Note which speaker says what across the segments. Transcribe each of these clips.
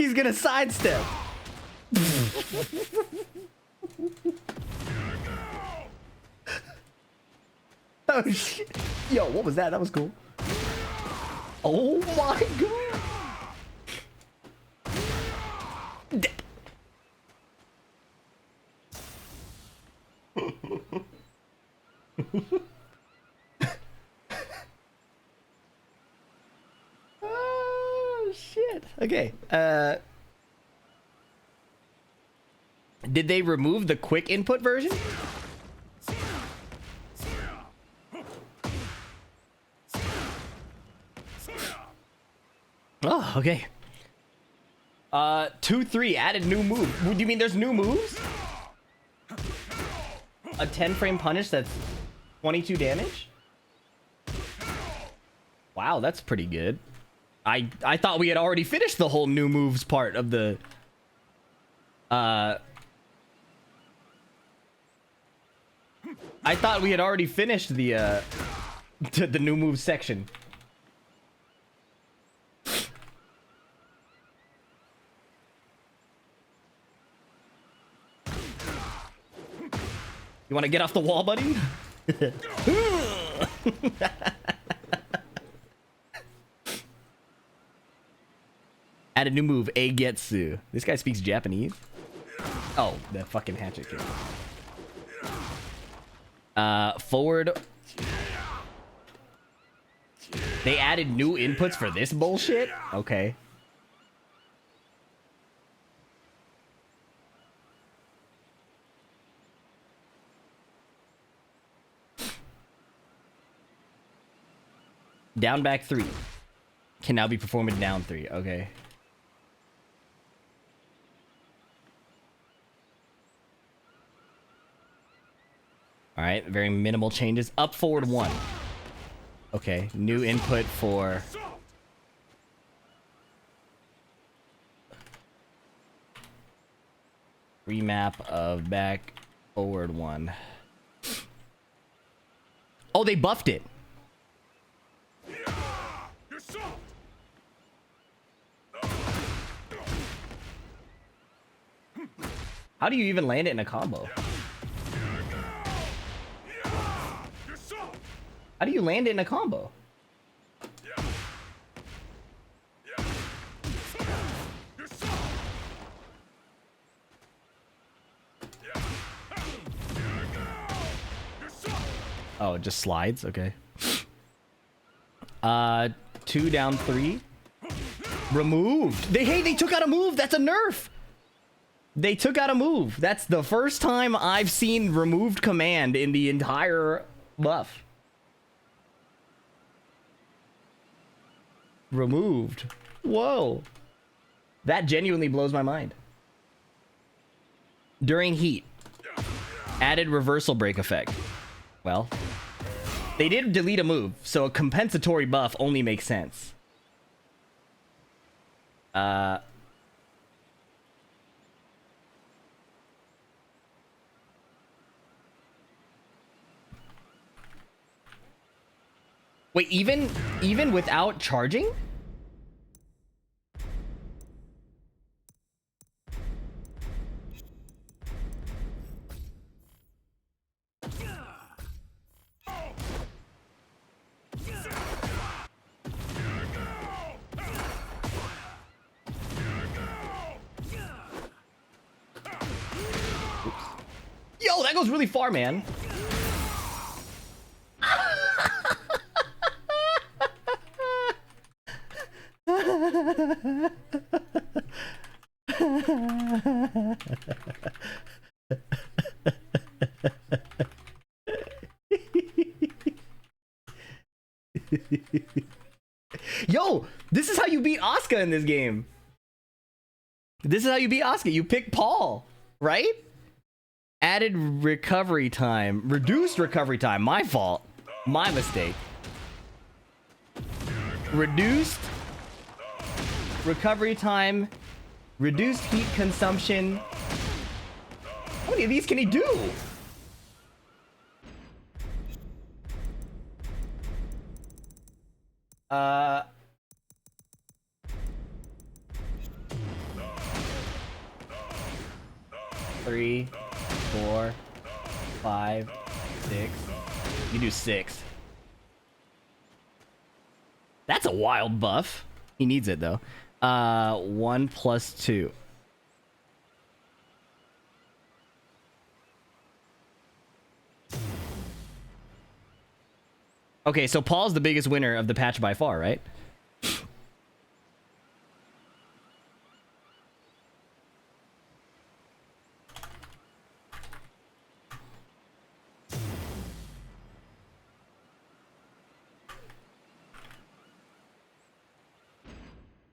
Speaker 1: he's gonna sidestep. Oh shit. Yo, what was that? That was cool. Oh my god. Oh shit. Okay. Did they remove the quick input version? Oh, okay. 2-3 added new move. Do you mean there's new moves? A 10 frame punish that's 22 damage? Wow, that's pretty good. I thought we had already finished the whole new moves part of the I thought we had already finished the the new moves section. You want to get off the wall, buddy? Add a new move, Agetsu. This guy speaks Japanese. Oh, the fucking hatchet kick. Forward. They added new inputs for this bullshit? Okay. Down back 3 can now be performed in down 3. Okay. All right, very minimal changes. Up forward 1. Okay, new input for remap of back forward 1. Oh, they buffed it. How do you even land it in a combo? How do you land it in a combo? Oh, it just slides? Okay. 2 down 3. Removed. They took out a move. That's a nerf. They took out a move. That's the first time I've seen removed command in the entire buff. Removed. Whoa. That genuinely blows my mind. During heat. Added reversal break effect. Well, they did delete a move, so a compensatory buff only makes sense. Wait, even without charging? Yo, that goes really far, man. Yo, this is how you beat Asuka in this game. This is how you beat Asuka. You pick Paul, right? Added recovery time. Reduced recovery time. My fault. My mistake. Reduced recovery time. Reduced heat consumption. How many of these can he do? 3, 4, 5, 6. You do 6. That's a wild buff. He needs it though. 1 plus 2. Okay, so Paul's the biggest winner of the patch by far, right?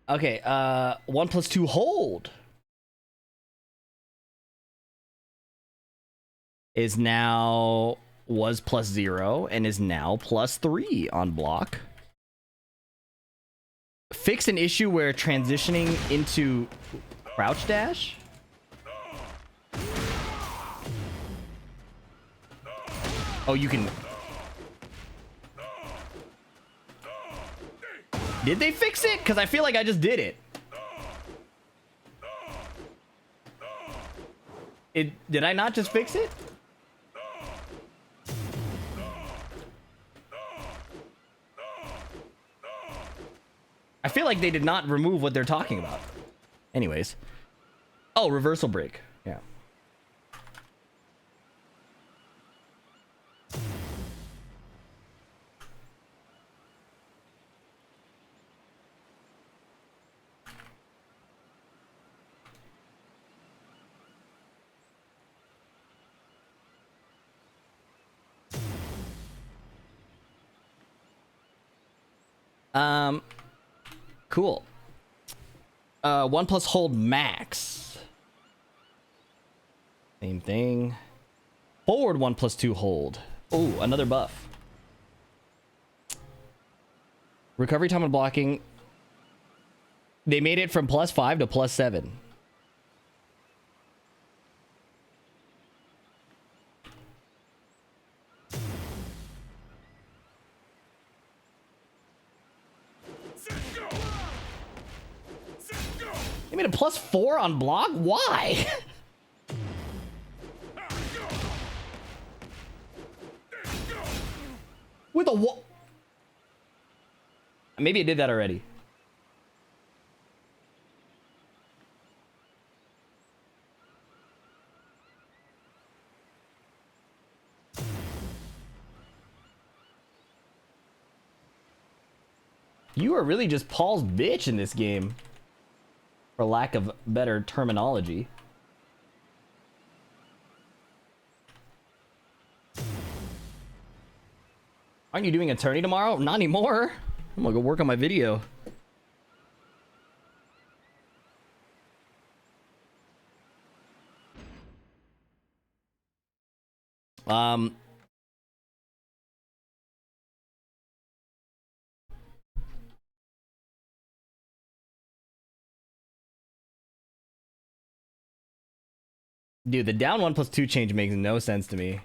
Speaker 1: Okay, 1 plus 2 hold is now was plus 0 and is now plus 3 on block. Fix an issue where transitioning into crouch dash. Oh, you can. Did they fix it? Because I feel like I just did it. Did I not just fix it? I feel like they did not remove what they're talking about. Anyways. Oh, reversal break. Yeah. Cool. 1 plus hold max. Same thing. Forward 1 plus 2 hold. Oh, another buff. Recovery time and blocking. They made it from plus 5 to plus 7. They made a plus 4 on block? Why? With a what? Maybe I did that already. You are really just Paul's bitch in this game. For lack of better terminology. Aren't you doing attorney tomorrow? Not anymore. I'm gonna go work on my video. Dude, the down 1 plus 2 change makes no sense to me.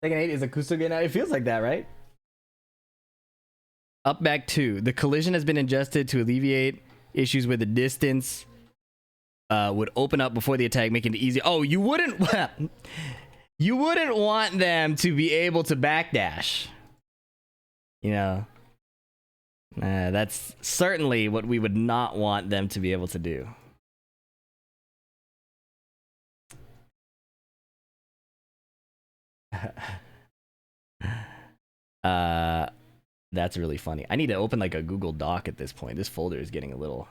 Speaker 1: Second 8 is a Kusuge now. It feels like that, right? Up back 2. The collision has been adjusted to alleviate issues with the distance. Would open up before the attack, making it easy. Oh, you wouldn't... you wouldn't want them to be able to backdash. You know? That's certainly what we would not want them to be able to do. That's really funny. I need to open like a Google Doc at this point. This folder is getting a little...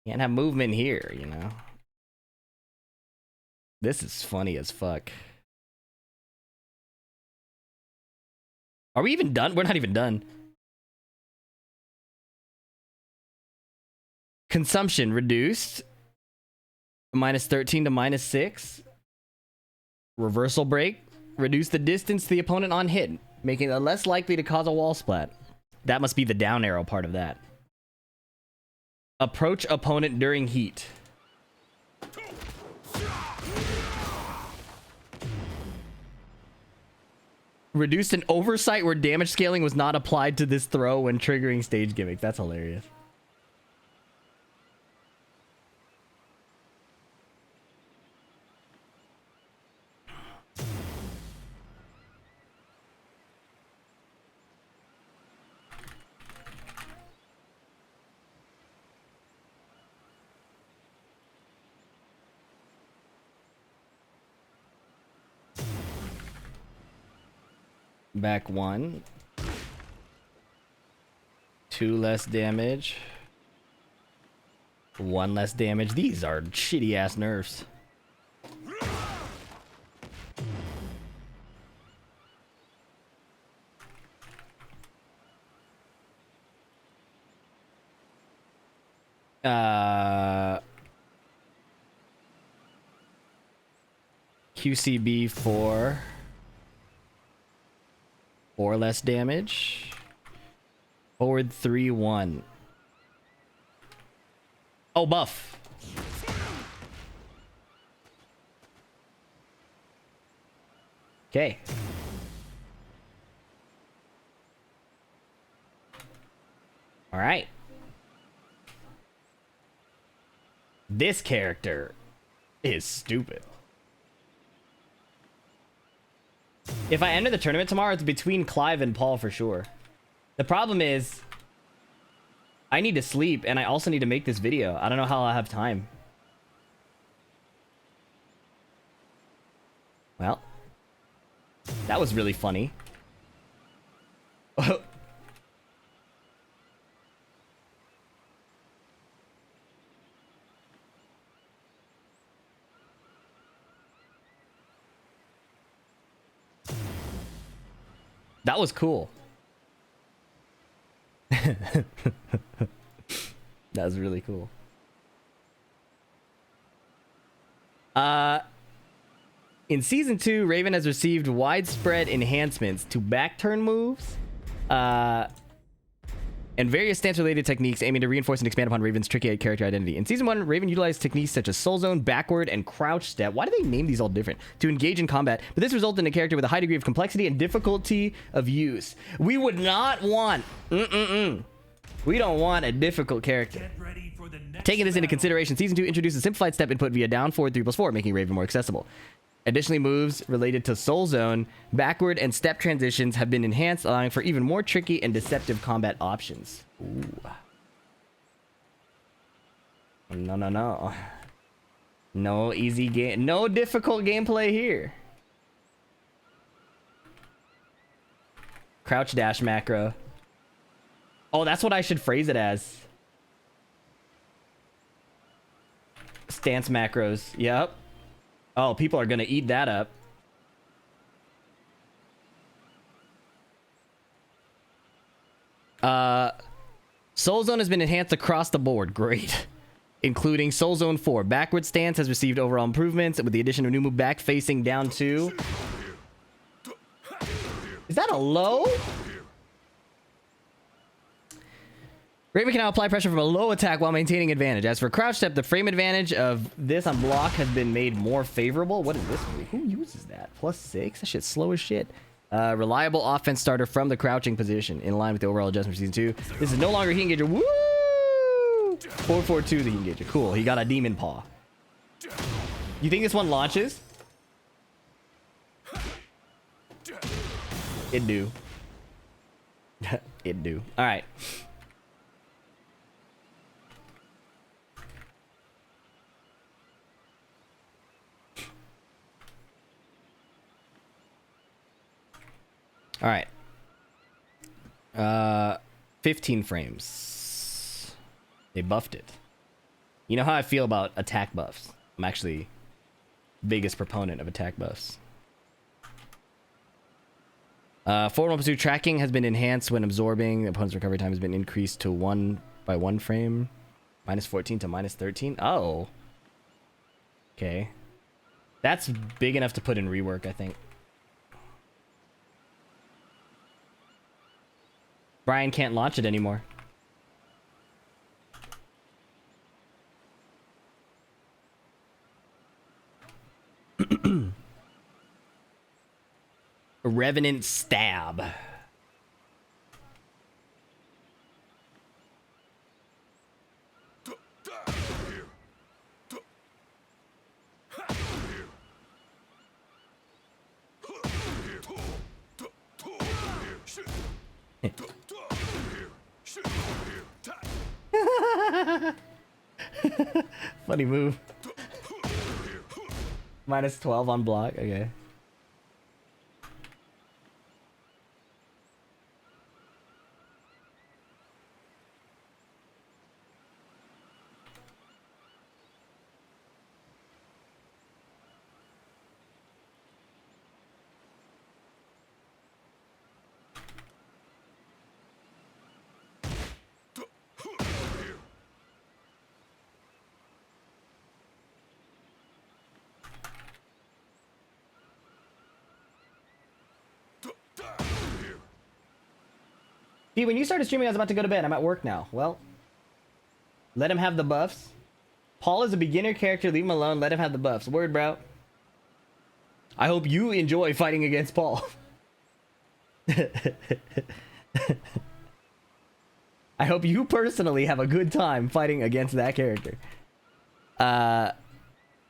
Speaker 1: Can't have movement here, you know? This is funny as fuck. Are we even done? We're not even done. Consumption reduced. Minus 13 to minus 6. Reversal break. Reduce the distance to the opponent on hit, making it less likely to cause a wall splat. That must be the down arrow part of that. Approach opponent during heat. Reduced an oversight where damage scaling was not applied to this throw when triggering stage gimmick. That's hilarious. Back 1. 2 less damage. 1 less damage. These are shitty ass nerfs. QCB 4. 4 less damage. Forward 3-1. Oh, buff. Okay. All right. This character is stupid. If I enter the tournament tomorrow, it's between Clive and Paul for sure. The problem is, I need to sleep, and I also need to make this video. I don't know how I'll have time. Well, that was really funny. That was cool. That was really cool. In Season 2, Raven has received widespread enhancements to back-turn moves, and various stance-related techniques aiming to reinforce and expand upon Raven's tricky character identity. In Season 1, Raven utilized techniques such as Soul Zone, Backward, and Crouch Step. Why do they name these all different? To engage in combat, but this resulted in a character with a high degree of complexity and difficulty of use. We would not want... We don't want a difficult character. Taking this into consideration, Season 2 introduces simplified step input via down, forward, 3+4, making Raven more accessible. Additionally, moves related to Soul Zone, backward, and step transitions have been enhanced, allowing for even more tricky and deceptive combat options. Ooh. No. No easy game. No difficult gameplay here. Crouch dash macro. Oh, that's what I should phrase it as. Stance macros. Yep. Oh, people are gonna eat that up. Soul Zone has been enhanced across the board. Great. Including Soul Zone 4. Backward stance has received overall improvements with the addition of new move back facing down 2. Is that a low? Raven can now apply pressure from a low attack while maintaining advantage. As for crouch step, the frame advantage of this on block has been made more favorable. What is this move? Who uses that? +6? That shit's slow as shit. Reliable offense starter from the crouching position, in line with the overall adjustment for Season 2. This is no longer Heat Engager. Woo! 4-4-2 the Heat Engager. Cool. He got a Demon Paw. You think this one launches? It do. It do. All right. All right. 15 frames. They buffed it. You know how I feel about attack buffs. I'm actually biggest proponent of attack buffs. Forward 1+2 tracking has been enhanced when absorbing. The opponent's recovery time has been increased to 1 by 1 frame. -14 to -13. Oh. Okay. That's big enough to put in rework, I think. Brian can't launch it anymore. Revenant Stab. Funny move. Minus 12 on block. Okay. See, when you started streaming, I was about to go to bed. I'm at work now. Well, let him have the buffs. Paul is a beginner character. Leave him alone. Let him have the buffs. Word, bro. I hope you enjoy fighting against Paul. I hope you personally have a good time fighting against that character.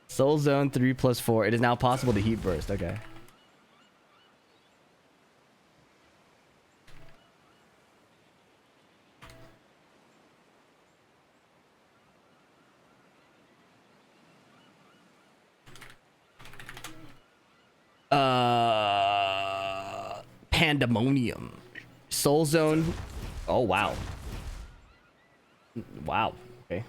Speaker 1: Soul Zone 3+4. It is now possible to heat burst. Okay. Pandemonium. Soul Zone. Oh, wow. Wow. Okay.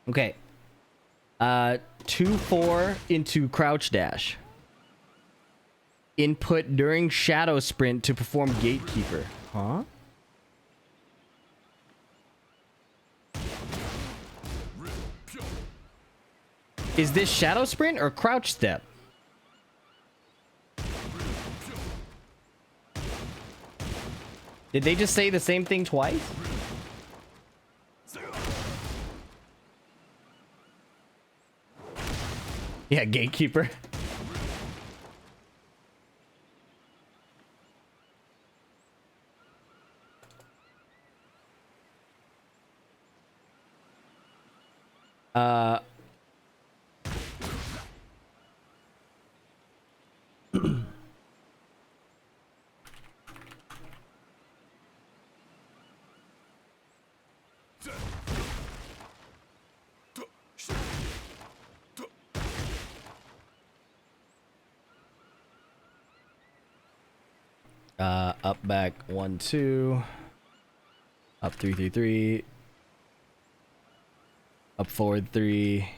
Speaker 1: Okay. 2-4 into crouch dash. Input during shadow sprint to perform gatekeeper. Huh? Is this shadow sprint or crouch step? Did they just say the same thing twice? Yeah, gatekeeper. Up back 1-2. Up 3-3-3. Up forward 3.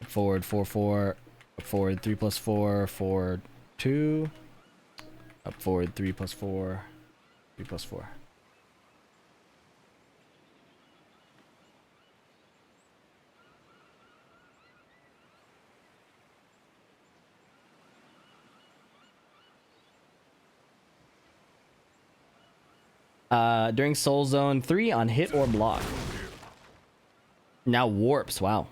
Speaker 1: Up forward 4-4. Up forward 3+4. Forward 2. Up forward 3+4. 3+4. During Soul Zone 3 on hit or block. Now warps. Wow.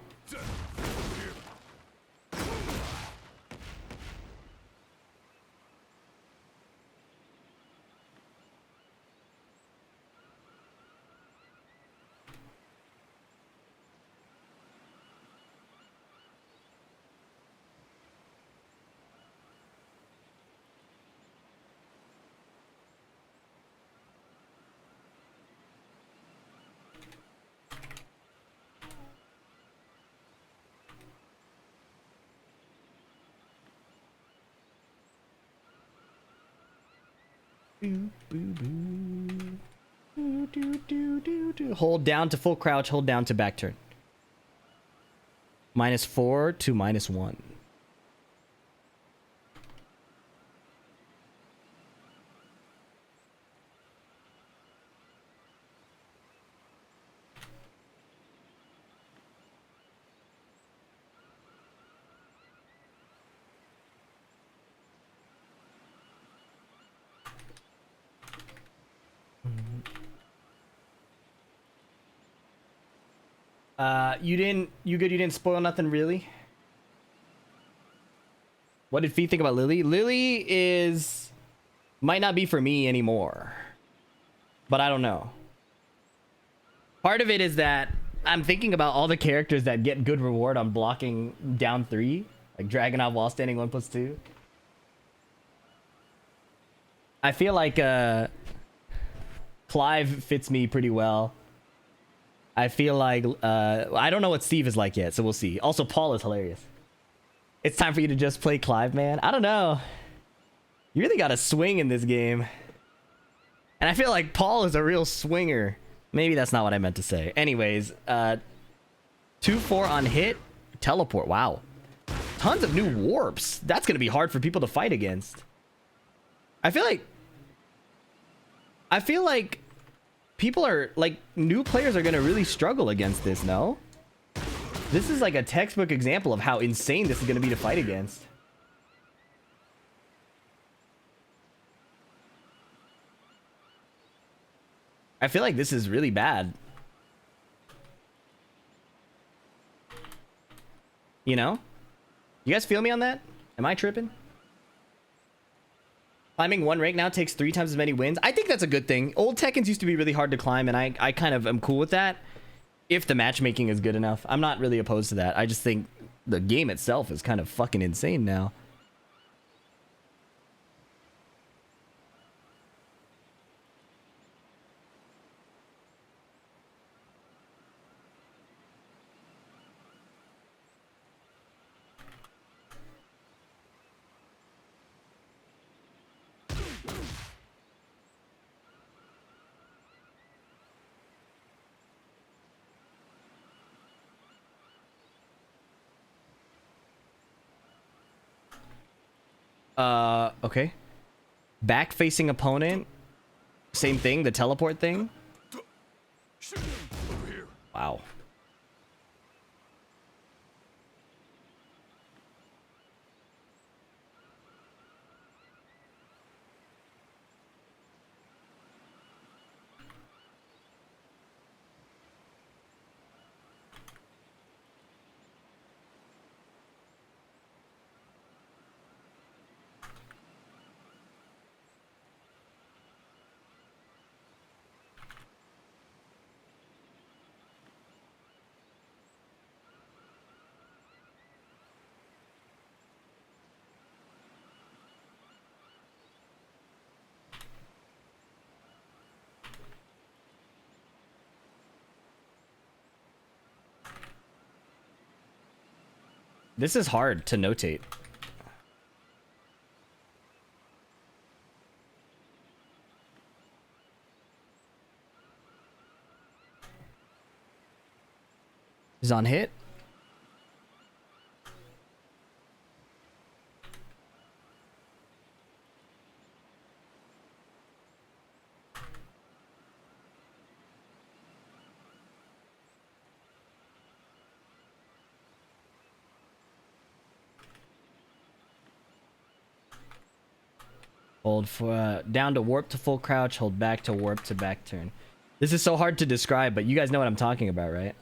Speaker 1: Hold down to full crouch, hold down to back turn. -4 to -1. You good? You didn't spoil nothing, really? What did Fee think about Lily? Lily might not be for me anymore, but I don't know. Part of it is that I'm thinking about all the characters that get good reward on blocking down 3, like Dragunov while standing 1+2. I feel like Clive fits me pretty well. I feel like I don't know what Steve is like yet, so we'll see. Also, Paul is hilarious. It's time for you to just play Clive, man. I don't know. You really got to swing in this game. And I feel like Paul is a real swinger. Maybe that's not what I meant to say. Anyways, 2-4 on hit. Teleport. Wow. Tons of new warps. That's going to be hard for people to fight against. I feel like people are like new players are going to really struggle against this, no? This is like a textbook example of how insane this is going to be to fight against. I feel like this is really bad. You know? You guys feel me on that? Am I tripping? Climbing 1 rank now takes 3 times as many wins. I think that's a good thing. Old Tekkens used to be really hard to climb, and I kind of am cool with that. If the matchmaking is good enough. I'm not really opposed to that. I just think the game itself is kind of fucking insane now. Okay. Back facing opponent. Same thing, the teleport thing. Wow. This is hard to notate. Is on hit. Hold for down to warp to full crouch, hold back to warp to back turn. This is so hard to describe, but you guys know what I'm talking about, right?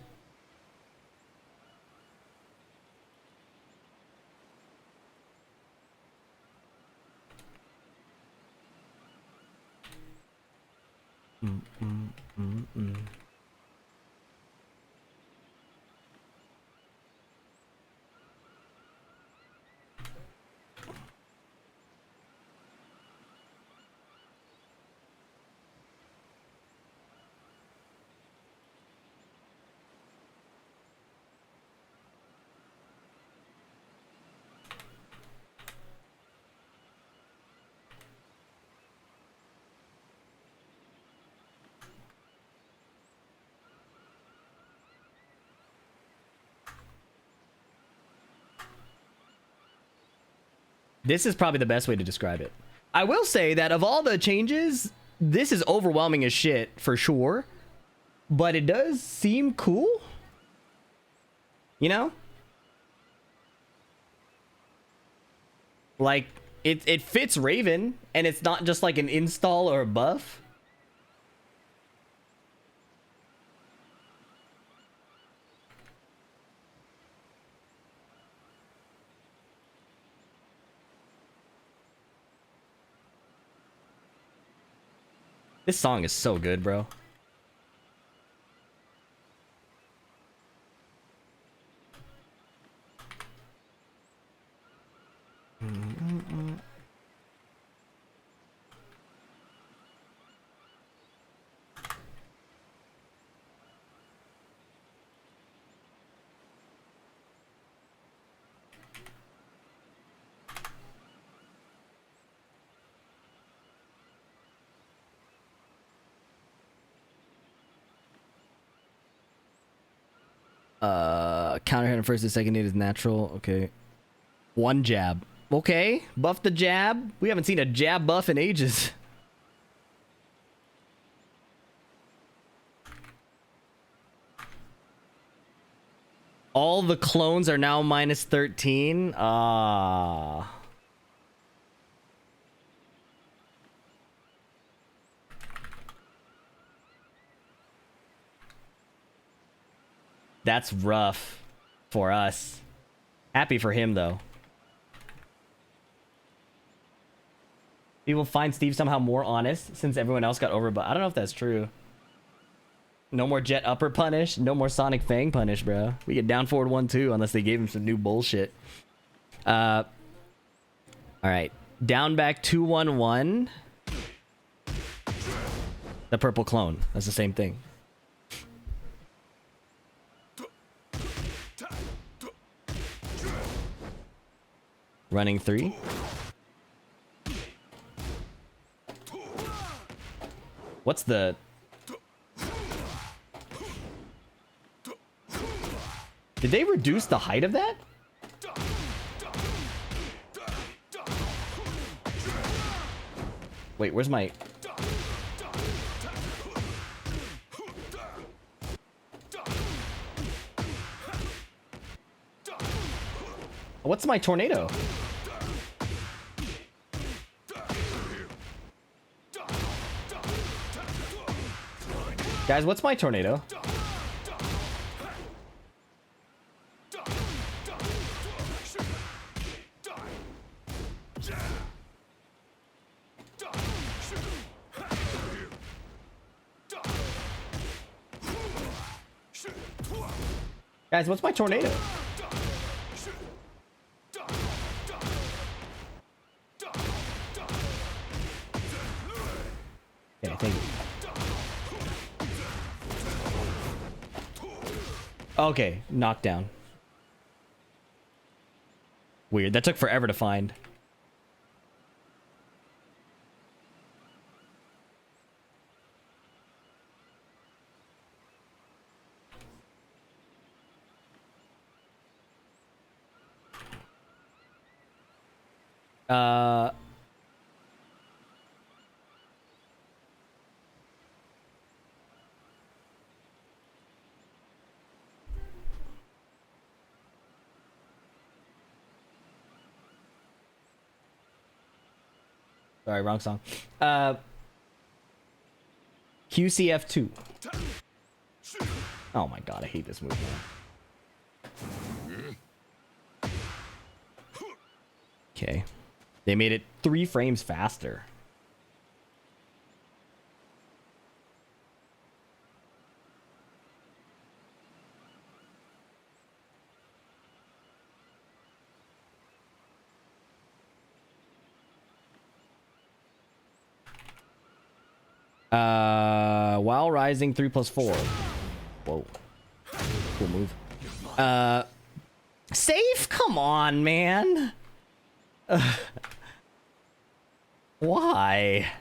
Speaker 1: This is probably the best way to describe it. I will say that of all the changes, this is overwhelming as shit for sure, but it does seem cool. You know? Like, it fits Raven, and it's not just like an install or a buff. This song is so good, bro. Counter hit on first and second hit is natural. Okay. One jab. Okay. Buff the jab. We haven't seen a jab buff in ages. All the clones are now minus 13. Ah. That's rough for us. Happy for him, though. People find Steve somehow more honest since everyone else got over, but I don't know if that's true. No more Jet upper punish. No more Sonic Fang punish, bro. We get down forward 1-2 unless they gave him some new bullshit. All right. Down back 2-1-1. The purple clone. That's the same thing. Running 3. What's the... Did they reduce the height of that? Wait, where's my... What's my tornado? Guys, what's my tornado? Guys, what's my tornado? Okay, thank you. Okay, knockdown. Weird. That took forever to find. Sorry, wrong song. QCF2. Oh my god, I hate this move, man. Okay. They made it 3 frames faster. While rising 3+4. Whoa. Cool move. Safe? Come on, man. Why?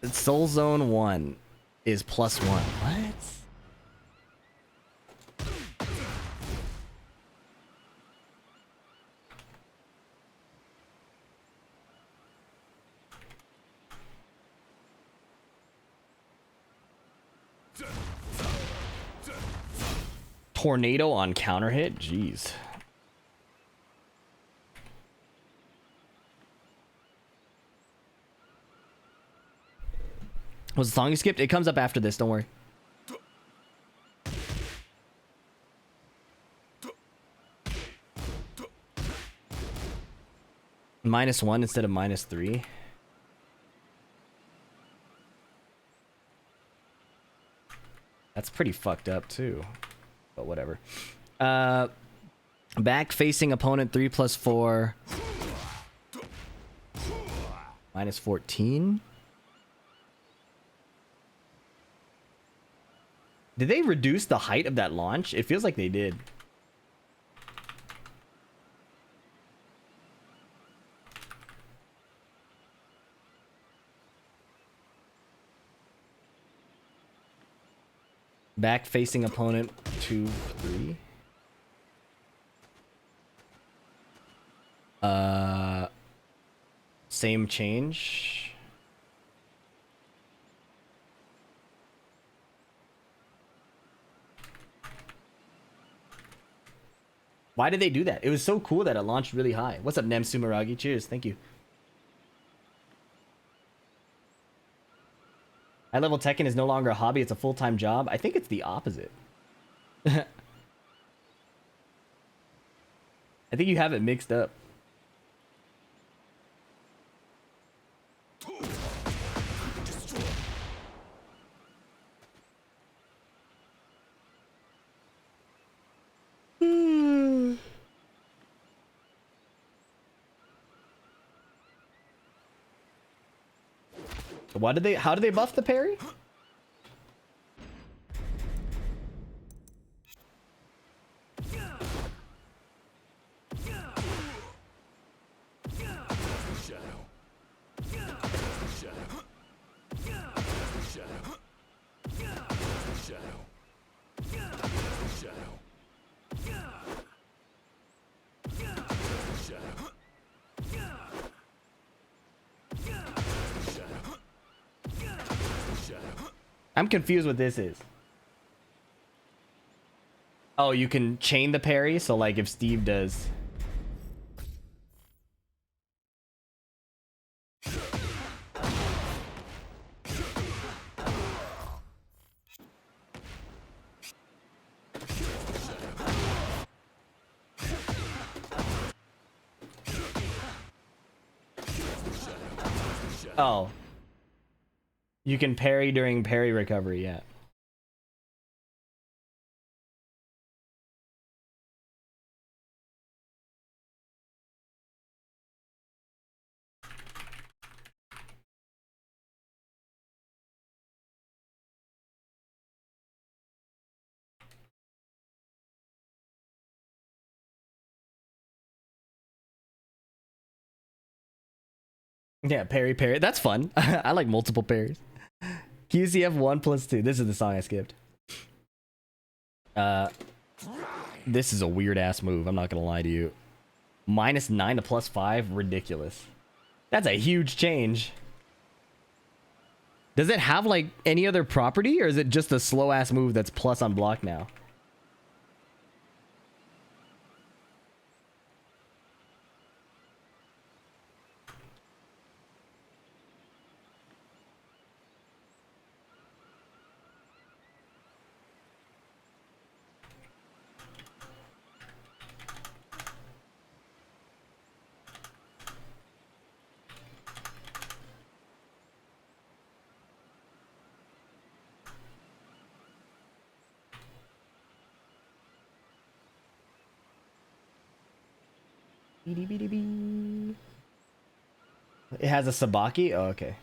Speaker 1: Soul Zone 1 is +1. What? Tornado on counter hit? Jeez. Was the song you skipped? It comes up after this, don't worry. -1 instead of -3. That's pretty fucked up too, but whatever. Back facing opponent 3+4 -14. Did they reduce the height of that launch? It feels like they did. Back facing opponent 2-3. Same change. Why did they do that? It was so cool that it launched really high. What's up, Nem Sumeragi? Cheers, thank you. High level Tekken is no longer a hobby, it's a full-time job. I think it's the opposite. I think you have it mixed up. How did they buff the parry? I'm confused what this is. Oh, you can chain the parry, so like if Steve does... Oh. You can parry during parry recovery, yeah. Yeah, parry, parry. That's fun. I like multiple parries. QCF 1+2. This is the song I skipped. This is a weird ass move. I'm not gonna lie to you. -9 to +5. Ridiculous. That's a huge change. Does it have like any other property, or is it just a slow ass move that's plus on block now? It has a Sabaki? Oh, okay.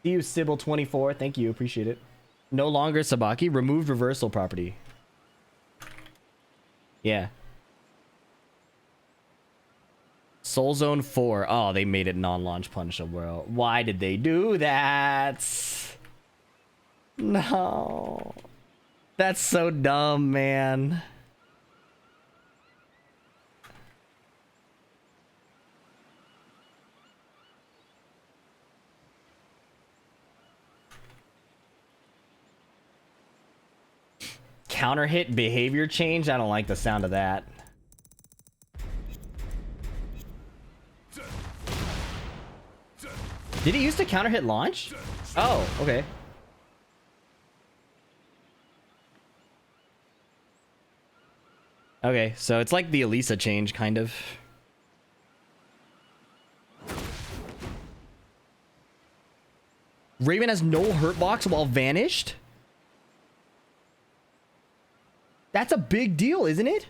Speaker 1: See you, Sybil24. Thank you. Appreciate it. No longer Sabaki. Removed reversal property. Yeah. Soul Zone 4. Oh, they made it non-launch punishable, bro. Why did they do that? No. That's so dumb, man. Counter hit behavior change? I don't like the sound of that. Did it used to counter hit launch? Oh, okay. Okay, so it's like the Elisa change, kind of. Raven has no hurt box while vanished? That's a big deal, isn't it?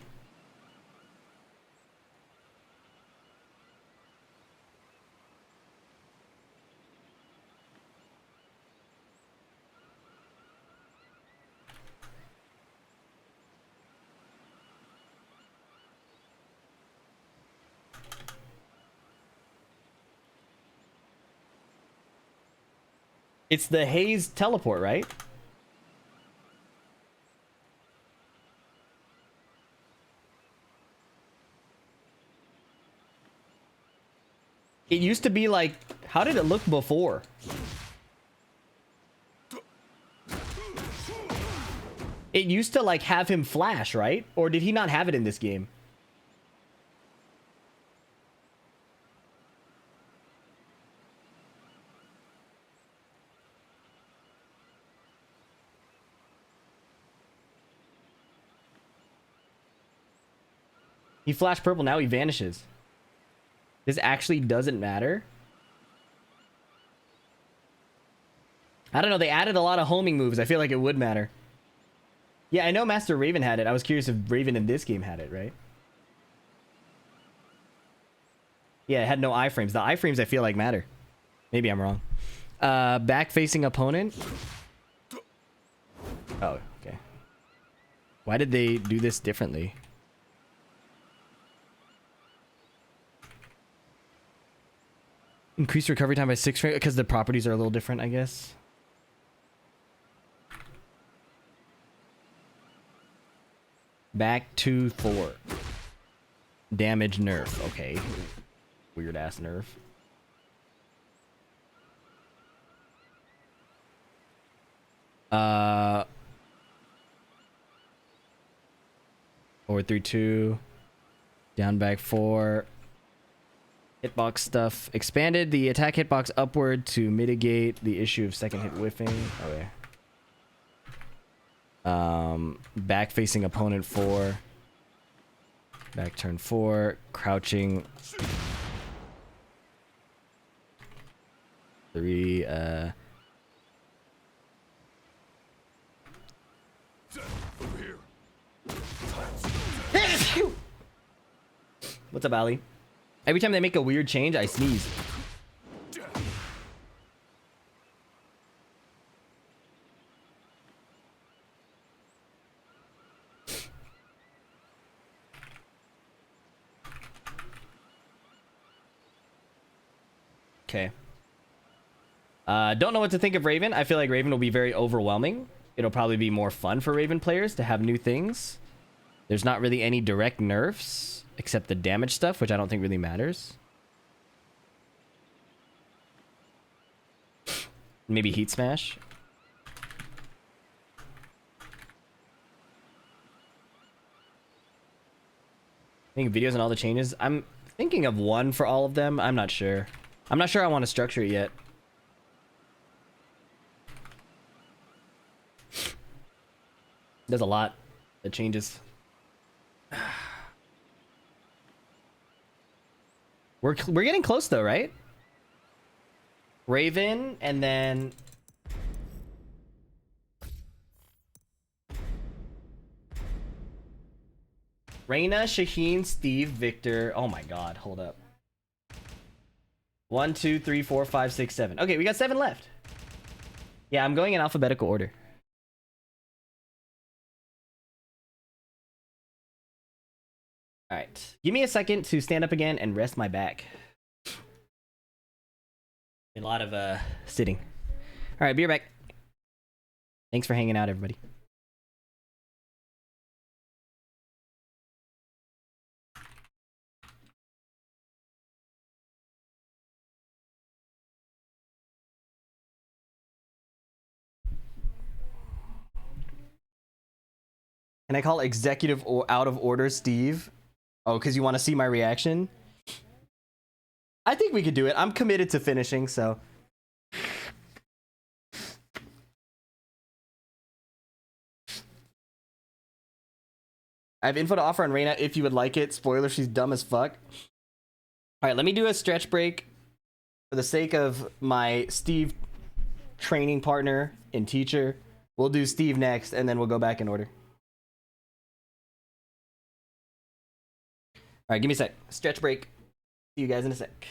Speaker 1: It's the Haze teleport, right? It used to be like, how did it look before? It used to like have him flash, right? Or did he not have it in this game? He flashed purple, now he vanishes. This actually doesn't matter. I don't know, they added a lot of homing moves. I feel like it would matter. Yeah, I know Master Raven had it. I was curious if Raven in this game had it, right? Yeah, it had no iframes. The iframes I feel like matter. Maybe I'm wrong. Back facing opponent. Oh, okay. Why did they do this differently? Increase recovery time by 6 frames because the properties are a little different, I guess. Back to 4. Damage nerf. Okay. Weird ass nerf. Forward 3-2. Down back 4. Hitbox stuff expanded the attack hitbox upward to mitigate the issue of second hit whiffing. Okay. Back facing opponent 4. Back turn 4. Crouching 3. What's up, Ali? Every time they make a weird change, I sneeze. Okay. Don't know what to think of Raven. I feel like Raven will be very overwhelming. It'll probably be more fun for Raven players to have new things. There's not really any direct nerfs, except the damage stuff, which I don't think really matters. Maybe Heat Smash. I think videos and all the changes. I'm thinking of one for all of them. I'm not sure. I'm not sure I want to structure it yet. There's a lot that changes. We're getting close though, right? Raven and then Reyna, Shaheen, Steve, Victor. Oh my god, hold up. 1, 2, 3, 4, 5, 6, 7. Okay, we got 7 left. Yeah, I'm going in alphabetical order. All right, give me a second to stand up again and rest my back. A lot of sitting. All right, be right back. Thanks for hanging out, everybody. Can I call executive or out of order, Steve? Oh, because you want to see my reaction? I think we could do it. I'm committed to finishing, so. I have info to offer on Reyna if you would like it. Spoiler, she's dumb as fuck. All right, let me do a stretch break for the sake of my Steve training partner and teacher. We'll do Steve next, and then we'll go back in order. All right, give me a sec. Stretch break. See you guys in a sec.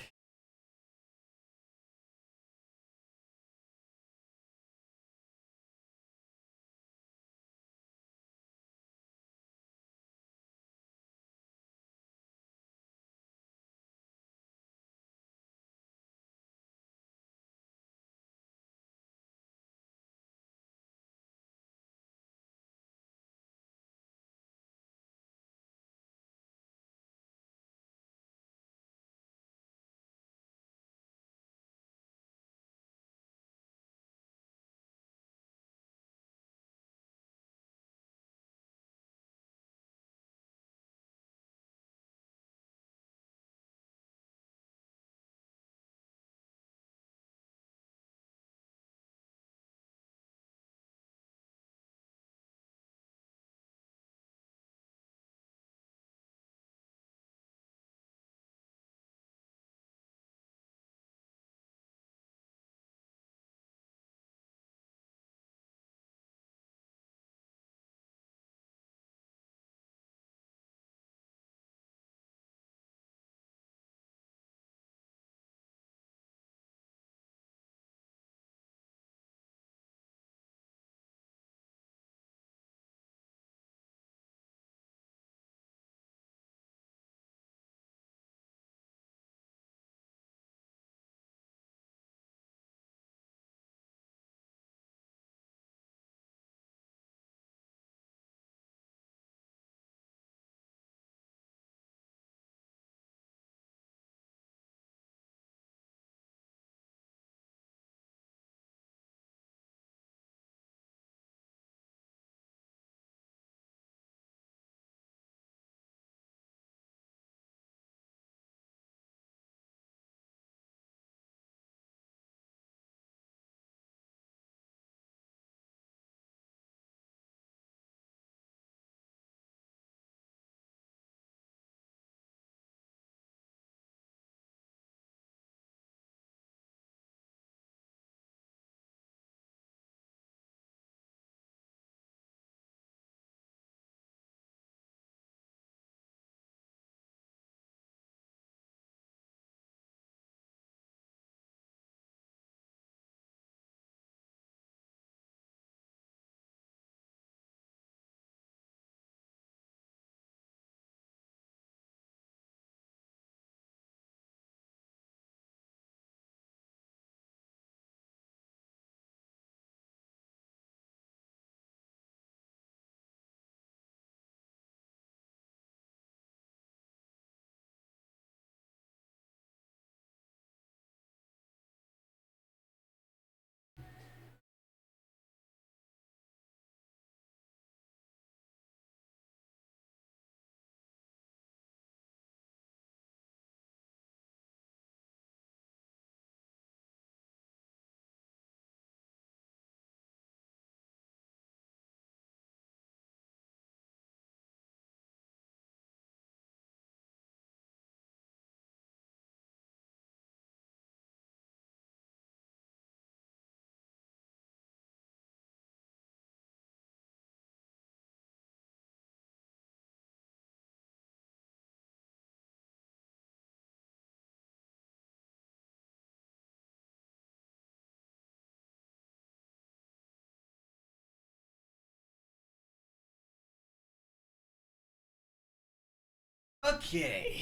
Speaker 1: Okay.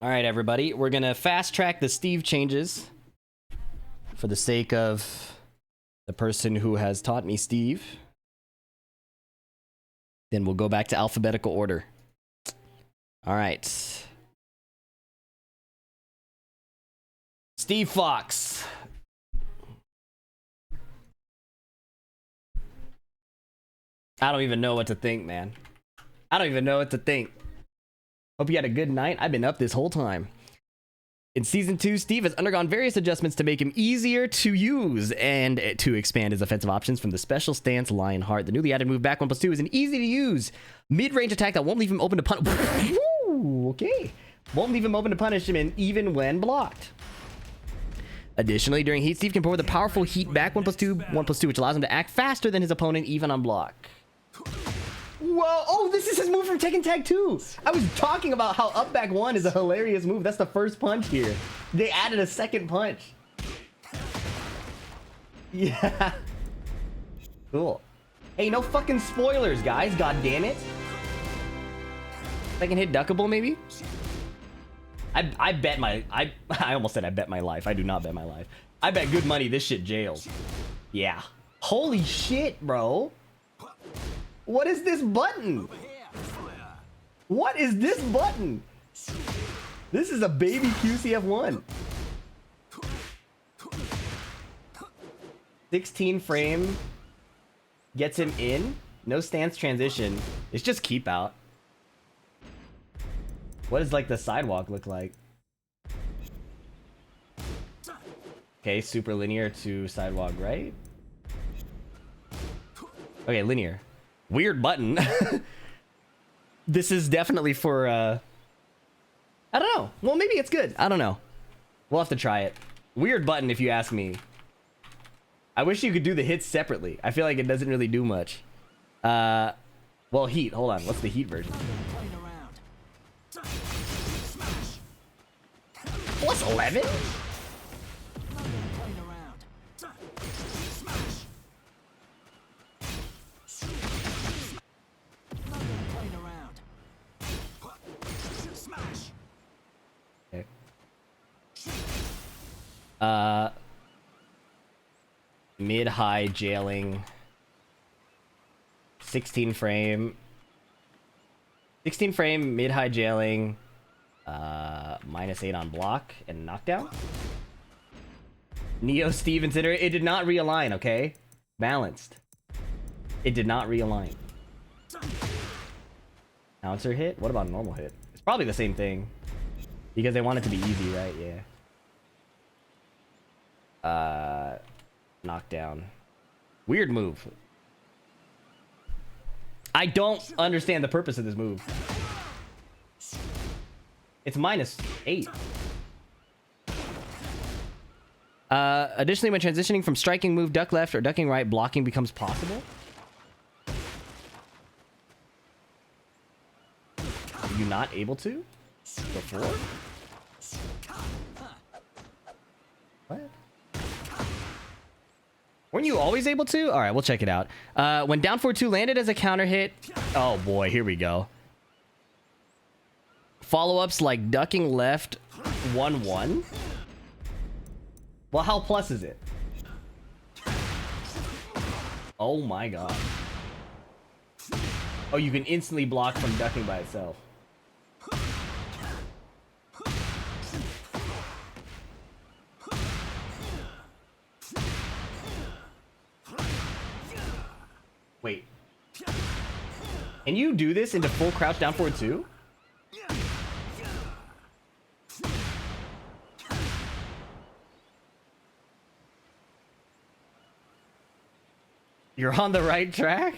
Speaker 1: All right, everybody. We're going to fast track the Steve changes for the sake of the person who has taught me Steve. Then we'll go back to alphabetical order. All right. Steve Fox. I don't even know what to think, man. I don't even know what to think. Hope you had a good night. I've been up this whole time. In Season 2, Steve has undergone various adjustments to make him easier to use and to expand his offensive options from the special stance Lionheart. The newly added move Back 1+2 is an easy-to-use mid-range attack that won't leave him open to punish. Okay. Won't leave him open to punish him even when blocked. Additionally, during heat, Steve can pour with a powerful heat back 1+2, which allows him to act faster than his opponent even on block. Whoa, oh, this is his move from Tekken Tag 2. I was talking about how up back 1 is a hilarious move. That's the first punch here. They added a second punch. Yeah. Cool. Hey, no fucking spoilers, guys. God damn it. If I can hit duckable, maybe? I bet my... I almost said I bet my life. I do not bet my life. I bet good money this shit jails. Yeah. Holy shit, bro. What is this button? What is this button? This is a baby QCF1. 16 frame gets him in. No stance transition. It's just keep out. What does like the sidewalk look like? Okay, super linear to sidewalk right. Okay, linear. Weird button. This is definitely for I don't know. Well, maybe it's good. I don't know. We'll have to try it. Weird button if you ask me. I wish you could do the hits separately. I feel like it doesn't really do much. Well, heat. Hold on. What's the heat version? Plus 11? Okay. Mid-high jailing. 16 frame, mid-high jailing. -8 on block and knockdown. Neo Steve consider it did not realign, okay? Balanced. It did not realign. Bouncer hit? What about a normal hit? It's probably the same thing. Because they want it to be easy, right? Yeah. Knockdown. Weird move. I don't understand the purpose of this move. It's -8. Additionally, when transitioning from striking move, duck left or ducking right, blocking becomes possible. Are you not able to? Before? What? Weren't you always able to? All right, we'll check it out. When down 4-2 landed as a counter hit. Oh boy, here we go. Follow-ups like ducking left 1-1. Well, how plus is it? Oh my god. Oh, you can instantly block from ducking by itself. Wait. Can you do this into full crouch down forward too? You're on the right track?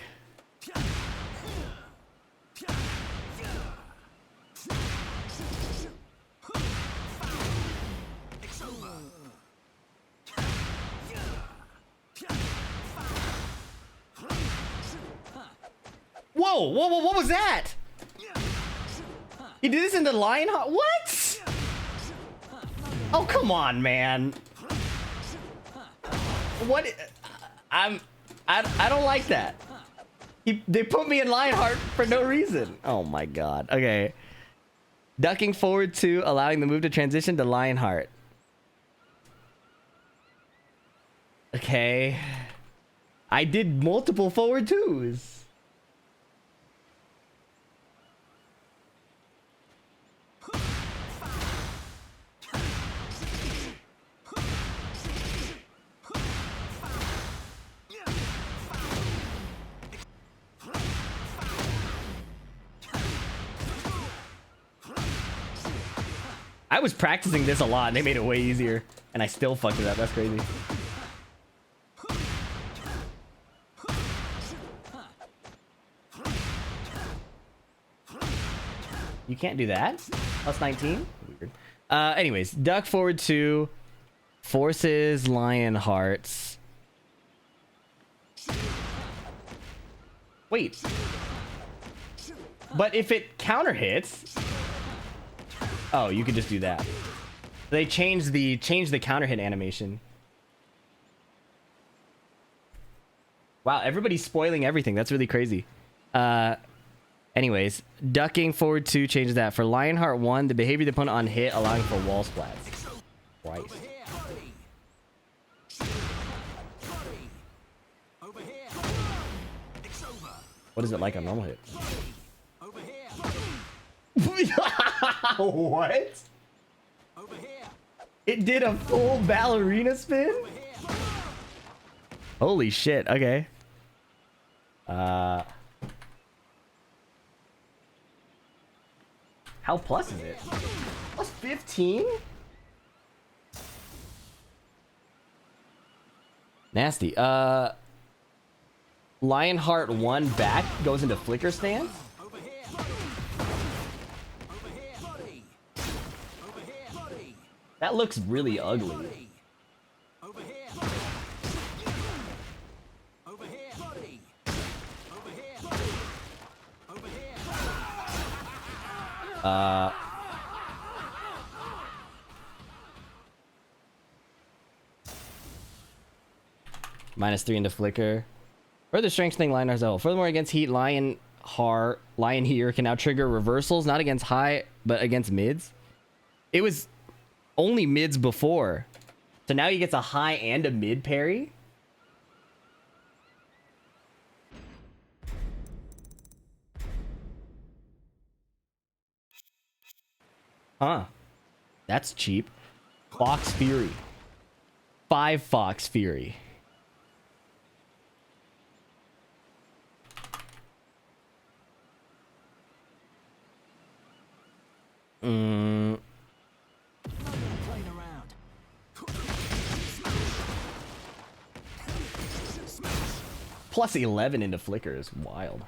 Speaker 1: Whoa, what was that? He did this in the lion heart? What? Oh, come on, man. What? I don't like that. They put me in Lionheart for no reason. Oh my god. Okay. Ducking forward 2, allowing the move to transition to Lionheart. Okay. I did multiple forward 2s. I was practicing this a lot and they made it way easier. And I still fucked it up. That's crazy. You can't do that? Plus 19? Weird. Anyways, duck forward 2. Forces Lion Hearts. Wait. But if it counter hits... Oh, you could just do that. They changed the counter hit animation. Wow, everybody's spoiling everything. That's really crazy. Anyways, ducking forward 2 changes that. For Lionheart 1, the behavior of the opponent on hit, allowing for wall splats. Twice. What is it like on normal hit? What? It did a full ballerina spin? Holy shit, okay. How plus is it? Plus 15? Nasty. Lionheart 1 back goes into flicker stance? That looks really ugly. -3 into flicker. Further strengthening Lionheart's level. Furthermore, against heat, Lion here can now trigger reversals, not against high, but against mids. It was only mids before. So now he gets a high and a mid parry. Huh. That's cheap. Fox Fury. 5 Fox Fury. Plus 11 into flicker is wild.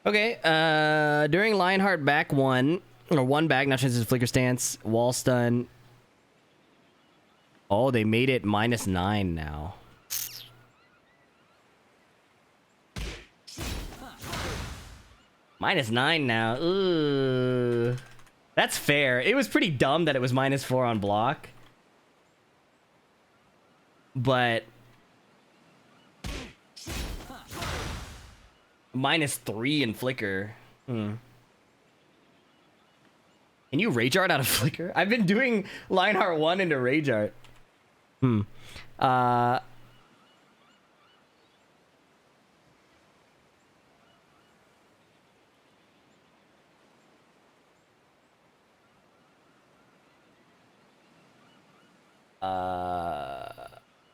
Speaker 1: Okay, during Lionheart back 1, or 1 back, now changes to flicker stance, wall stun. Oh, they made it -9 now. -9 now. Ooh. That's fair. It was pretty dumb that it was -4 on block. But -3 in flicker. Can you rage art out of flicker? I've been doing Lionheart 1 into rage art.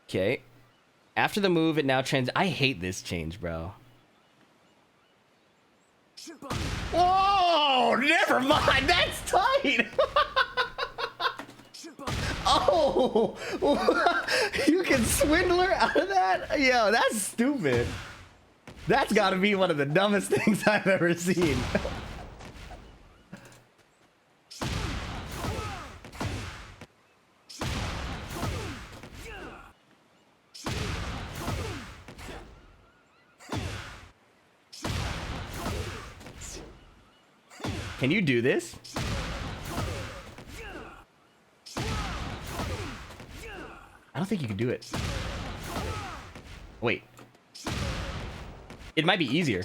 Speaker 1: Okay. After the move, it now I hate this change, bro. Whoa! Never mind. That's tight. Oh, you can swindler out of that? Yo, that's stupid. That's got to be one of the dumbest things I've ever seen. Can you do this? I don't think you can do it. Wait. It might be easier.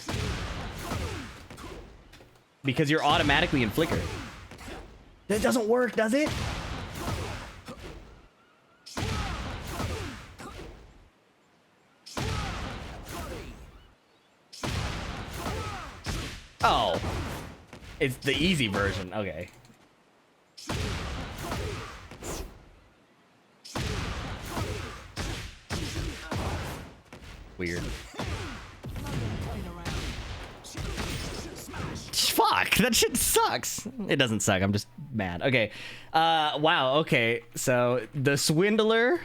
Speaker 1: Because you're automatically in flicker. That doesn't work, does it? Oh. It's the easy version. Okay. Weird. Fuck, that shit sucks. It doesn't suck, I'm just mad. Okay. Wow, okay. So the swindler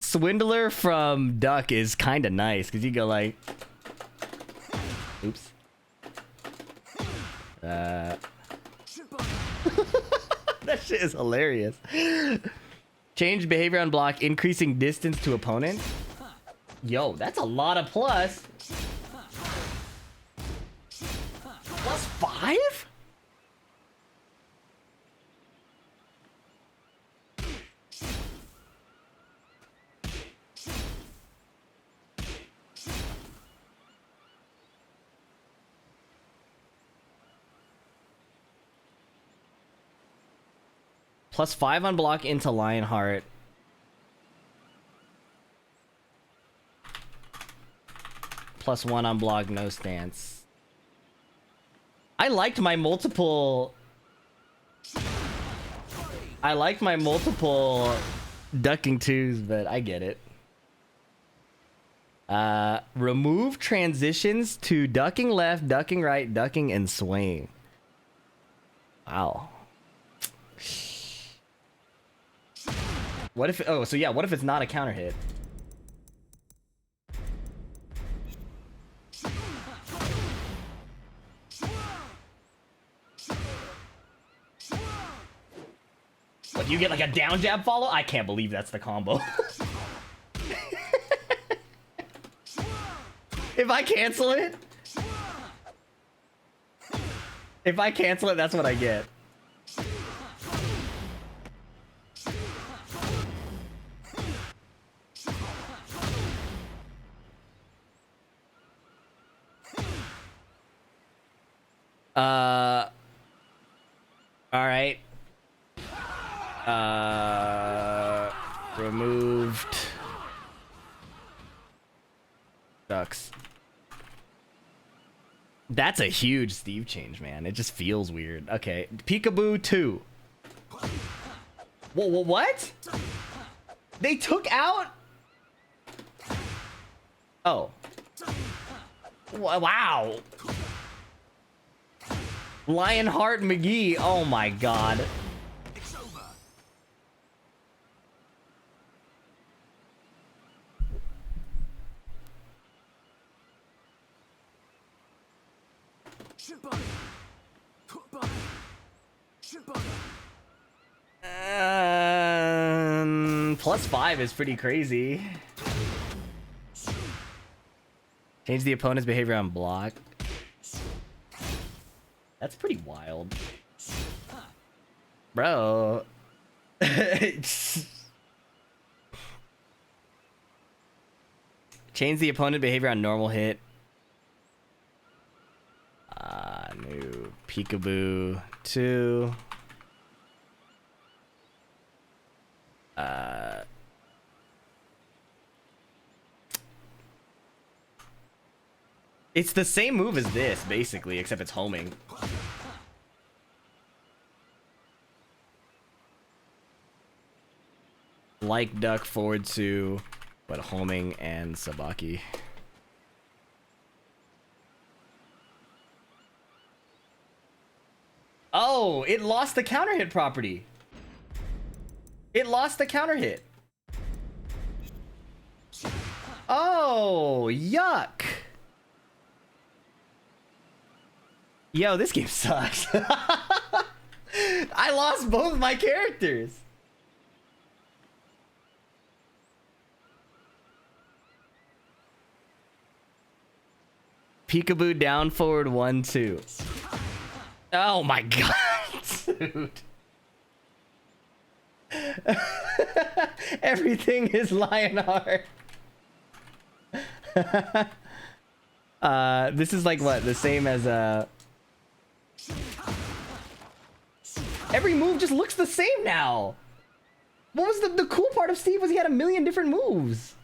Speaker 1: Swindler from Duck is kind of nice because you go like, oops. That shit is hilarious. Change behavior on block, increasing distance to opponent. Yo, that's a lot of plus. Plus 5? Plus 5 on block into Lionheart. Plus 1 on block, no stance. I liked my multiple ducking twos, but I get it. Remove transitions to ducking left, ducking right, ducking, and swing. Wow. What if, oh, so yeah, what if it's not a counter hit? What, you get like a down jab follow? I can't believe that's the combo. If I cancel it, that's what I get. All right. Removed. Sucks. That's a huge Steve change, man. It just feels weird. Okay, Peekaboo 2. Whoa, what? They took out? Oh. Wow. Lionheart McGee. Oh my god.
Speaker 2: It's over.
Speaker 1: Plus 5 is pretty crazy. Change the opponent's behavior on block. That's pretty wild. Bro. Change the opponent behavior on normal hit. New Peekaboo 2. It's the same move as this, basically, except it's homing. Like duck forward 2, but homing and Sabaki. Oh, it lost the counter hit property. It lost the counter hit. Oh, yuck. Yo, this game sucks. I lost both my characters. Peekaboo down forward 1 2. Oh my god, dude. Everything is Lionheart. This is like what? The same as every move just looks the same now. What was the cool part of Steve was he had a million different moves.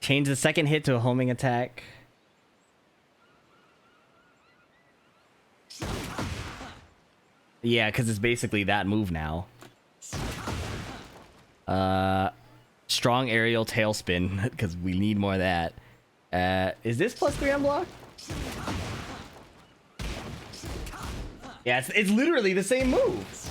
Speaker 1: Change the second hit to a homing attack. Yeah, because it's basically that move now. Strong aerial tailspin, because we need more of that. Is this +3 on block? Yeah, it's literally the same move.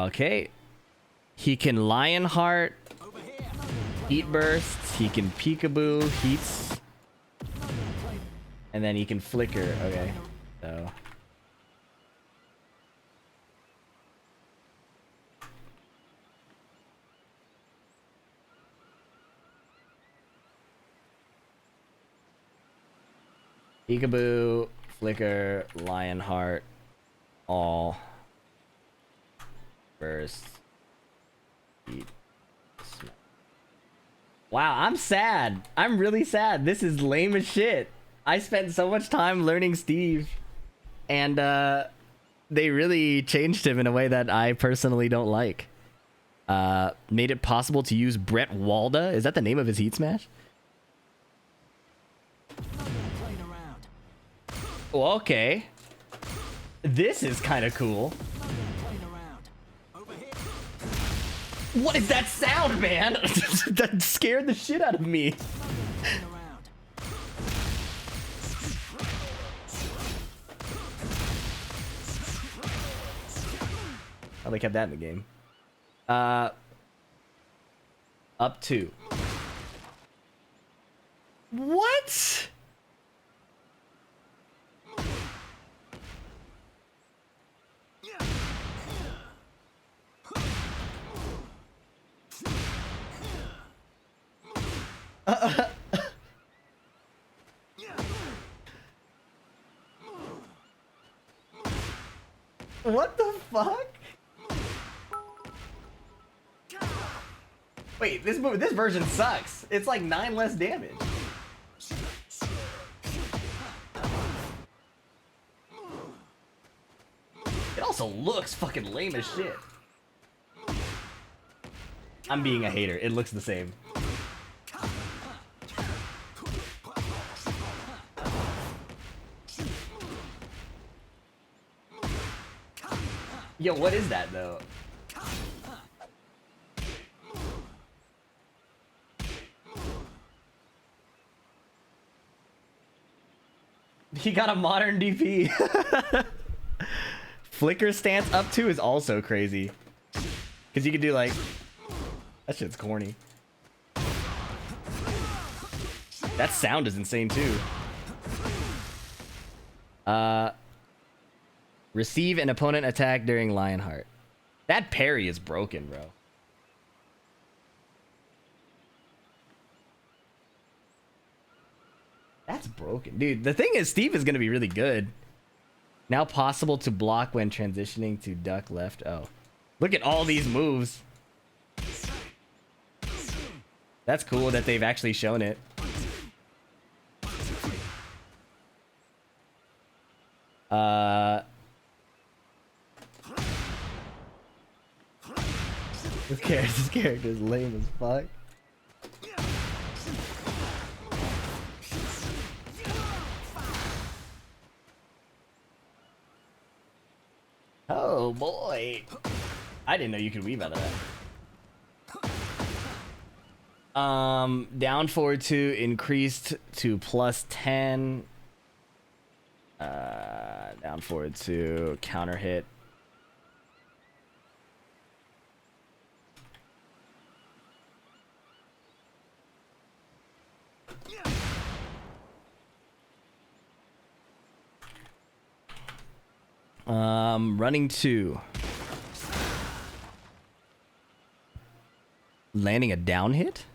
Speaker 1: Okay. He can Lionheart, Heat Bursts, he can Peekaboo, Heats, and then he can Flicker. Okay, so. Peekaboo, Flicker, Lionheart, all. Burst. Heat. Wow, I'm sad. I'm really sad. This is lame as shit. I spent so much time learning Steve, and they really changed him in a way that I personally don't like. Made it possible to use Brett Walda. Is that the name of his Heat Smash? Well, okay. This is kind of cool. What is that sound, man? That scared the shit out of me. Oh, they kept that in the game. Up 2. What? What the fuck? Wait, this version sucks. It's like 9 less damage. It also looks fucking lame as shit. I'm being a hater. It looks the same. Yo, what is that though? He got a modern DP. Flicker stance up 2 is also crazy. Because you can do like... That shit's corny. That sound is insane too. Receive an opponent attack during Lionheart. That parry is broken, bro. That's broken. Dude, the thing is, Steve is going to be really good. Now possible to block when transitioning to duck left. Oh. Look at all these moves. That's cool that they've actually shown it. This character is lame as fuck. Oh boy. I didn't know you could weave out of that. Down forward 2 increased to +10. Down forward 2 counter hit. Running 2. Landing a down hit?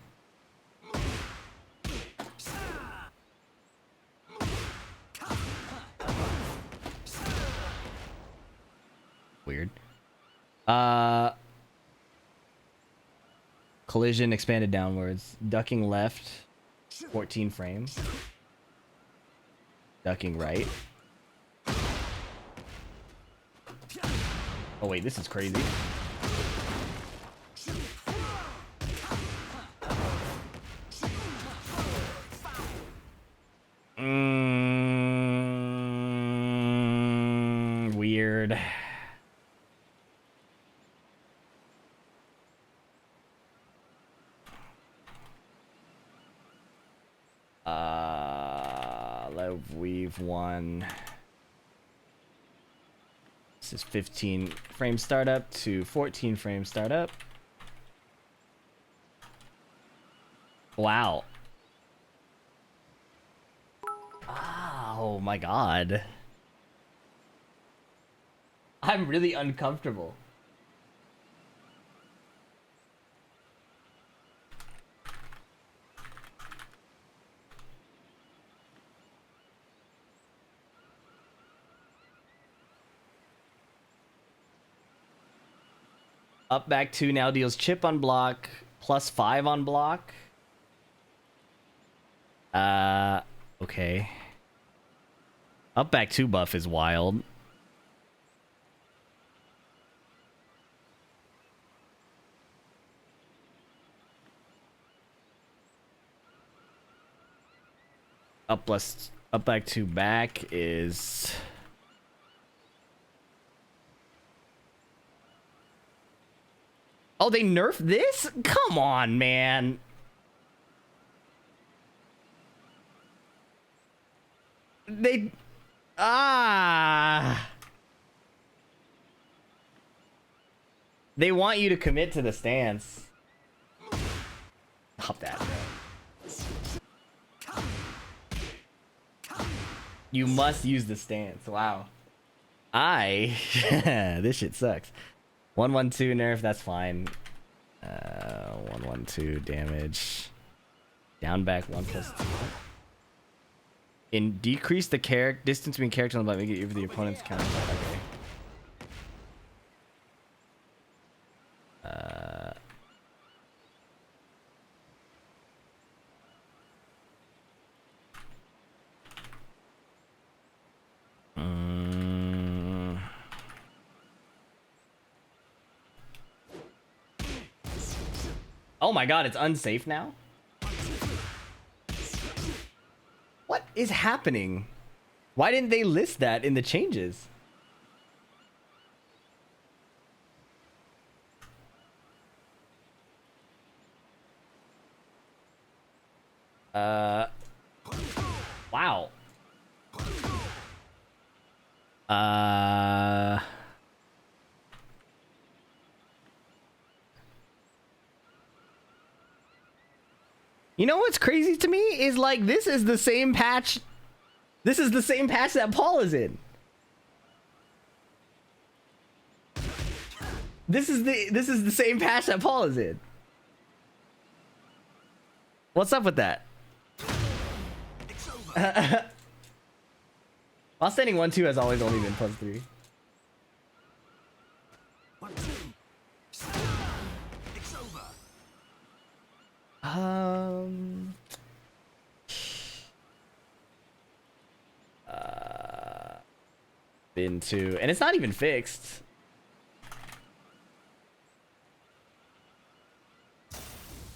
Speaker 1: Weird. Collision expanded downwards. Ducking left. 14 frames. Ducking right. Oh wait, this is crazy. Weird. We've won. This is 15 frame startup to 14 frame startup. Wow. Oh my god. I'm really uncomfortable. Up back 2 now deals chip on block, +5 on block. Okay. Up back 2 buff is wild. Up back 2 back is... Oh, they nerfed this? Come on, man. They... They want you to commit to the stance. Stop that, bro. You must use the stance. Wow. This shit sucks. 112 nerf, that's fine. 112 damage. Down back 1+2. Decrease the distance between characters on the button, make it for the opponent's counter. Okay. Oh my god, it's unsafe now? What is happening? Why didn't they list that in the changes? Wow. You know what's crazy to me is like this is the same patch. This is the same patch that Paul is in. This is the same patch that Paul is in. What's up with that? While standing 1-2 has always only been +3. Been 2, and it's not even fixed.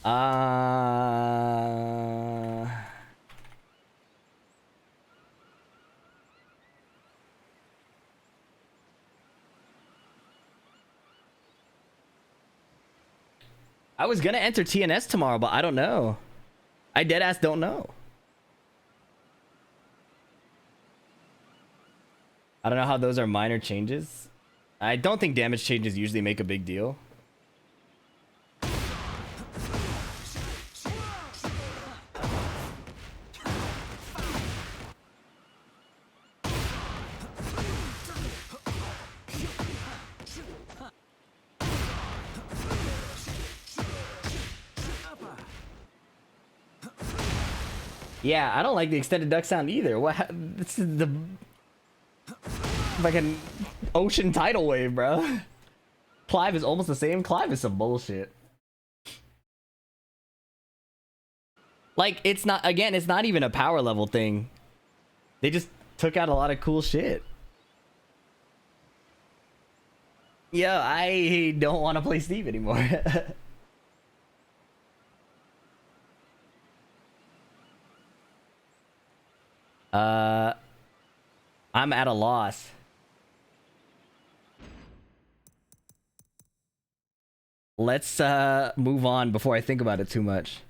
Speaker 1: I was gonna enter TNS tomorrow, but I don't know. I deadass don't know. I don't know how those are minor changes. I don't think damage changes usually make a big deal. Yeah, I don't like the extended duck sound either. What? This is the like an ocean tidal wave, bro. Clive is almost the same. Clive is some bullshit. Like, it's not, again, it's not even a power level thing. They just took out a lot of cool shit. Yo, I don't want to play Steve anymore. I'm at a loss. Let's move on before I think about it too much.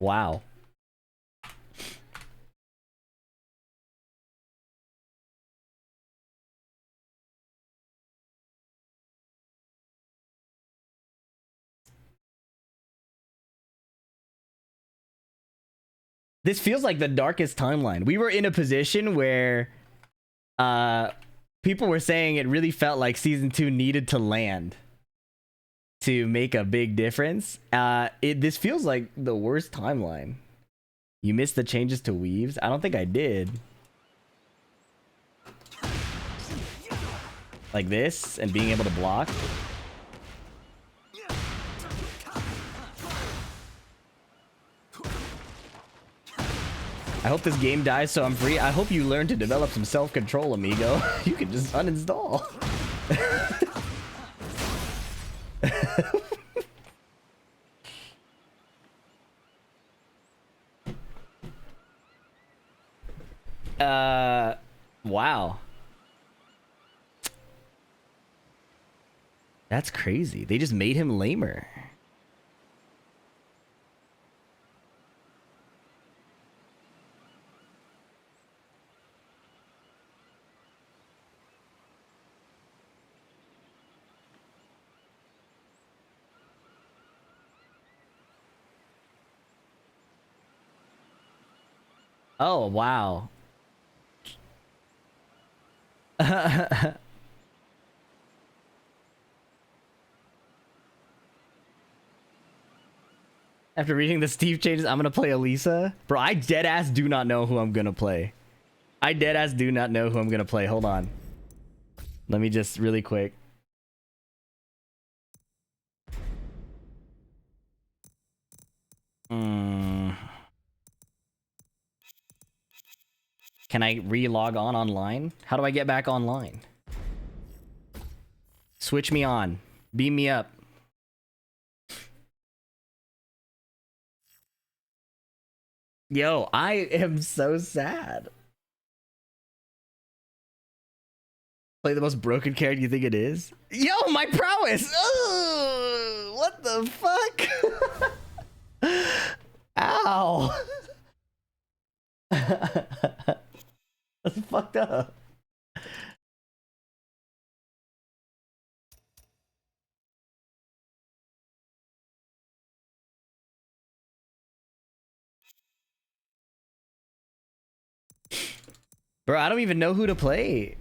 Speaker 1: Wow. This feels like the darkest timeline. We were in a position where people were saying it really felt like season 2 needed to land to make a big difference. This feels like the worst timeline. You missed the changes to weaves? I don't think I did. Like this and being able to block. I hope this game dies so I'm free. I hope you learn to develop some self-control, amigo. You can just uninstall. Wow. That's crazy. They just made him lamer. Oh, wow. After reading the Steve changes, I'm gonna play Elisa. Bro, I deadass do not know who I'm gonna play. I deadass do not know who I'm gonna play. Hold on. Let me just really quick. Can I re-log on online? How do I get back online? Switch me on. Beam me up. Yo, I am so sad. Play the most broken character you think it is? Yo, my prowess! Ugh, what the fuck? Ow. That's fucked up. Bro, I don't even know who to play.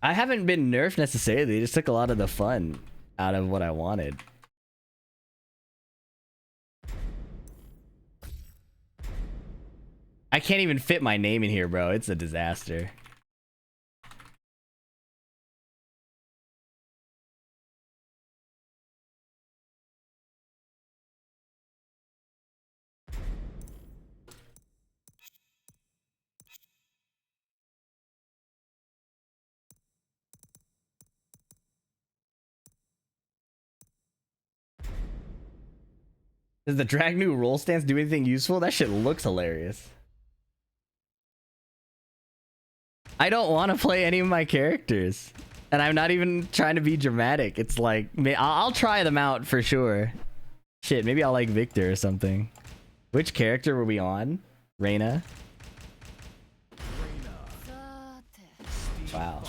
Speaker 1: I haven't been nerfed necessarily. They just took a lot of the fun out of what I wanted. I can't even fit my name in here, bro. It's a disaster. Does the drag new roll stance do anything useful? That shit looks hilarious. I don't want to play any of my characters. And I'm not even trying to be dramatic. It's like, I'll try them out for sure. Shit, maybe I'll like Victor or something. Which character were we on? Reyna? Wow.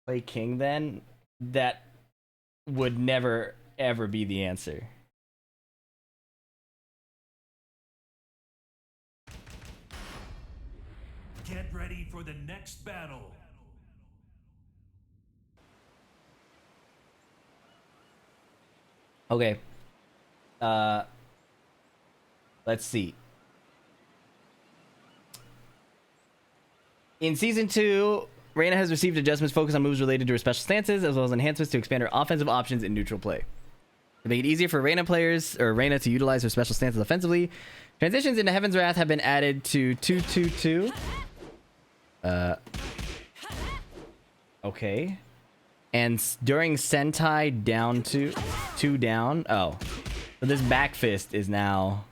Speaker 1: Play King then? That would never ever be the answer.
Speaker 2: Get ready for the next battle.
Speaker 1: Okay. Let's see. In Season 2, Reyna has received adjustments focused on moves related to her special stances, as well as enhancements to expand her offensive options in neutral play. To make it easier for Reyna players or Reyna to utilize her special stances offensively, transitions into Heaven's Wrath have been added to 222. Okay. And during Sentai down to 2 down. Oh. So this back fist is now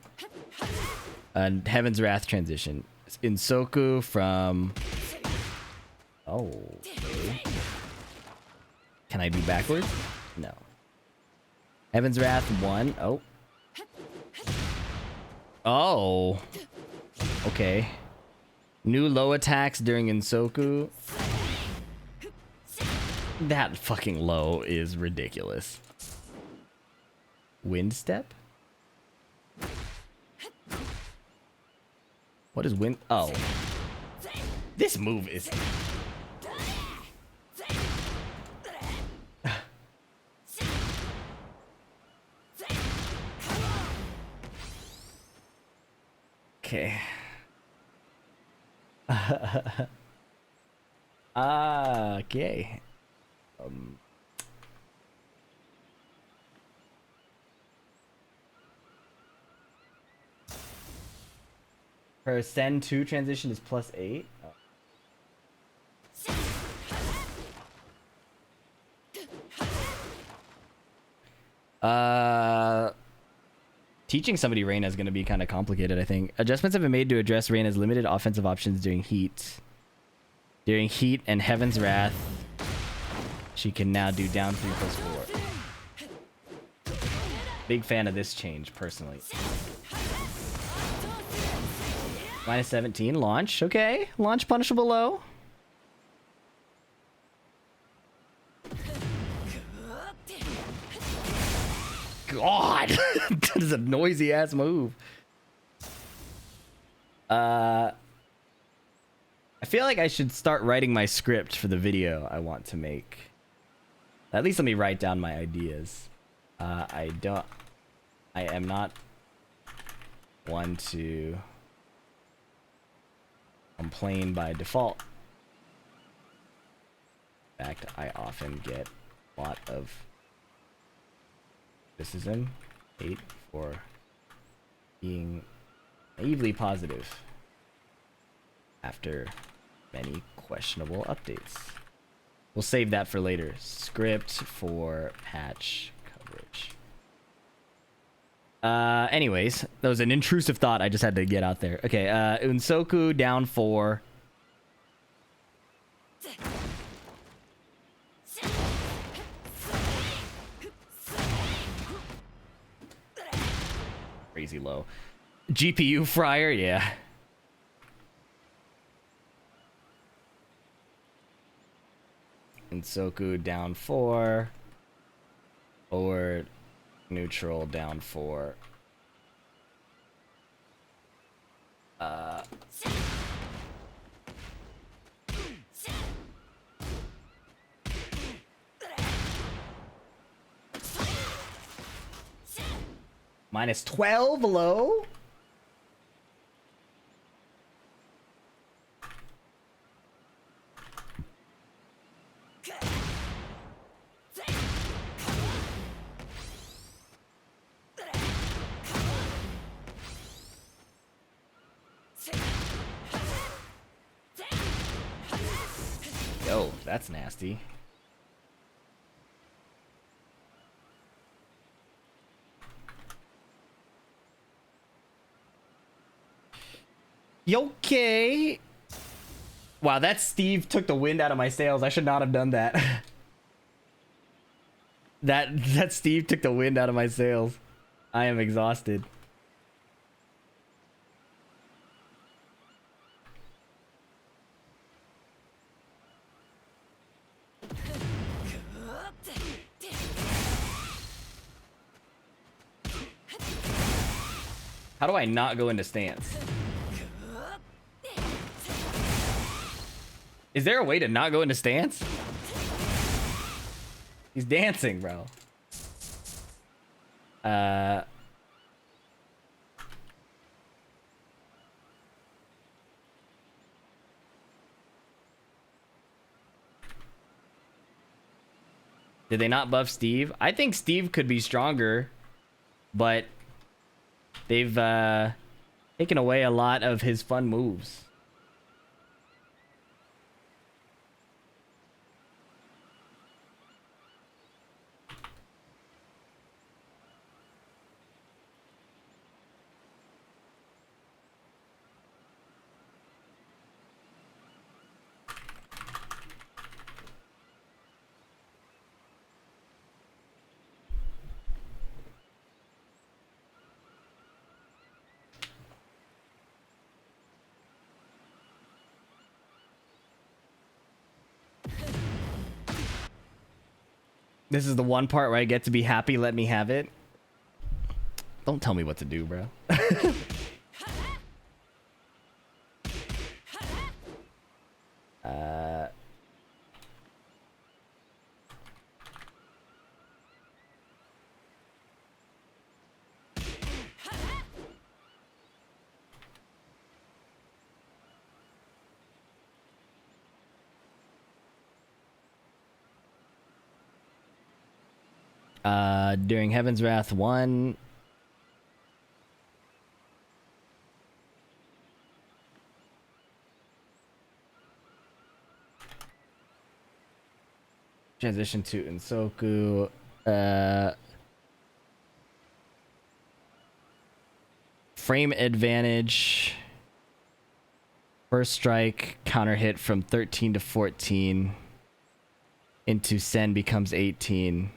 Speaker 1: a Heaven's Wrath transition. It's Insoku from... Oh. Okay. Can I do backwards? No. Heaven's Wrath 1. Oh. Oh. Okay. New low attacks during Insoku. That fucking low is ridiculous. Wind step? What is wind? Oh. This move is... Okay. Okay. Her Sen 2 transition is +8. Teaching somebody Reyna is going to be kind of complicated, I think. Adjustments have been made to address Reyna's limited offensive options during Heat. During Heat and Heaven's Wrath, she can now do down 3+4. Big fan of this change, personally. -17, launch. Okay, launch punishable low. God, that is a noisy ass move. I feel like I should start writing my script for the video I want to make. At least let me write down my ideas. I am not one to complain by default. In fact, I often get a lot of criticism, hate for being naively positive after many questionable updates. We'll save that for later. Script for patch coverage. Anyways, that was an intrusive thought I just had to get out there. Okay, Unsoku down 4. Crazy low. GPU fryer, yeah. Insoku down 4. Forward neutral down 4. -12 low. Yo, that's nasty. Okay. Wow, that Steve took the wind out of my sails. I should not have done that. that Steve took the wind out of my sails. I am exhausted. How do I not go into stance? Is there a way to not go into stance? He's dancing, bro. Did they not buff Steve? I think Steve could be stronger, but they've taken away a lot of his fun moves. This is the one part where I get to be happy. Let me have it. Don't tell me what to do, bro. During Heaven's Wrath 1. Transition to Unsoku. Frame advantage. First strike, counter hit from 13 to 14. Into Sen becomes 18.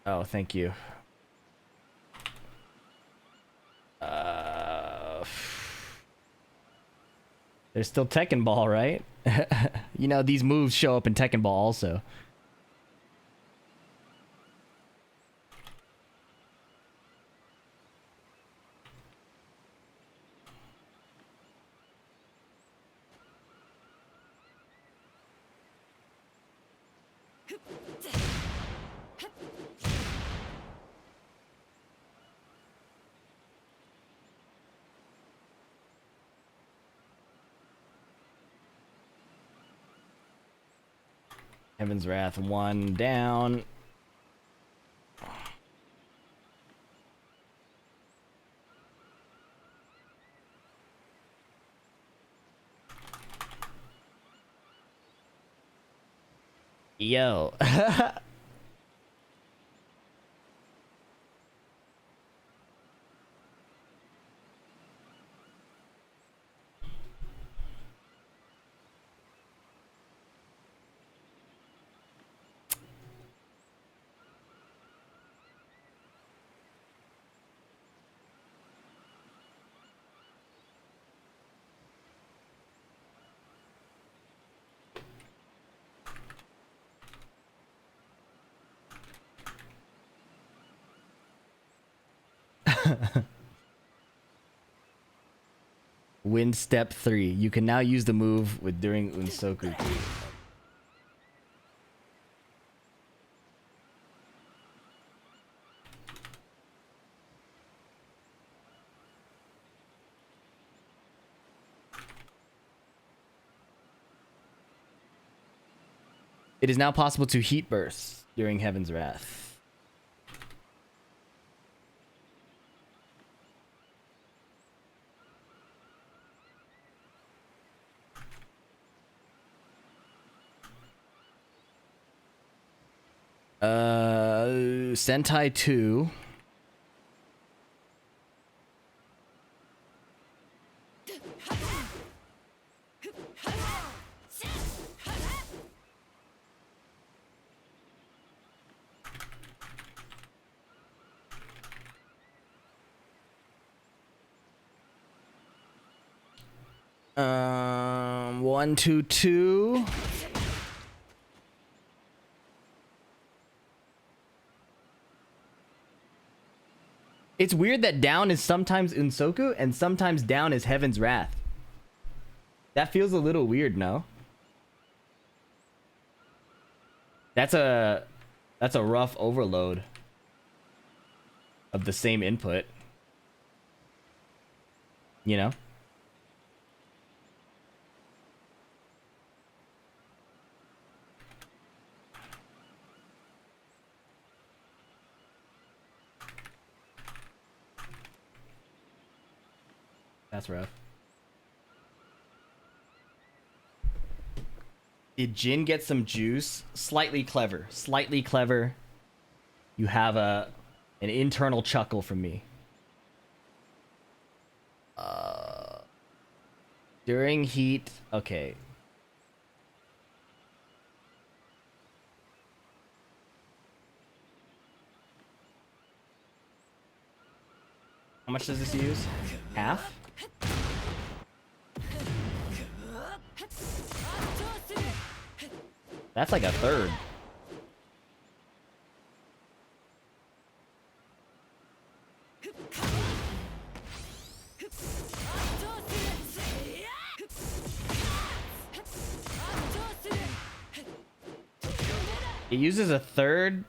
Speaker 1: Oh, thank you. There's still Tekken Ball, right? You know, these moves show up in Tekken Ball also. Heaven's Wrath 1 down. Yo. Wind step 3. You can now use the move with during Unsoku. It is now possible to heat burst during Heaven's Wrath. Sentai 2. One, two, two. It's weird that down is sometimes Unsoku and sometimes down is Heaven's Wrath. That feels a little weird, no? That's a rough overload of the same input. You know? That's rough. Did Jin get some juice? Slightly clever. Slightly clever. You have an internal chuckle from me. During heat. Okay. How much does this use? Half? That's like a third. It uses a third,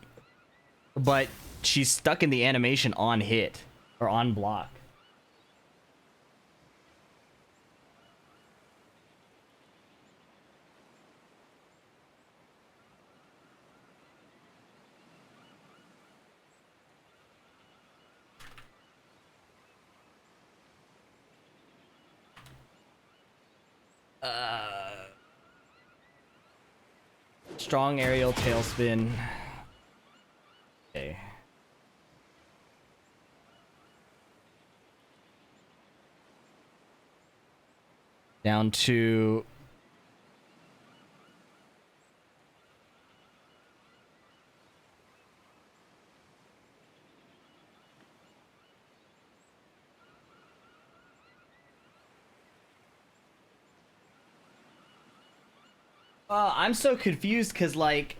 Speaker 1: but she's stuck in the animation on hit or on block. Strong aerial tailspin. Okay. Down to I'm so confused because like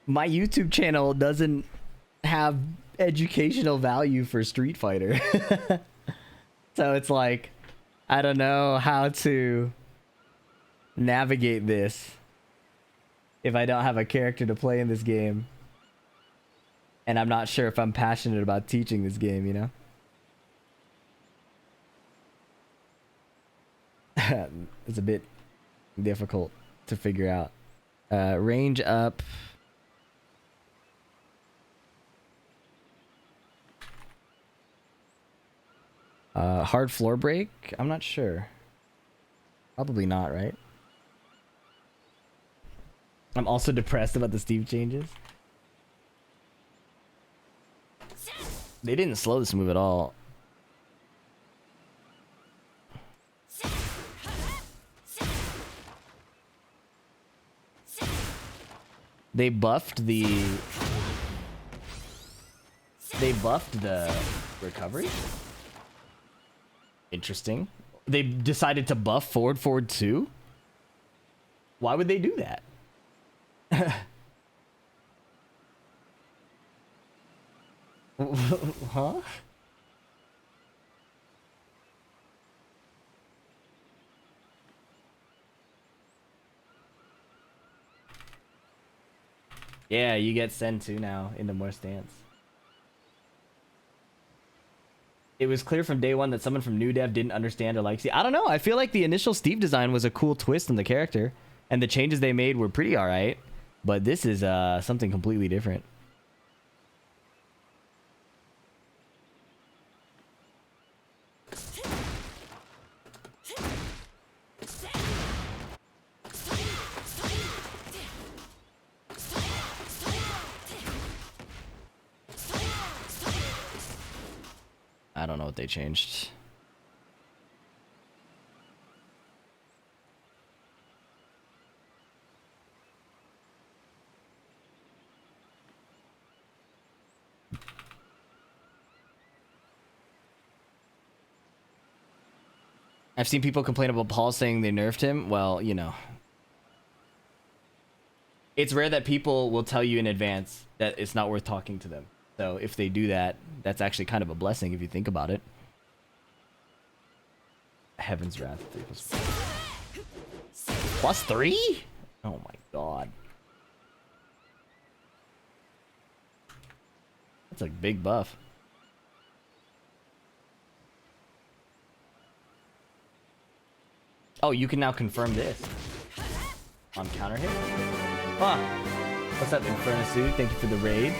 Speaker 1: my YouTube channel doesn't have educational value for Street Fighter. So it's like I don't know how to navigate this if I don't have a character to play in this game. And I'm not sure if I'm passionate about teaching this game, you know? It's a bit difficult to figure out. Range up. Hard floor break? I'm not sure. Probably not, right? I'm also depressed about the Steve changes. They didn't slow this move at all. They buffed the recovery. Interesting. They decided to buff forward 2. Why would they do that? Huh? Yeah, you get send 2 now into more stance. It was clear from day one that someone from New Dev didn't understand or like. See, I don't know. I feel like the initial Steve design was a cool twist on the character, and the changes they made were pretty alright. But this is something completely different. I don't know what they changed. I've seen people complain about Paul saying they nerfed him. Well, you know. It's rare that people will tell you in advance that it's not worth talking to them. So if they do that, that's actually kind of a blessing if you think about it. Heaven's Wrath 3 plus 3? Oh my god. That's a big buff. Oh, you can now confirm this on counter hit? Huh. What's up, Infernasu? Thank you for the raid.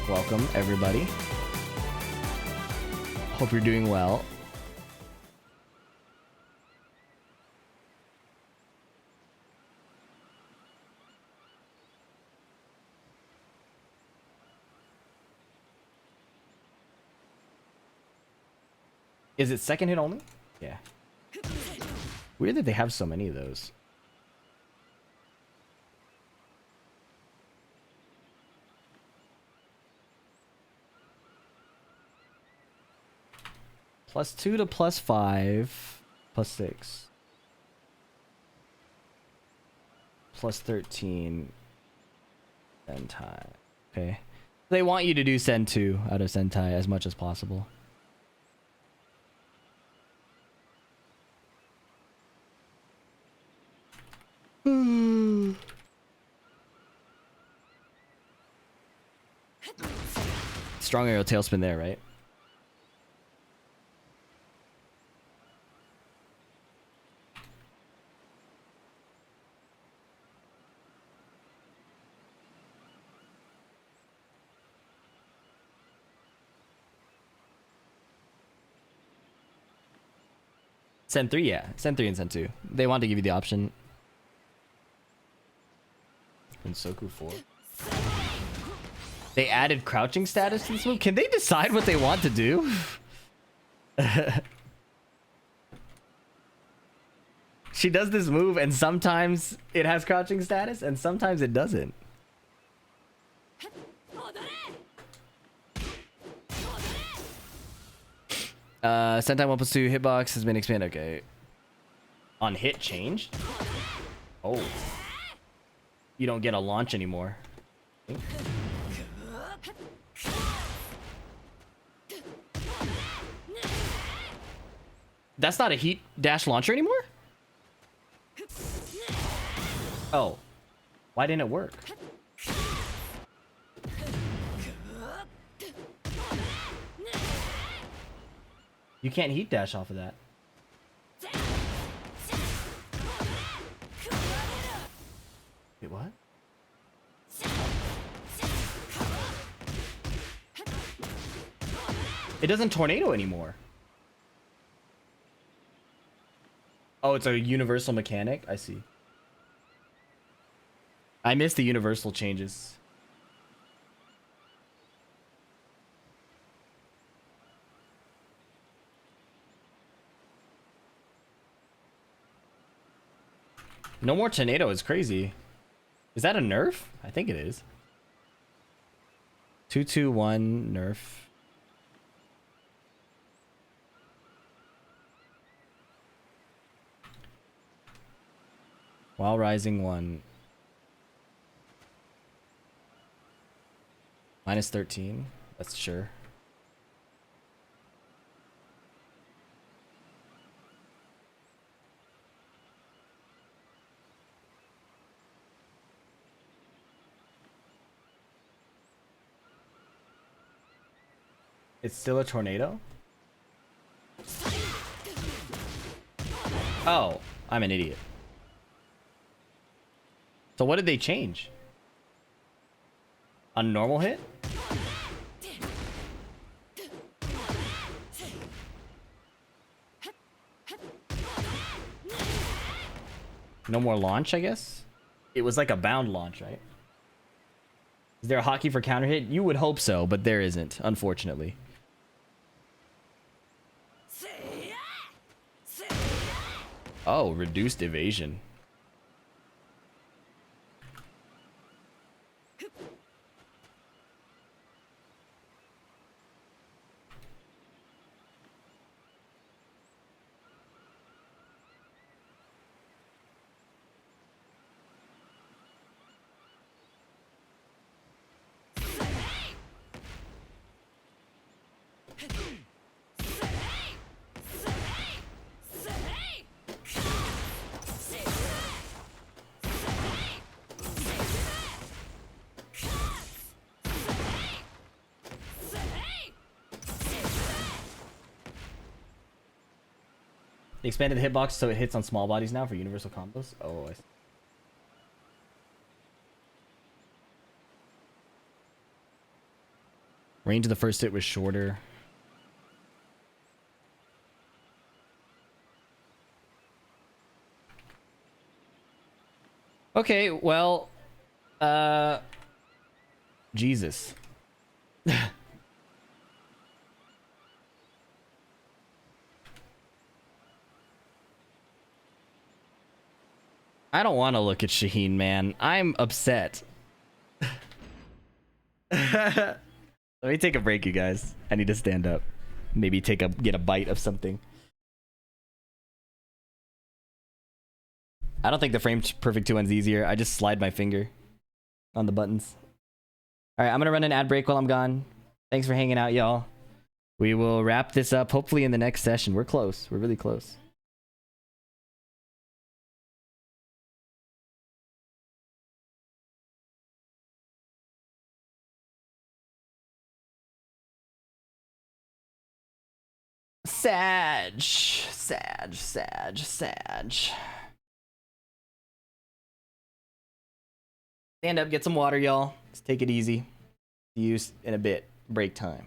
Speaker 1: Welcome, everybody. Hope you're doing well. Is it second hit only? Yeah. Weird that they have so many of those. +2 to +5, +6. +13. Sentai. Okay. They want you to do Sen 2 out of Sentai as much as possible. Strong arrow tailspin there, right? Sen 3, yeah. Sen 3 and Sen 2. They want to give you the option. And Soku 4. They added crouching status to this move. Can they decide what they want to do? She does this move and sometimes it has crouching status and sometimes it doesn't. Sentai 1+2 hitbox has been expanded. Okay. On hit changed? Oh. You don't get a launch anymore. That's not a heat dash launcher anymore? Oh. Why didn't it work? You can't heat dash off of that. Wait, what? It doesn't tornado anymore. Oh, it's a universal mechanic? I see. I missed the universal changes. No more tornado is crazy. Is that a nerf? I think it is. 2-2-1 nerf. While rising 1. -13. That's sure. It's still a tornado? Oh, I'm an idiot. So what did they change? A normal hit? No more launch, I guess? It was like a bound launch, right? Is there a hotkey for counter hit? You would hope so, but there isn't, unfortunately. Oh, reduced evasion. They expanded the hitbox so it hits on small bodies now for universal combos. Oh, I see. Range of the first hit was shorter. Okay, well, Jesus. I don't want to look at Shaheen, man. I'm upset. Let me take a break, you guys. I need to stand up. Maybe get a bite of something. I don't think the frame perfect 2-1's easier. I just slide my finger on the buttons. All right, I'm gonna run an ad break while I'm gone. Thanks for hanging out, y'all. We will wrap this up hopefully in the next session. We're close. We're really close. Sag. Stand up, get some water, y'all. Let's take it easy. See you in a bit. Break time.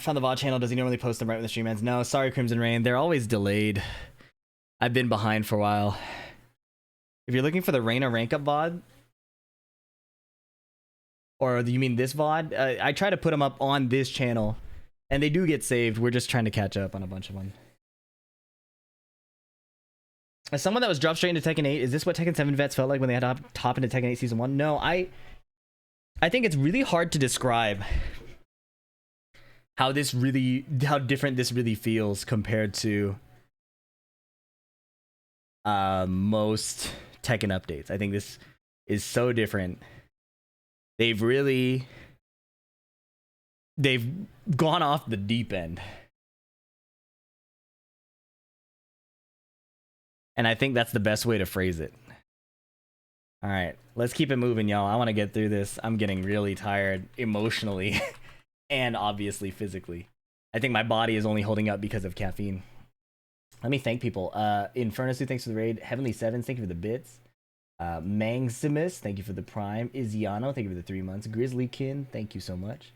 Speaker 1: Found the VOD channel. Does he normally post them right when the stream ends? No, sorry, Crimson Rain. They're always delayed. I've been behind for a while. If you're looking for the Reina rank up VOD, or you mean this VOD, I try to put them up on this channel, and they do get saved. We're just trying to catch up on a bunch of them. As someone that was dropped straight into Tekken 8, is this what Tekken 7 vets felt like when they had to hop into Tekken 8 Season 1? No, I think it's really hard to describe how different this really feels compared to most Tekken updates. I think this is so different. They've gone off the deep end. And I think that's the best way to phrase it. All right, let's keep it moving, y'all. I want to get through this. I'm getting really tired emotionally and obviously physically. I think my body is only holding up because of caffeine. Let me thank people. Infernusu, thanks for the raid. Heavenly Sevens, thank you for the bits. Mangsimus, thank you for the prime. Iziano, thank you for the 3 months. Grizzlykin, thank you so much.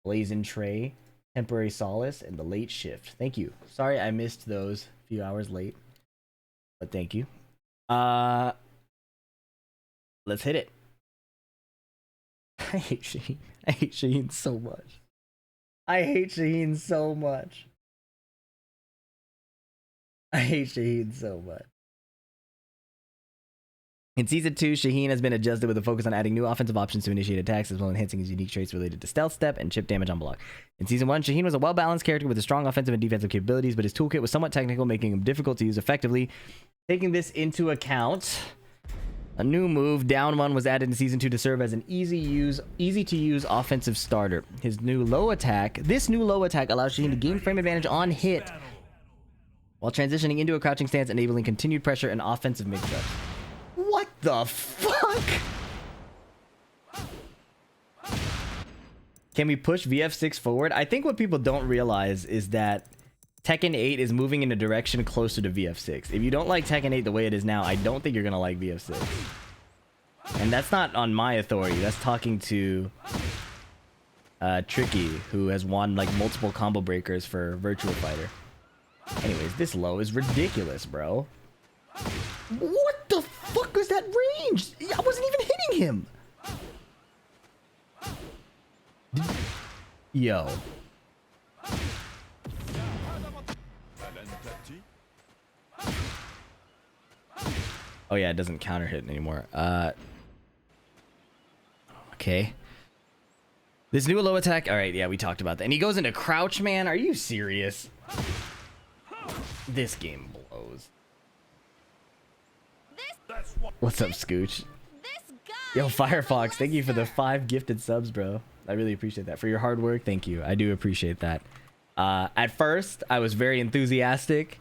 Speaker 1: Blazing Trey, Temporary Solace, and the Late Shift. Thank you. Sorry I missed those a few hours late, but thank you. Let's hit it. I hate Shaheen. I hate Shaheen so much. I hate Shaheen so much. I hate Shaheen so much. In Season 2, Shaheen has been adjusted with a focus on adding new offensive options to initiate attacks, as well as enhancing his unique traits related to stealth step and chip damage on block. In Season 1, Shaheen was a well-balanced character with a strong offensive and defensive capabilities, but his toolkit was somewhat technical, making him difficult to use effectively. Taking this into account, a new move, Down 1, was added in Season 2 to serve as an easy-to-use offensive starter. This new low attack allows Shaheen to gain frame advantage on hit, while transitioning into a crouching stance, enabling continued pressure and offensive mix-ups. What the fuck? Can we push VF6 forward? I think what people don't realize is that Tekken 8 is moving in a direction closer to VF6. If you don't like Tekken 8 the way it is now, I don't think you're gonna like VF6. And that's not on my authority. That's talking to Tricky, who has won like multiple combo breakers for Virtua Fighter. Anyways, this low is ridiculous, bro. What the fuck was that range? I wasn't even hitting him. Yo. Oh yeah, it doesn't counter hit anymore. Okay. This new low attack. All right, yeah, we talked about that. And he goes into crouch, man. Are you serious? This game blows. What's up, Scooch? Yo, Firefox, thank you for the 5 gifted subs, bro. I really appreciate that. For your hard work, thank you. I do appreciate that. At first, I was very enthusiastic.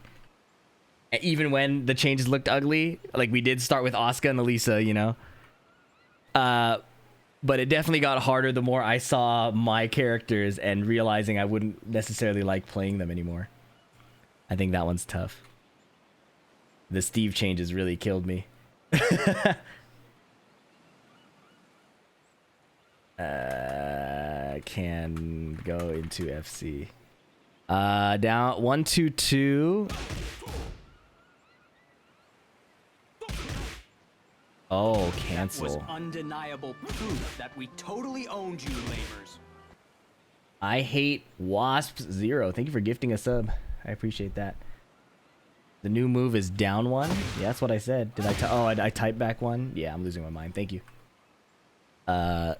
Speaker 1: Even when the changes looked ugly. Like, we did start with Asuka and Elisa, you know? But it definitely got harder the more I saw my characters and realizing I wouldn't necessarily like playing them anymore. I think that one's tough. The Steve changes really killed me. Can go into FC. Down 1 2 2. Oh, cancel.
Speaker 3: That was undeniable proof that we totally owned you, Lamers.
Speaker 1: I hate Wasp 0. Thank you for gifting a sub. I appreciate that. The new move is down 1. Yeah, that's what I said. Did I typed back 1? Yeah, I'm losing my mind. Thank you. 1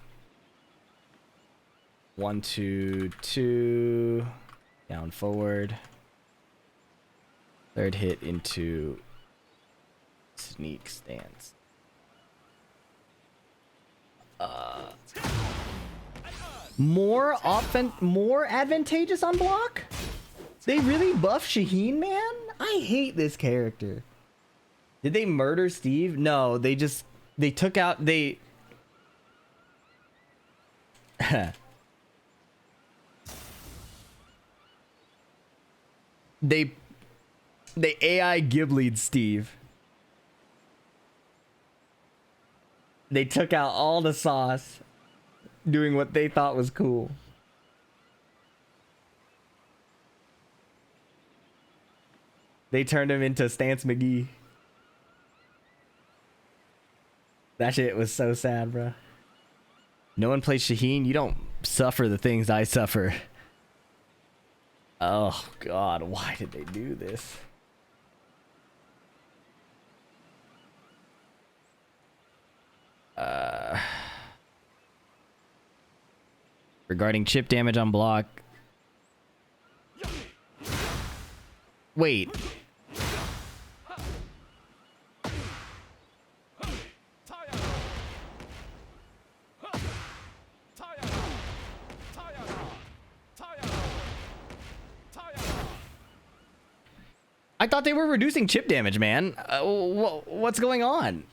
Speaker 1: 2 2. Down forward. Third hit into sneak stance. More advantageous on block? They really buff Shaheen, man? I hate this character. Did they murder Steve? No, they took out the AI Ghibli'd Steve. They took out all the sauce, doing what they thought was cool. They turned him into Stance McGee. That shit was so sad, bro. No one plays Shaheen. You don't suffer the things I suffer. Oh, God. Why did they do this? Regarding chip damage on block. Wait. I thought they were reducing chip damage, man. What's going on?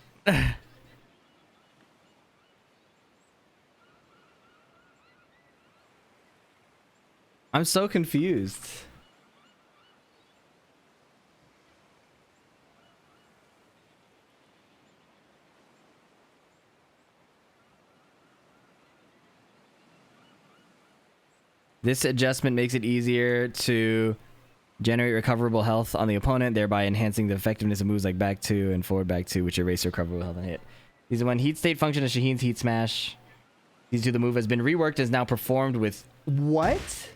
Speaker 1: I'm so confused. This adjustment makes it easier to generate recoverable health on the opponent, thereby enhancing the effectiveness of moves like back 2 and forward back 2, which erase recoverable health on hit. These are when heat state function of Shaheen's heat smash. These two, the move has been reworked and is now performed with what?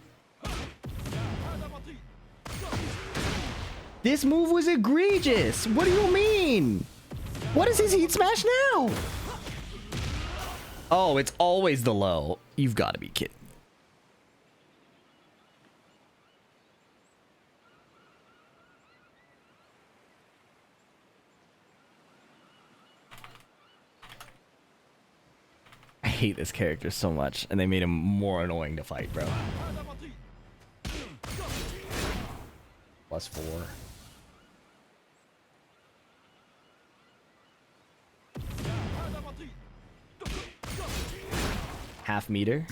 Speaker 1: This move was egregious. What do you mean? What is his heat smash now? Oh, it's always the low. You've got to be kidding. I hate this character so much, and they made him more annoying to fight, bro. +4. Half meter.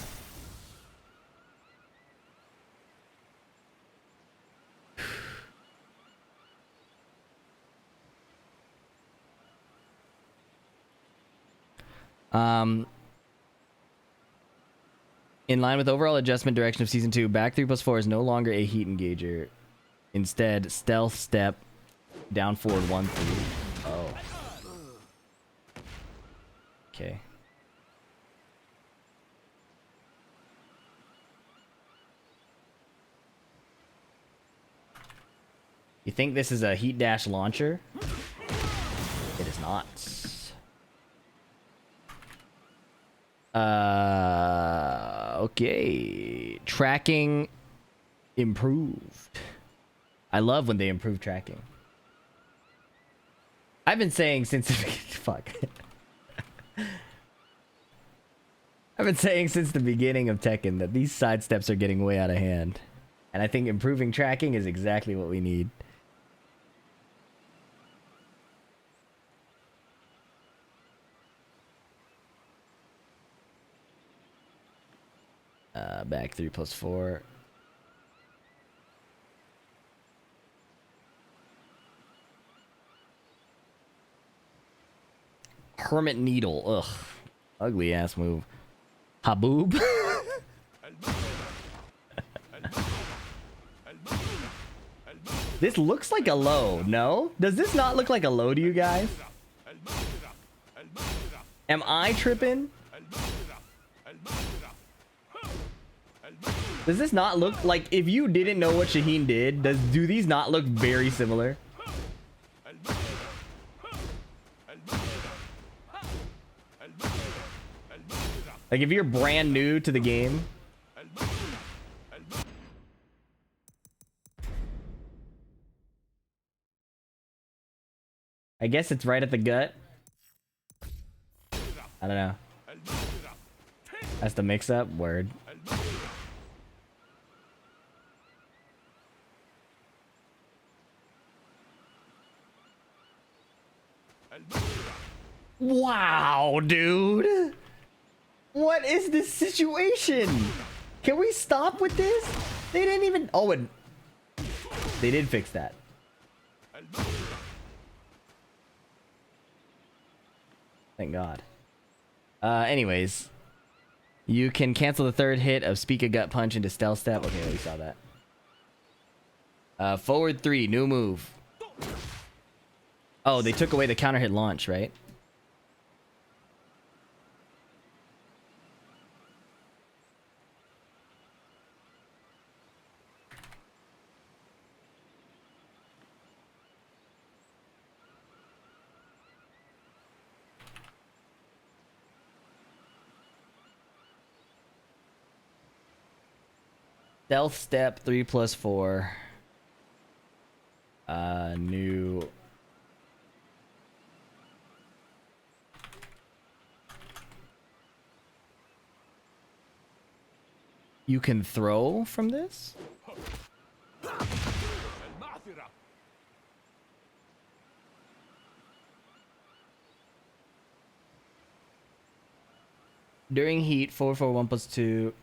Speaker 1: In line with overall adjustment direction of Season 2, back 3+4 is no longer a heat engager. Instead, stealth step, down forward 1-3. Oh. Okay. You think this is a heat dash launcher? It is not. Okay. Tracking improved. I love when they improve tracking. I've been saying since the fuck. I've been saying since the beginning of Tekken that these sidesteps are getting way out of hand. And I think improving tracking is exactly what we need. Back 3+4. Hermit Needle. Ugh. Ugly ass move. Haboob. This looks like a low, no? Does this not look like a low to you guys? Am I tripping? Does this not look like, if you didn't know what Shaheen did, do these not look very similar? Like if you're brand new to the game. I guess it's right at the gut. I don't know. That's the mix-up. Word. Wow, dude. What is this situation? Can we stop with this? They didn't even... Oh, and they did fix that. Thank God. Anyways. You can cancel the third hit of Speak a Gut Punch into Stealth Step. Okay, we saw that. Forward 3, new move. Oh, they took away the counter hit launch, right? Stealth step 3+4. New. You can throw from this? During heat, 441+2.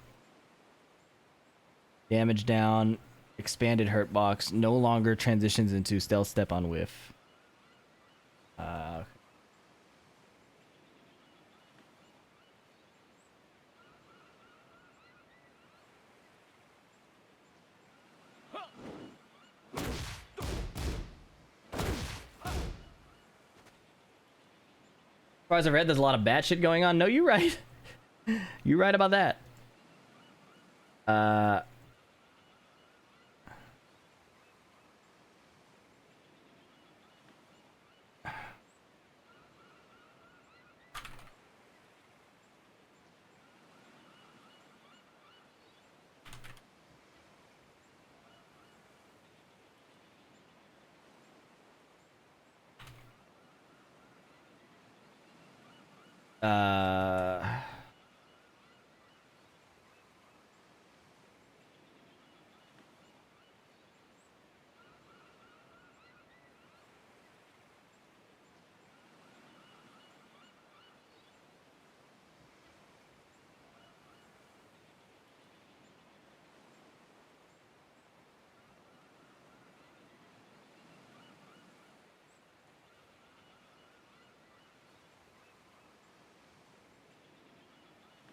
Speaker 1: Damage down. Expanded hurt box. No longer transitions into stealth step on whiff. As far as I've read, there's a lot of bad shit going on. No, you're right. You're right about that.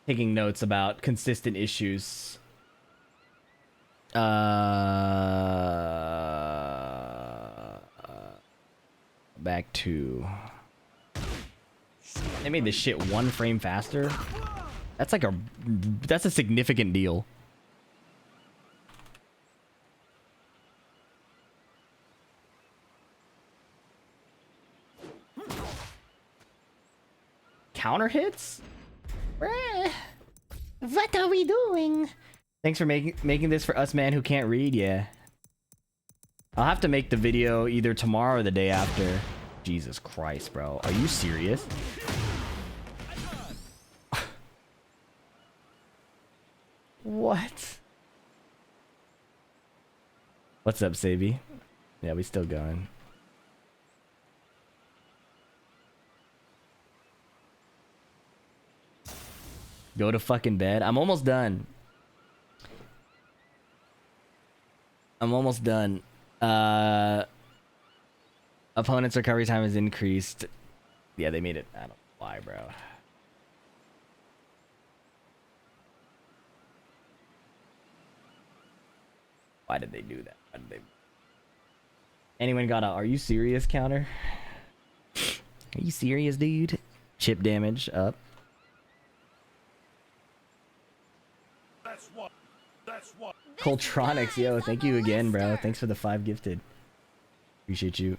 Speaker 1: Taking notes about consistent issues. Back to. They made this shit 1 frame faster. That's like that's a significant deal. Counter hits? What are we doing? Thanks for making this for us man who can't read. Yeah. I'll have to make the video either tomorrow or the day after. Jesus Christ, bro. Are you serious? What? What's up, Sabi? Yeah, we still going. Go to fucking bed. I'm almost done. I'm almost done. Opponent's recovery time is increased. Yeah, they made it. I don't know why, bro. Why did they do that? Why did they... Anyone got a "Are you serious" counter? Are you serious, dude? Chip damage up.
Speaker 2: That's what.
Speaker 1: Coltronics, yo, thank you again, bro. Thanks for the 5 gifted. Appreciate you.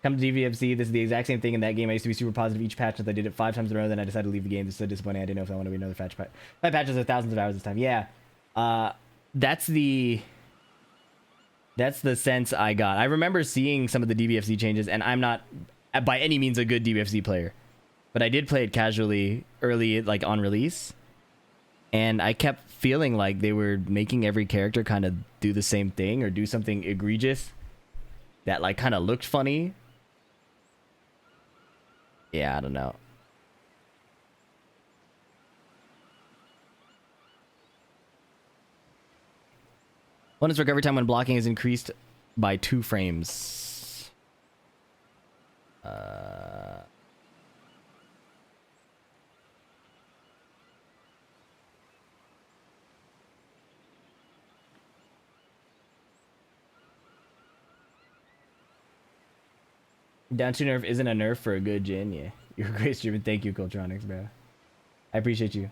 Speaker 1: Come to DVFC, this is the exact same thing in that game. I used to be super positive each patch until I did it 5 times in a row, then I decided to leave the game. This is so disappointing. I didn't know if I want to be another patch. 5 patches with thousands of hours this time. Yeah. That's the sense I got. I remember seeing some of the DBFZ changes, and I'm not by any means a good DBFZ player, but I did play it casually early, like on release, and I kept feeling like they were making every character kind of do the same thing or do something egregious that like kind of looked funny. Yeah, I don't know. Opponent's recovery time when blocking is increased by 2 frames. Down 2 nerf isn't a nerf for a good Jin, yeah. You're a great streamer. Thank you, Coltronics, bro. I appreciate you.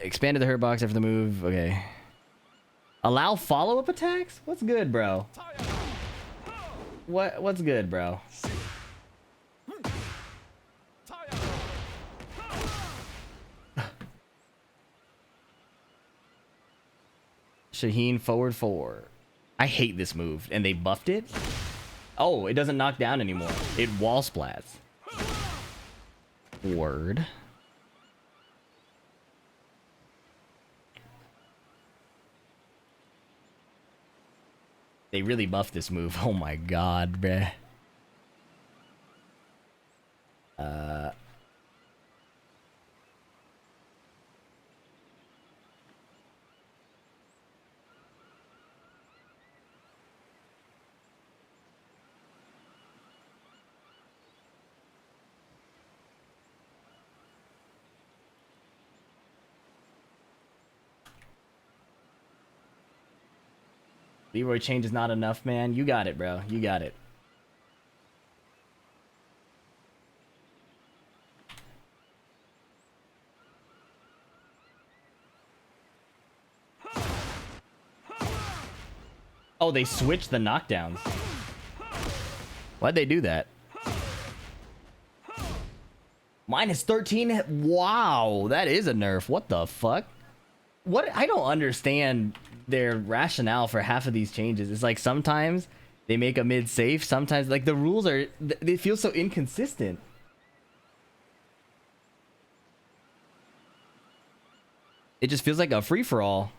Speaker 1: Expanded the hurt box after the move. Okay. Allow follow-up attacks? What's good, bro? What's good, bro? Shaheen forward 4. I hate this move. And they buffed it? Oh, it doesn't knock down anymore. It wall splats. Word. They really buffed this move. Oh my god, bruh. Leroy change is not enough, man. You got it, bro. You got it. Oh, they switched the knockdowns. Why'd they do that? Minus 13. Wow, that is a nerf. What the fuck? What? I don't understand their rationale for half of these changes. It's like sometimes they make a mid safe, sometimes like the rules are, they feel so inconsistent. It just feels like a free-for-all.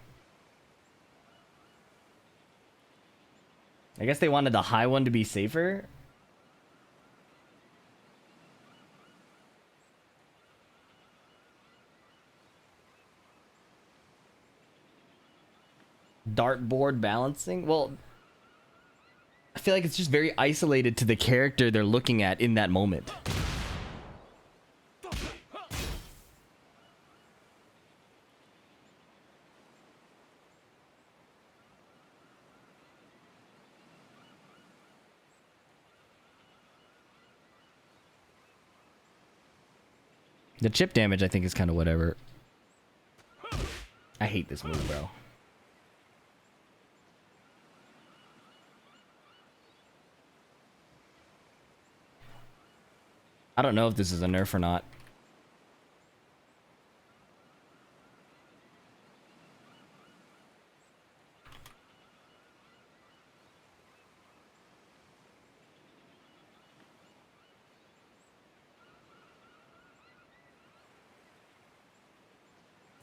Speaker 1: I guess they wanted the high one to be safer. Dartboard balancing? Well, I feel like it's just very isolated to the character they're looking at in that moment. The chip damage, I think, is kind of whatever. I hate this move, bro. I don't know if this is a nerf or not.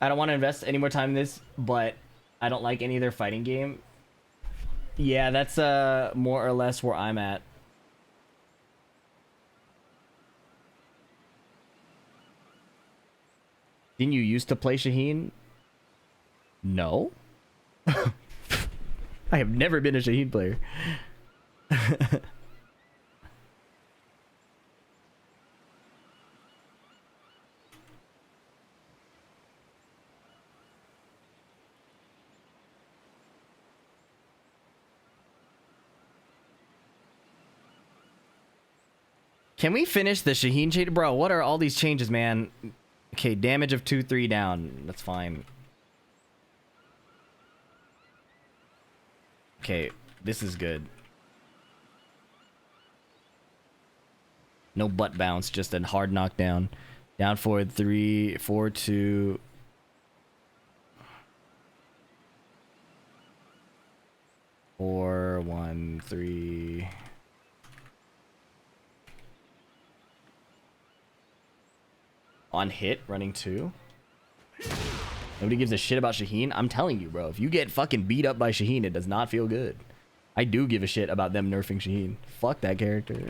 Speaker 1: I don't want to invest any more time in this, but I don't like any of their fighting game. Yeah, that's more or less where I'm at. Didn't you used to play Shaheen? No. I have never been a Shaheen player. Can we finish the Shaheen change? Bro, what are all these changes, man? Okay, damage of 2-3 down. That's fine. Okay, this is good. No butt bounce, just a hard knockdown. Down forward 3, 4, 2. Four, 1, 3. On hit, running 2. Nobody gives a shit about Shaheen. I'm telling you, bro. If you get fucking beat up by Shaheen, it does not feel good. I do give a shit about them nerfing Shaheen. Fuck that character.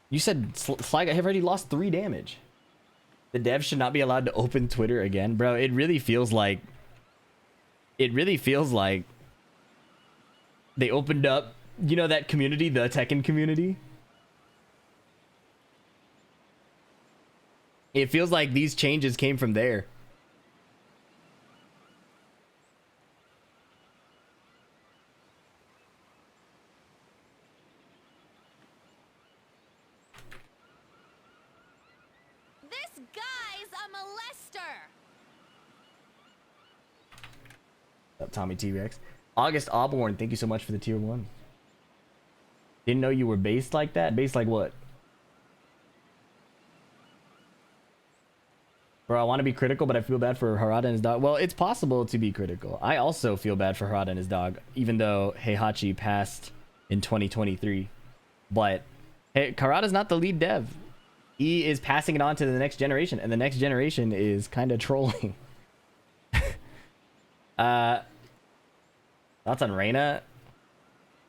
Speaker 1: You said Sly Guy have already lost 3 damage. The devs should not be allowed to open Twitter again, bro. It really feels like they opened up, you know, that community, the Tekken community. It feels like these changes came from there.
Speaker 4: This guy's a molester.
Speaker 1: Up, Tommy T-Rex. August Auburn, thank you so much for the tier 1. Didn't know you were based like that. Based like what? Bro, I want to be critical, but I feel bad for Harada and his dog. Well, it's possible to be critical. I also feel bad for Harada and his dog, even though Heihachi passed in 2023. But hey, Harada's not the lead dev. He is passing it on to the next generation, and the next generation is kind of trolling. Thoughts on Reina?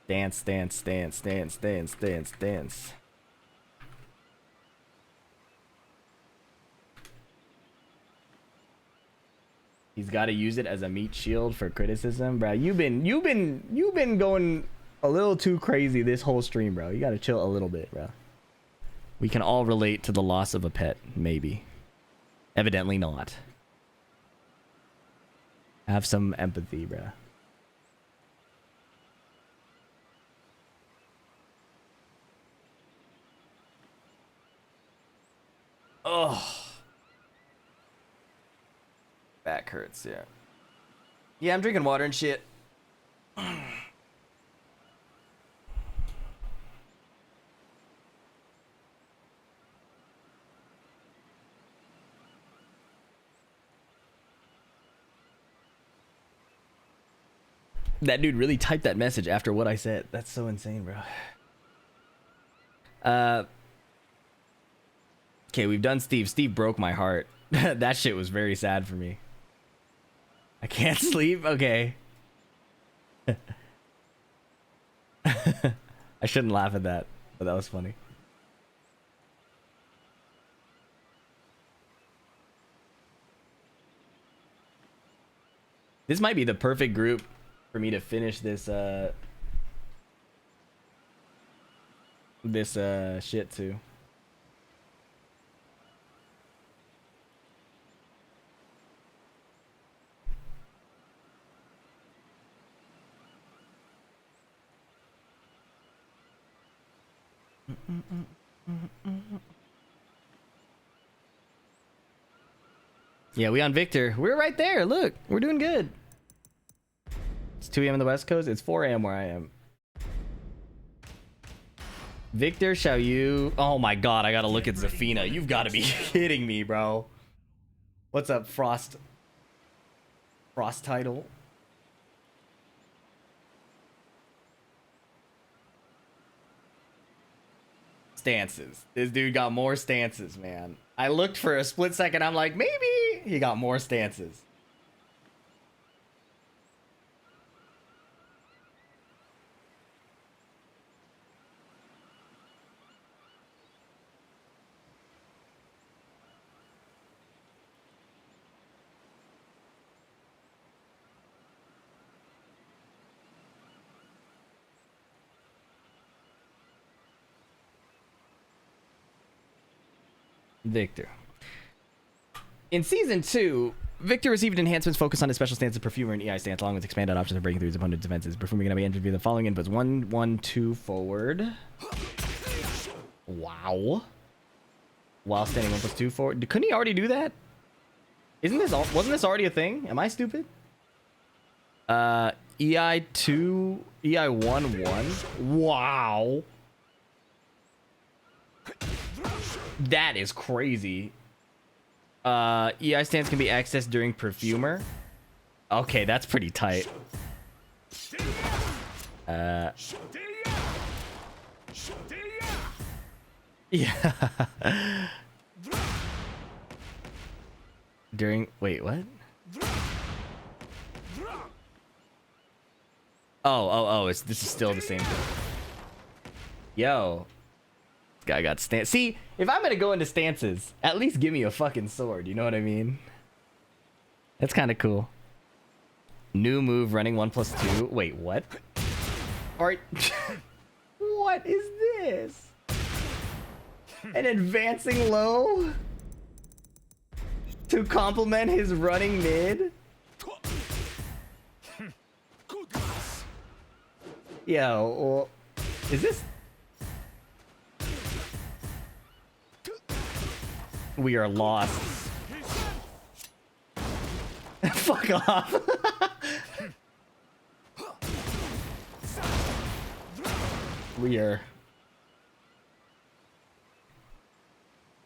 Speaker 1: Dance, dance, dance, dance, dance, dance, dance. He's got to use it as a meat shield for criticism, bro. You've been going a little too crazy this whole stream, bro. You got to chill a little bit, bro. We can all relate to the loss of a pet, maybe. Evidently not. Have some empathy, bro. Oh. Back hurts, yeah. Yeah, I'm drinking water and shit. That dude really typed that message after what I said. That's so insane, bro. Okay, we've done Steve. Steve broke my heart. That shit was very sad for me. I can't sleep? Okay. I shouldn't laugh at that, but that was funny. This might be the perfect group for me to finish this shit too. Yeah, we on Victor. We're right there. Look, we're doing good. It's 2 a.m. on the West Coast. It's 4 a.m. where I am. Victor, shall you... Oh my god, I gotta look at Zafina. You've got to be kidding me, bro. What's up, Frost? Frost title? Stances. This dude got more stances, man. I looked for a split second. I'm like, maybe he got more stances. Victor. In Season 2, Victor received enhancements focused on his special stance of Perfumer and EI stance, along with expanded options of breaking through his opponent's defenses. Perfumer can be entered via the following inputs. 1, 1, 2 forward. Wow. While standing 1 plus 2 forward. Couldn't he already do that? Wasn't this already a thing? Am I stupid? EI 2, EI 1, 1. Wow. That is crazy. EI stance can be accessed during Perfumer. Okay, that's pretty tight. Yeah. During... Wait, what? Oh, this is still the same thing. Yo. Guy got stance. See, if I'm gonna go into stances, at least give me a fucking sword. You know what I mean? That's kind of cool. New move, running 1+2. Wait, what? Alright. What is this? An advancing low? To complement his running mid? Yo, well, is this... We are lost. Fuck off. We are...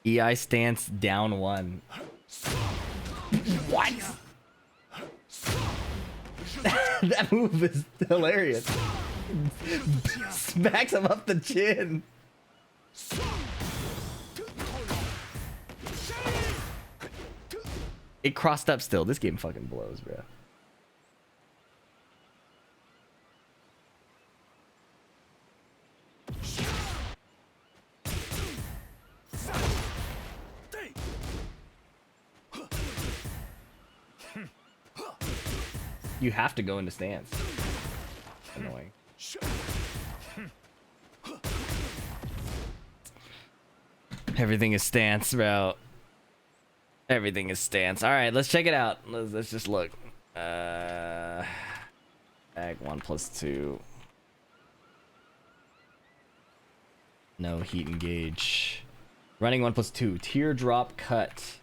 Speaker 1: EI stance down 1. What? That move is hilarious. Smacks him up the chin. It crossed up still. This game fucking blows, bro. You have to go into stance. Annoying. Everything is stance, bro. Everything is stance. All right, let's check it out. Let's just look. Ag 1+2. No heat engage. Running 1+2. Teardrop cut.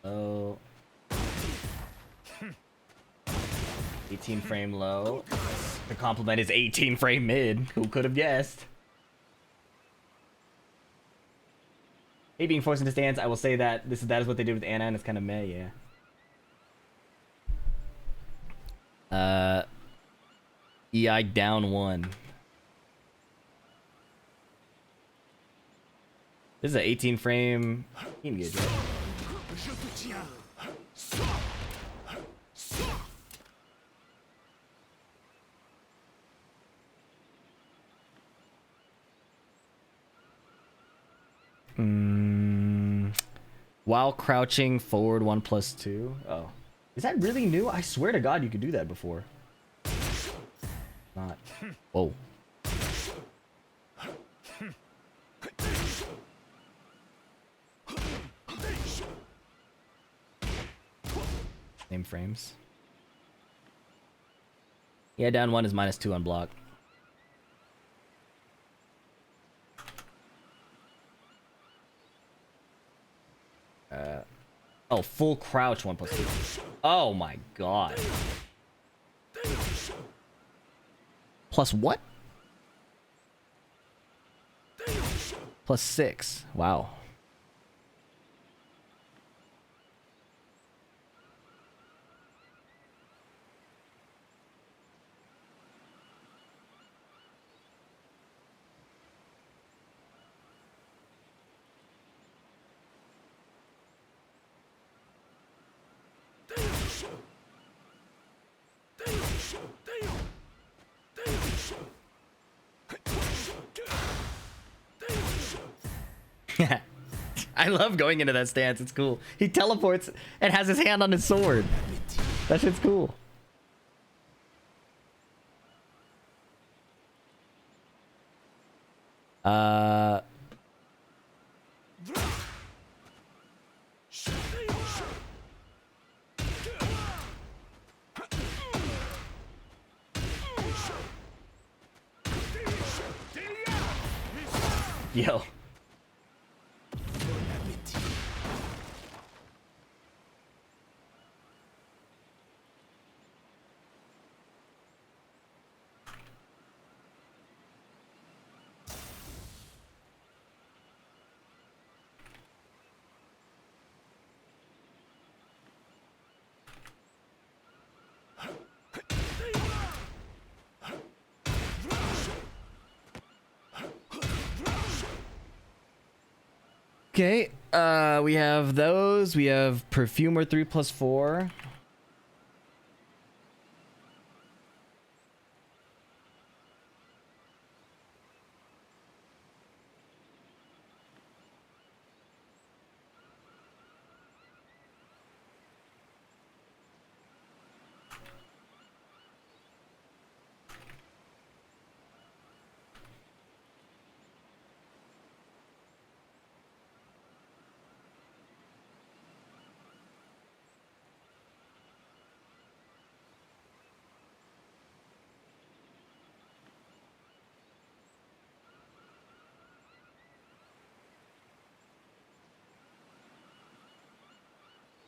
Speaker 1: Oh. 18 frame low. To complement his 18 frame mid. Who could have guessed? Hey, being forced into stance, I will say that that is what they did with Anna, and it's kind of meh, yeah. EI down 1. This is an 18 frame engage, right? While crouching forward 1+2. Oh, is that really new? I swear to God, you could do that before. Not. Whoa. Same frames. Yeah, down 1 is -2 on block. Oh, full crouch 1+2. Oh my God. Plus what? +6. Wow. I love going into that stance. It's cool. He teleports and has his hand on his sword. That shit's cool. Yo. Okay, we have those. We have Perfumer 3+4.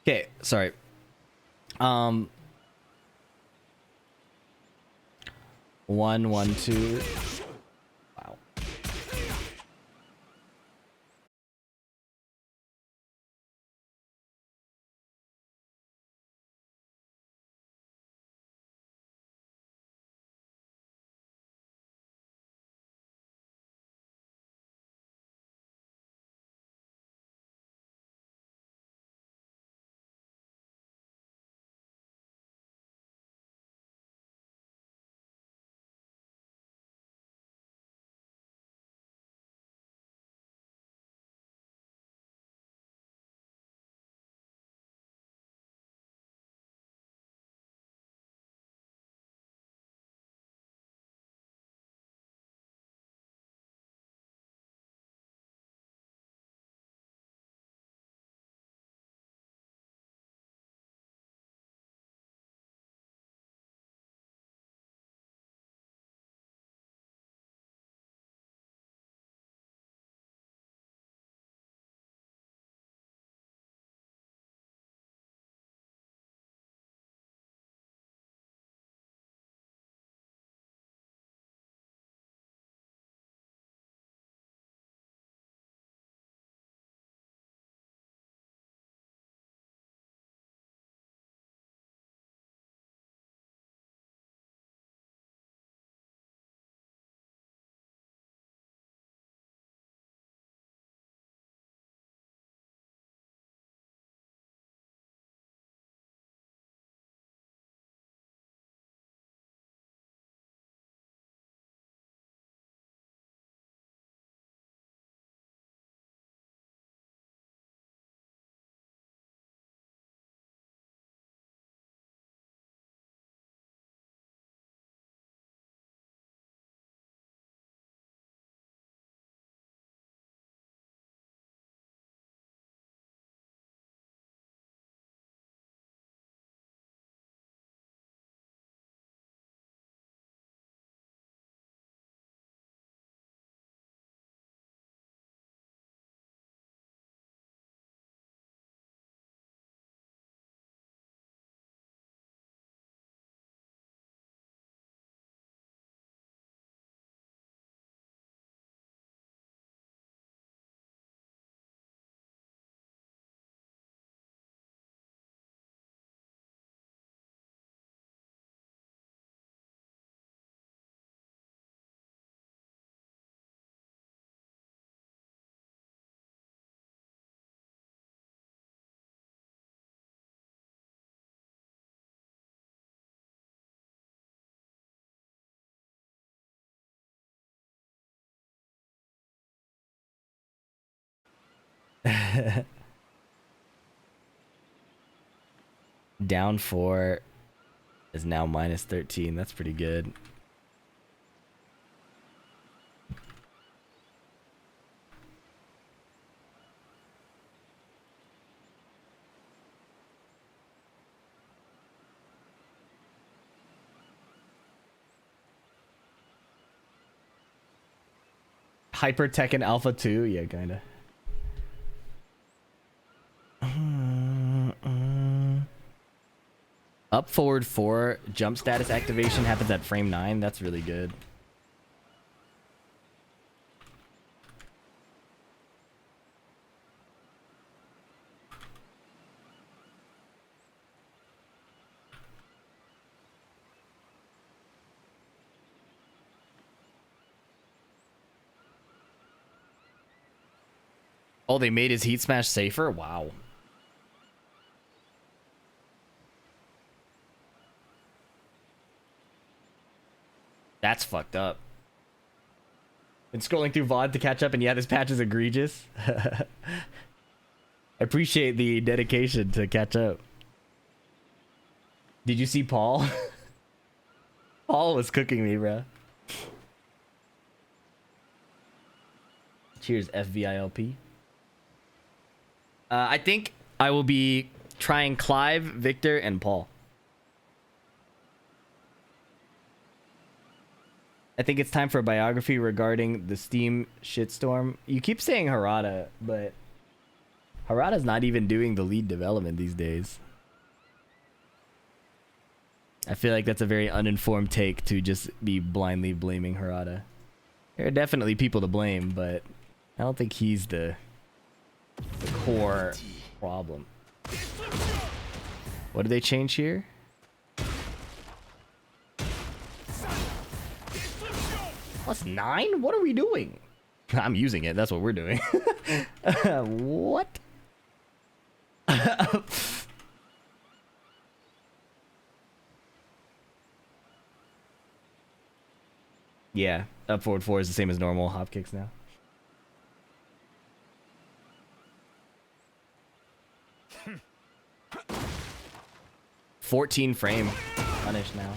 Speaker 1: Okay, sorry. Um, 1, 1, 2. Wow. Down 4 is now minus 13. That's pretty good. Hyper Tekken Alpha 2? Yeah, kinda. Up forward 4, jump status activation happens at frame 9. That's really good. Oh, they made his heat smash safer? Wow. That's fucked up. Been scrolling through VOD to catch up, and yeah, this patch is egregious. I appreciate the dedication to catch up. Did you see Paul? Paul was cooking me, bro. Cheers, FVILP. I think I will be trying Clive, Victor, and Paul. I think it's time for a biography regarding the Steam shitstorm. You keep saying Harada, but Harada's not even doing the lead development these days. I feel like that's a very uninformed take to just be blindly blaming Harada. There are definitely people to blame, but I don't think he's the core problem. What did they change here? +9? What are we doing? I'm using it. That's what we're doing. What? Yeah, up forward 4 is the same as normal hop kicks now. Hmm. 14 frame punish now,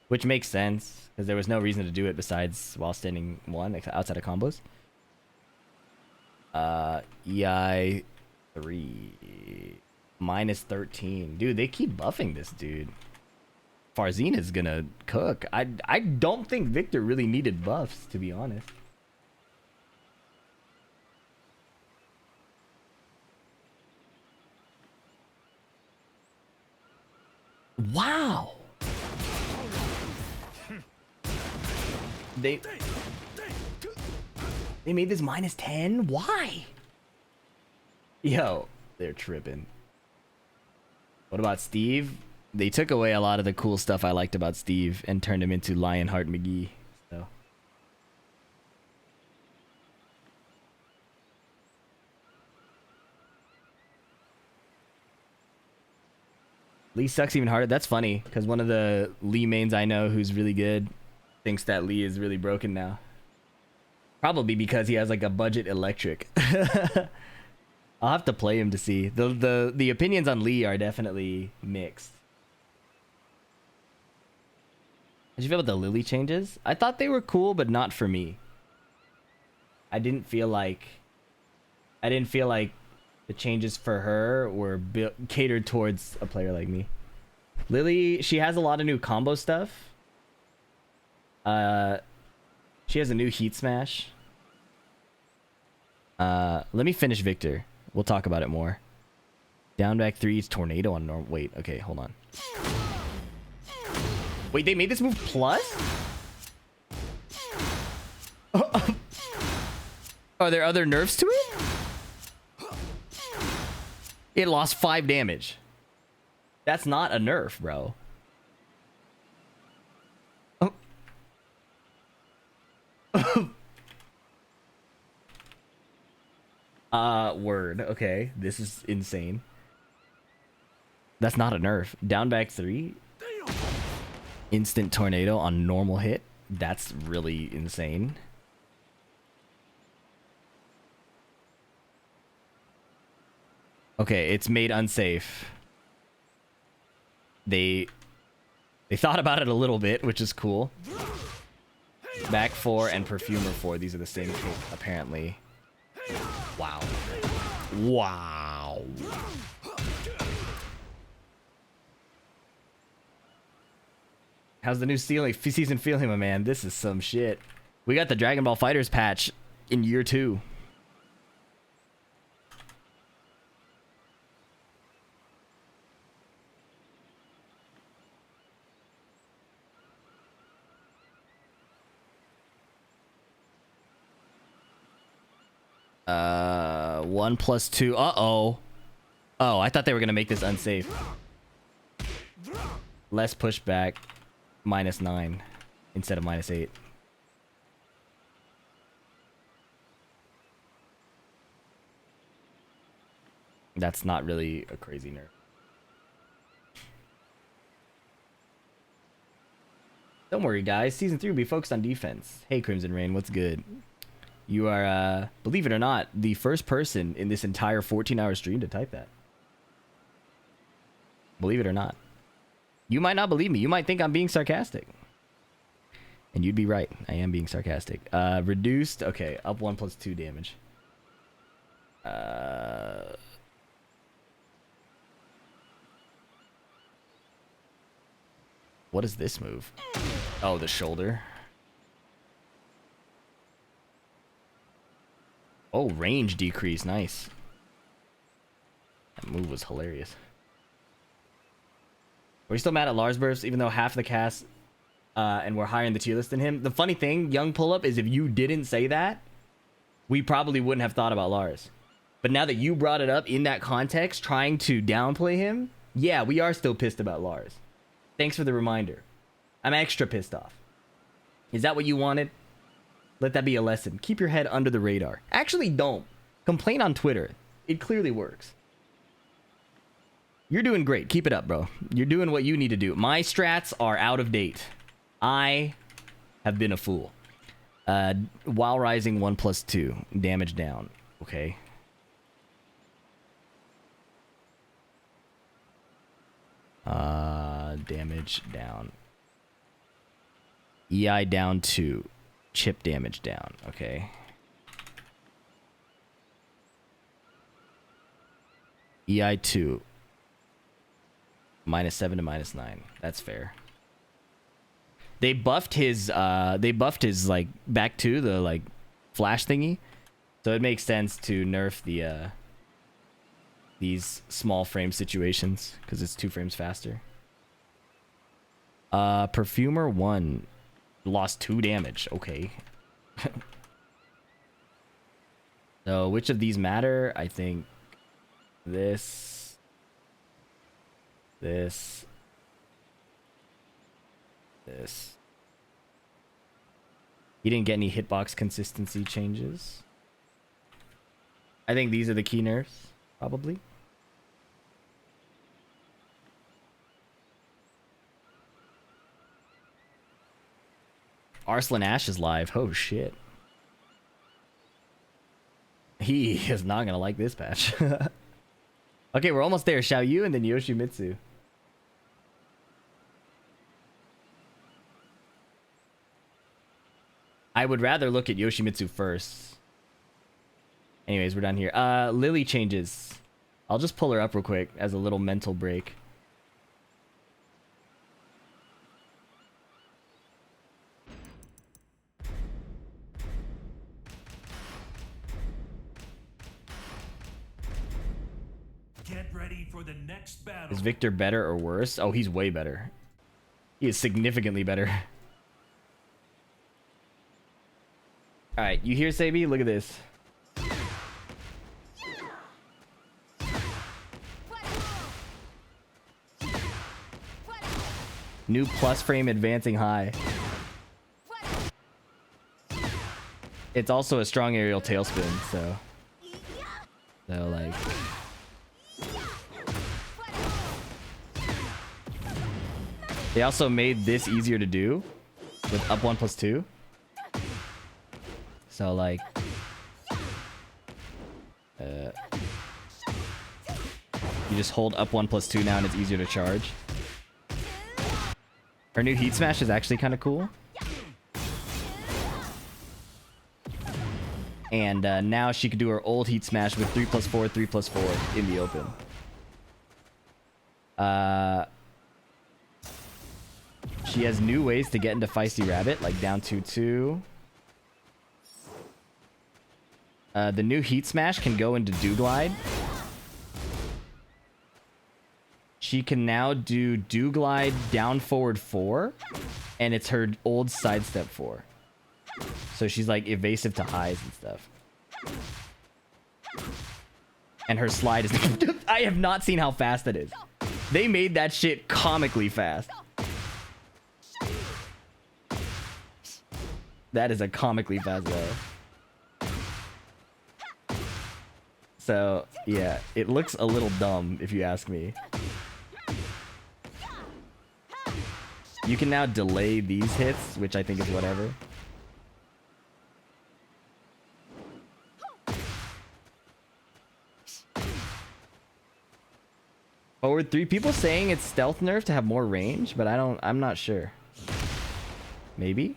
Speaker 1: which makes sense because there was no reason to do it besides while standing 1 outside of combos. EI 3 -13. Dude, they keep buffing this dude. Farzin is gonna cook. I don't think Victor really needed buffs, to be honest. Wow. They made this -10? Why? Yo, they're tripping. What about Steve? They took away a lot of the cool stuff I liked about Steve and turned him into Lionheart McGee. So. Lee sucks even harder. That's funny because one of the Lee mains I know who's really good thinks that Lee is really broken now. Probably because he has like a budget electric. I'll have to play him to see. The opinions on Lee are definitely mixed. How'd you feel about the Lily changes? I thought they were cool, but not for me. I didn't feel like the changes for her were catered towards a player like me. Lily, she has a lot of new combo stuff. She has a new heat smash. Let me finish Victor. We'll talk about it more. Down back 3 is tornado on normal. Wait, okay, hold on. Wait, they made this move plus? Are there other nerfs to it? It lost 5 damage. That's not a nerf, bro. Word. Okay, this is insane. That's not a nerf. Down back 3. Instant tornado on normal hit. That's really insane. Okay, it's made unsafe. They thought about it a little bit, which is cool. Back 4 and Perfumer 4. These are the same thing, apparently. Wow. Wow. How's the new season feeling, my man? This is some shit. We got the Dragon Ball FighterZ patch in year 2. One plus 2. Uh-oh. Oh, I thought they were gonna make this unsafe. Less pushback. -9 instead of -8. That's not really a crazy nerf. Don't worry, guys. Season 3 will be focused on defense. Hey, Crimson Rain, what's good? You are, believe it or not, the first person in this entire 14-hour stream to type that. Believe it or not. You might not believe me. You might think I'm being sarcastic. And you'd be right. I am being sarcastic. Reduced. Okay, up 1 plus 2 damage. What is this move? Oh, the shoulder. Oh, range decrease. Nice. That move was hilarious. We're still mad at Lars burst, even though half the cast and we're higher in the tier list than him. The funny thing, Young Pull Up, is if you didn't say that, we probably wouldn't have thought about Lars. But now that you brought it up in that context, trying to downplay him, yeah, we are still pissed about Lars. Thanks for the reminder. I'm extra pissed off. Is that what you wanted? Let that be a lesson. Keep your head under the radar. Actually, don't. Complain on Twitter. It clearly works. You're doing great. Keep it up, bro. You're doing what you need to do. My strats are out of date. I have been a fool. While rising 1+2. Damage down. Okay. Damage down. EI down 2. Chip damage down. Okay. EI 2. -7 to -9. That's fair. They buffed his like back to the like flash thingy. So it makes sense to nerf the these small frame situations because it's 2 frames faster. Perfumer 1 lost 2 damage. Okay. So which of these matter? I think this. He didn't get any hitbox consistency changes. I think these are the key nerfs, probably. Arslan Ash is live. Oh shit. He is not gonna like this patch. Okay, we're almost there. Xiao Yu and then Yoshimitsu. I would rather look at Yoshimitsu first. Anyways, we're done here. Lily changes. I'll just pull her up real quick as a little mental break.
Speaker 2: Get ready for the next battle.
Speaker 1: Is Victor better or worse? Oh, he's way better. He is significantly better. Alright, you hear Sabi? Look at this. New plus frame advancing high. It's also a strong aerial tailspin, so like they also made this easier to do with up 1+2. So like you just hold up 1+2 now and it's easier to charge. Her new heat smash is actually kind of cool. And now she could do her old heat smash with 3+4, 3+4 in the open. She has new ways to get into Feisty Rabbit, like down 2-2. The new heat smash can go into Do Glide. She can now do Do Glide down forward 4, and it's her old sidestep 4. So she's like evasive to highs and stuff. And her slide is... I have not seen how fast it is. They made that shit comically fast. That is a comically fast low. So, yeah, it looks a little dumb if you ask me. You can now delay these hits, which I think is whatever. Forward 3. People saying it's stealth nerf to have more range, but I'm not sure. Maybe?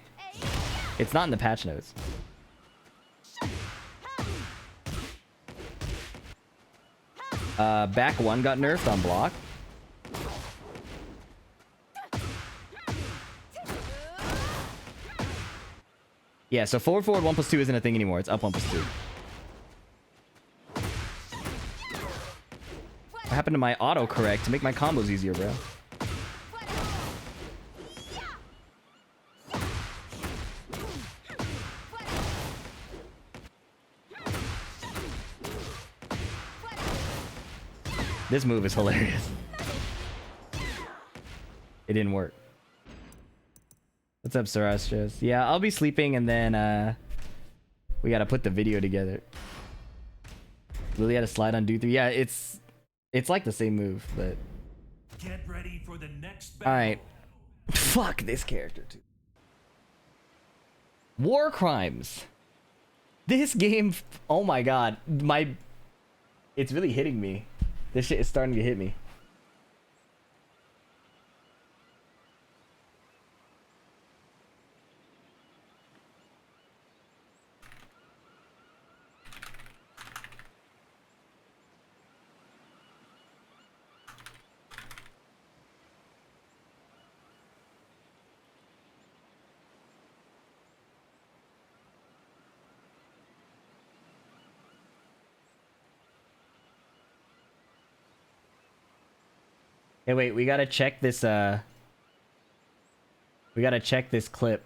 Speaker 1: It's not in the patch notes. Back 1 got nerfed on block. Yeah, so forward 1+2 isn't a thing anymore. It's up 1+2. What happened to my autocorrect to make my combos easier, bro? This move is hilarious. It didn't work. What's up, Sarastros? Yeah, I'll be sleeping and then we gotta put the video together. Lily had a slide on do 3. Yeah, it's like the same move, but
Speaker 2: Get ready for the next battle.
Speaker 1: alright. Fuck this character too. War Crimes. This game, oh my god, it's really hitting me. This shit is starting to hit me. Hey, wait, we gotta check this, we gotta check this clip.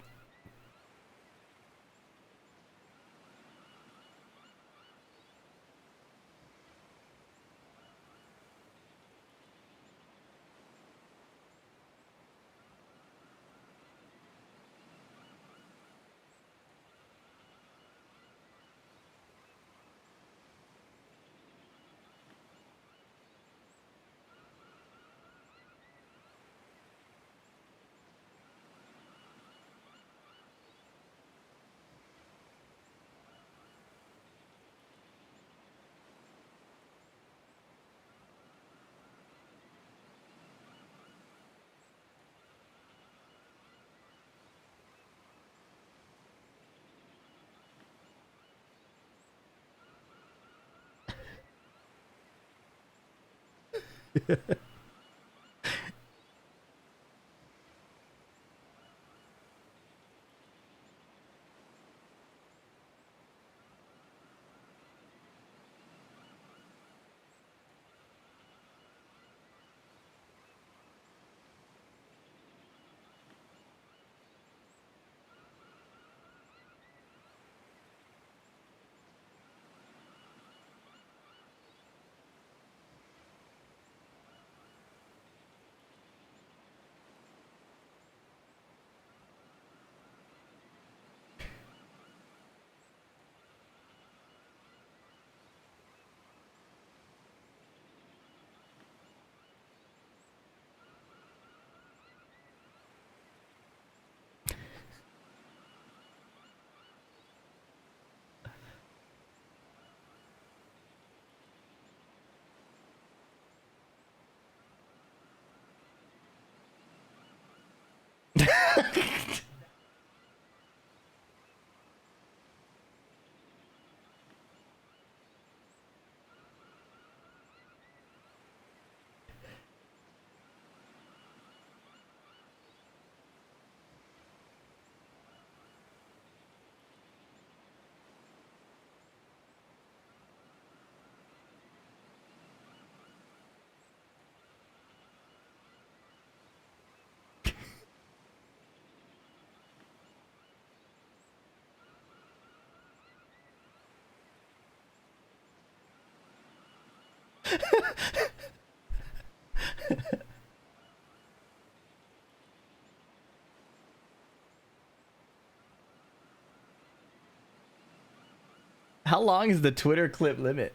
Speaker 1: How long is the Twitter clip limit?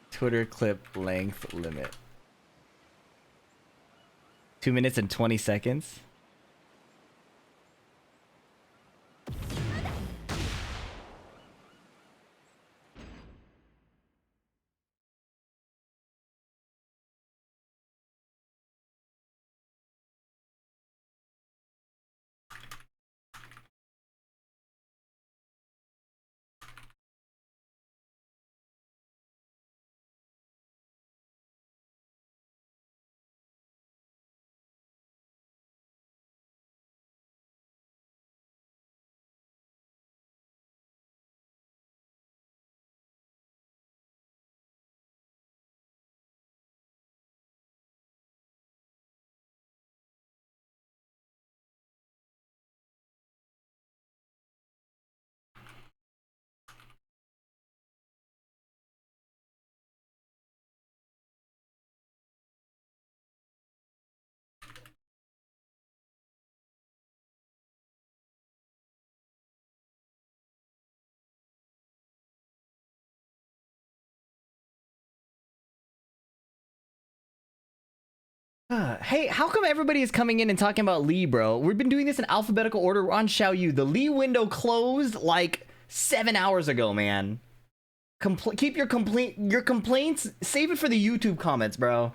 Speaker 1: Twitter clip length limit. 2 minutes and 20 seconds. Hey, how come everybody is coming in and talking about Lee, bro? We've been doing this in alphabetical order. We're on Xiao Yu. The Lee window closed like 7 hours ago, man. Keep your complaints. Save it for the YouTube comments, bro.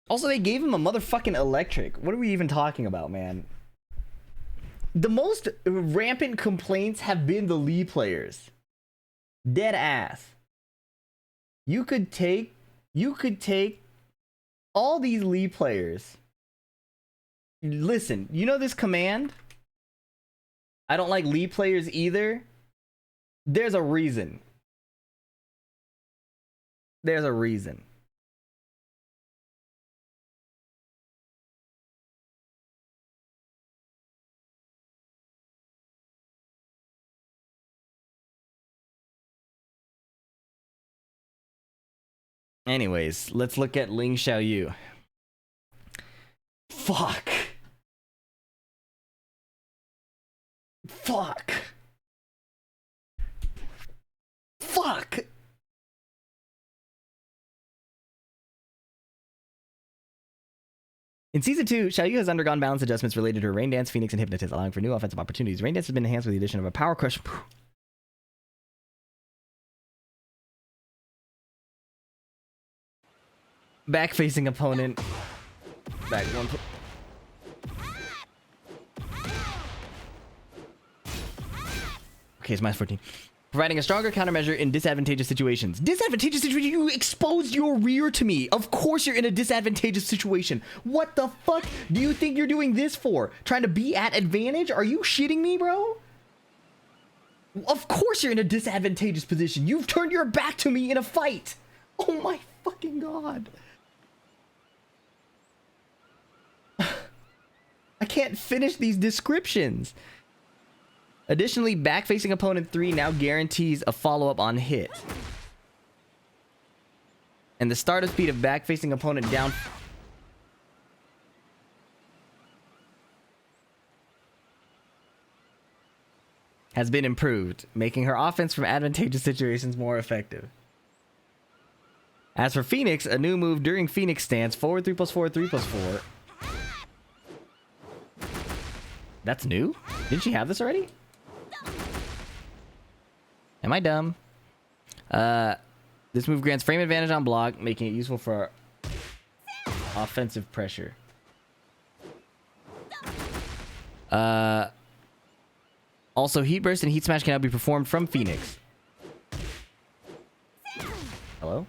Speaker 1: Also, they gave him a motherfucking electric. What are we even talking about, man? The most rampant complaints have been the Lee players. Dead ass. You could take all these Lee players. Listen, you know this command? I don't like Lee players either. There's a reason. There's a reason. Anyways, let's look at Ling Xiaoyu. Fuck. Fuck. Fuck. In Season 2, Xiaoyu has undergone balance adjustments related to her Rain Dance, Phoenix, and Hypnotist, allowing for new offensive opportunities. Rain Dance has been enhanced with the addition of a Power Crush. Back-facing opponent. Back one. Okay, it's minus 14. Providing a stronger countermeasure in disadvantageous situations. Disadvantageous situation? You exposed your rear to me. Of course you're in a disadvantageous situation. What the fuck do you think you're doing this for? Trying to be at advantage? Are you shitting me, bro? Of course you're in a disadvantageous position. You've turned your back to me in a fight. Oh my fucking god. I can't finish these descriptions. Additionally, back-facing opponent 3 now guarantees a follow-up on hit. And the startup speed of back-facing opponent down... has been improved, making her offense from advantageous situations more effective. As for Phoenix, a new move during Phoenix stance, forward 3+4, 3+4. That's new? Didn't she have this already? Am I dumb? This move grants frame advantage on block, making it useful for offensive pressure. Also, Heat Burst and Heat Smash can now be performed from Phoenix. Hello?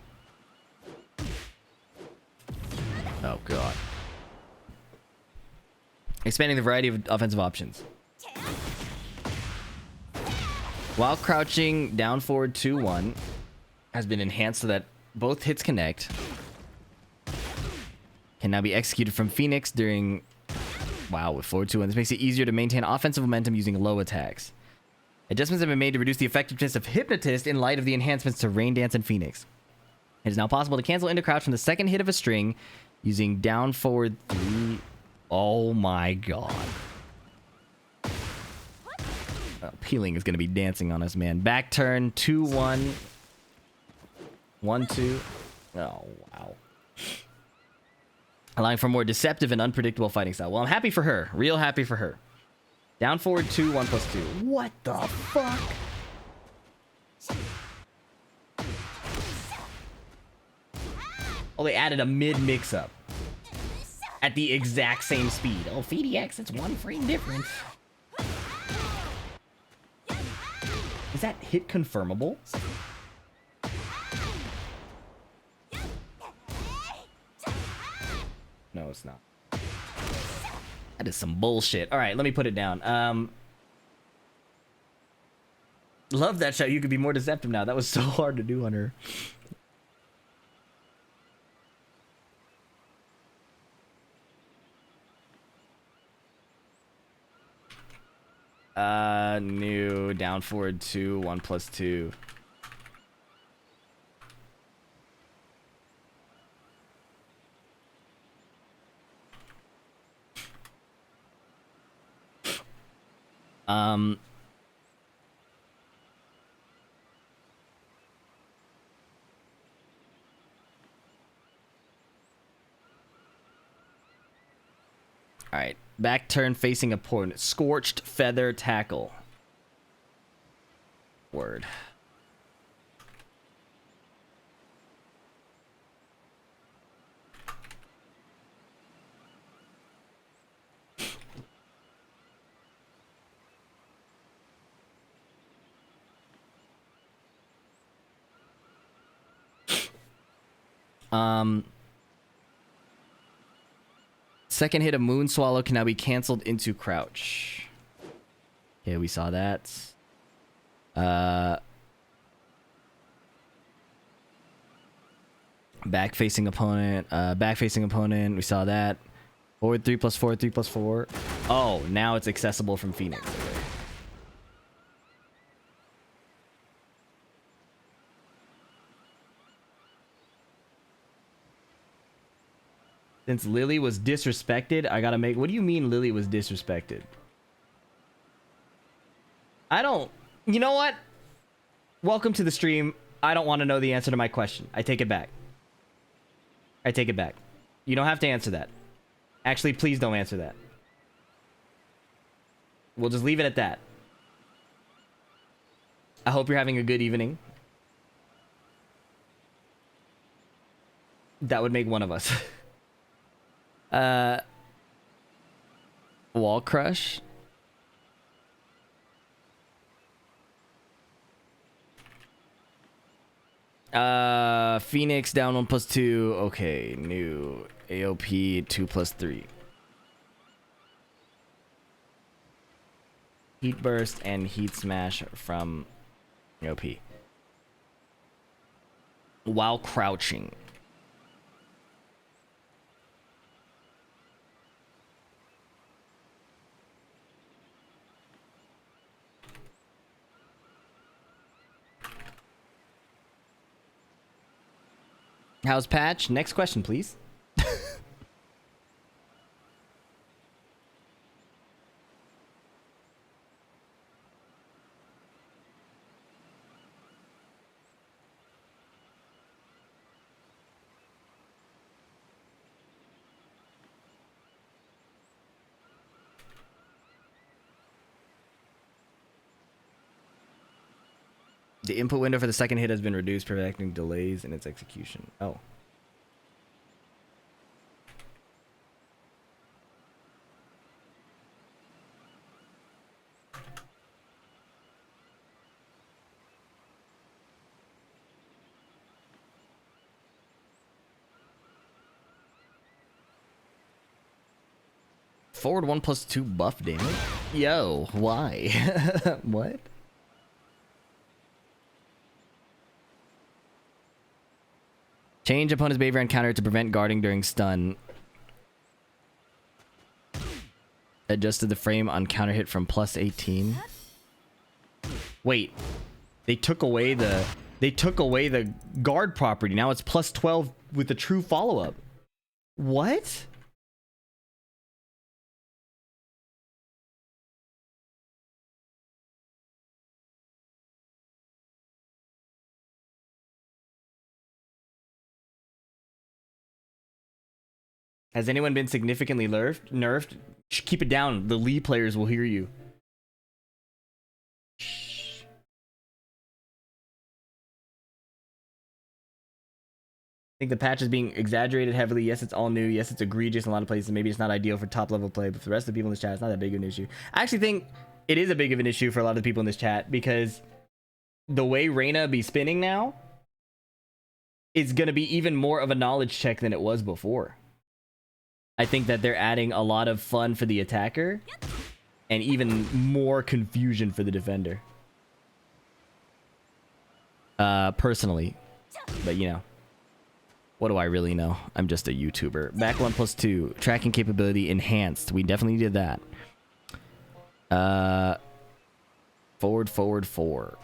Speaker 1: Oh, God. Expanding the variety of offensive options. While crouching down forward 2-1 has been enhanced so that both hits connect. Can now be executed from Phoenix during... Wow, with forward 2-1. This makes it easier to maintain offensive momentum using low attacks. Adjustments have been made to reduce the effectiveness of Hypnotist in light of the enhancements to Rain Dance and Phoenix. It is now possible to cancel into crouch from the second hit of a string using down forward 3... Oh my god. Oh, Peeling is going to be dancing on us, man. Back turn, 2-1. 1-2. Oh, wow. Allowing for more deceptive and unpredictable fighting style. Well, I'm happy for her. Real happy for her. Down forward 2, 1+2. What the fuck? Oh, they added a mid mix-up. At the exact same speed. Oh, FDX, it's 1 frame difference. Is that hit confirmable? No, it's not. That is some bullshit. All right, let me put it down. Love that shot. You could be more deceptive now. That was so hard to do on her. New down forward 2, 1+2. All right. Back turn facing opponent. Scorched feather tackle. Word. Second hit of Moon Swallow can now be canceled into crouch. Okay, we saw that. Back facing opponent. Back facing opponent. We saw that. Forward 3+4, 3+4. Oh, now it's accessible from Phoenix. Okay. Since Lily was disrespected, I gotta make... What do you mean Lily was disrespected? I don't... You know what? Welcome to the stream. I don't want to know the answer to my question. I take it back. I take it back. You don't have to answer that. Actually, please don't answer that. We'll just leave it at that. I hope you're having a good evening. That would make one of us. Wall crush. Phoenix down 1+2. Okay, new AOP 2+3. Heat burst and heat smash from AOP. While crouching. How's Patch? Next question, please. The input window for the second hit has been reduced, preventing delays in its execution. Oh. Forward 1+2 buff damage? Yo, why? What? Change opponent's behavior and counter to prevent guarding during stun. Adjusted the frame on counter hit from +18. Wait. They took away the guard property. Now it's +12 with the true follow-up. What? Has anyone been significantly nerfed? Keep it down. The Lee players will hear you. Shh. I think the patch is being exaggerated heavily. Yes, it's all new. Yes, it's egregious in a lot of places. Maybe it's not ideal for top level play, but for the rest of the people in this chat, it's not that big of an issue. I actually think it is a big of an issue for a lot of the people in this chat because the way Reyna be spinning now is going to be even more of a knowledge check than it was before. I think that they're adding a lot of fun for the attacker and even more confusion for the defender. Personally. But you know, what do I really know? I'm just a YouTuber. Back 1+2. Tracking capability enhanced. We definitely did that. Forward 4.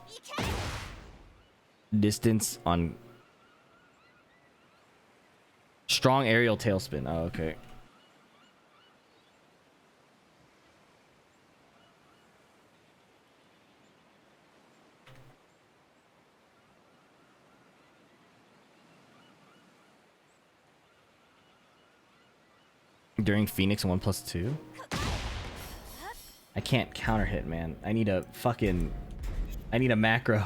Speaker 1: Distance on strong aerial tailspin. Oh, okay. During Phoenix 1+2? I can't counter hit, man. I need a macro.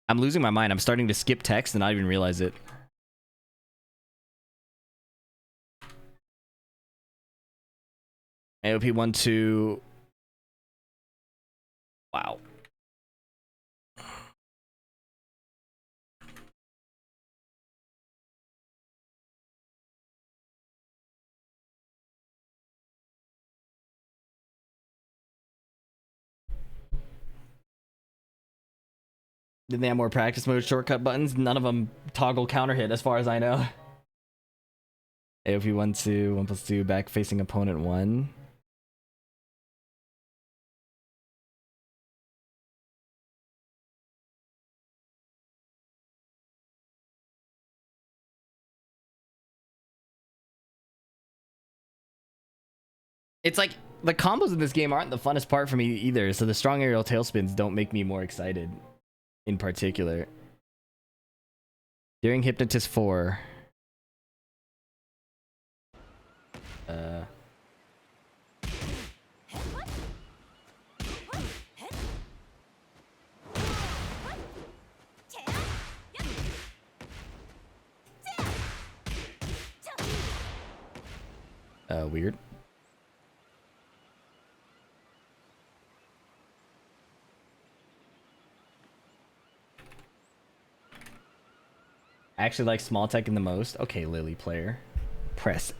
Speaker 1: I'm losing my mind. I'm starting to skip text and not even realize it. AOP 1-2. Wow. Did they have more practice mode shortcut buttons? None of them toggle counter hit as far as I know. AOP 1-2, 1+2, back facing opponent 1. It's like the combos in this game aren't the funnest part for me either, so the strong aerial tailspins don't make me more excited in particular. During Hypnotist 4. Weird. I actually like small tech in the most. Okay, Lily player. Press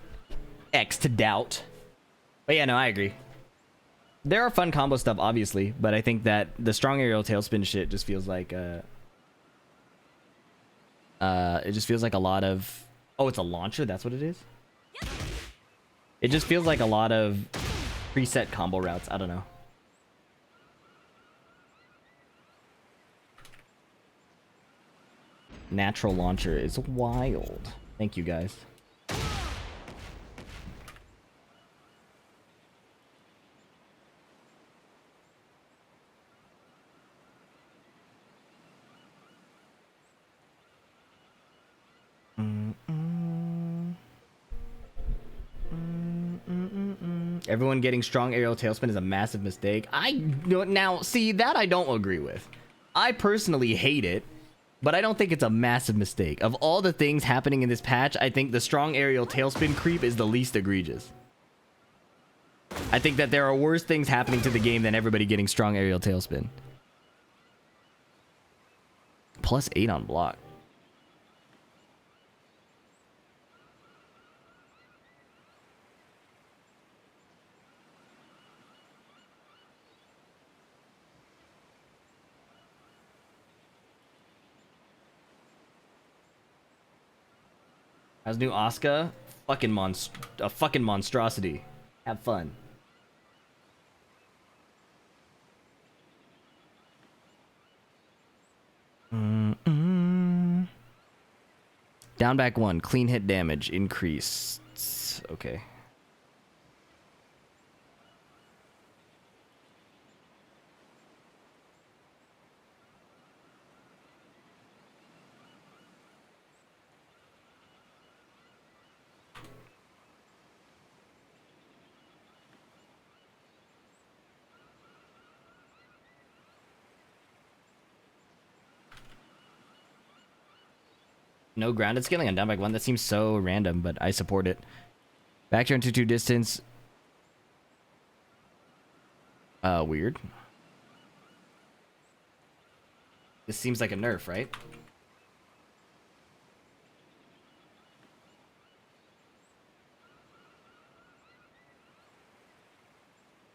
Speaker 1: X to doubt. But yeah, no, I agree. There are fun combo stuff, obviously, but I think that the strong aerial tailspin shit just feels like it just feels like a lot of... Oh, it's a launcher? That's what it is? It just feels like a lot of preset combo routes. I don't know. Natural launcher is wild. Thank you, guys. Everyone getting strong aerial tailspin is a massive mistake. Now, see, that I don't agree with. I personally hate it, but I don't think it's a massive mistake. Of all the things happening in this patch, I think the strong aerial tailspin creep is the least egregious. I think that there are worse things happening to the game than everybody getting strong aerial tailspin. +8 on block. How's new Asuka? A fucking monstrosity. Have fun. Down back 1. Clean hit damage increased. Okay. No grounded scaling on down back 1. That seems so random, but I support it. Back turn 2-2 distance. Weird. This seems like a nerf, right?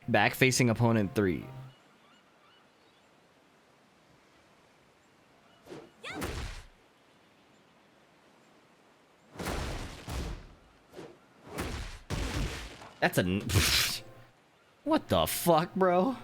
Speaker 1: Back facing opponent 3. That's a... What the fuck, bro?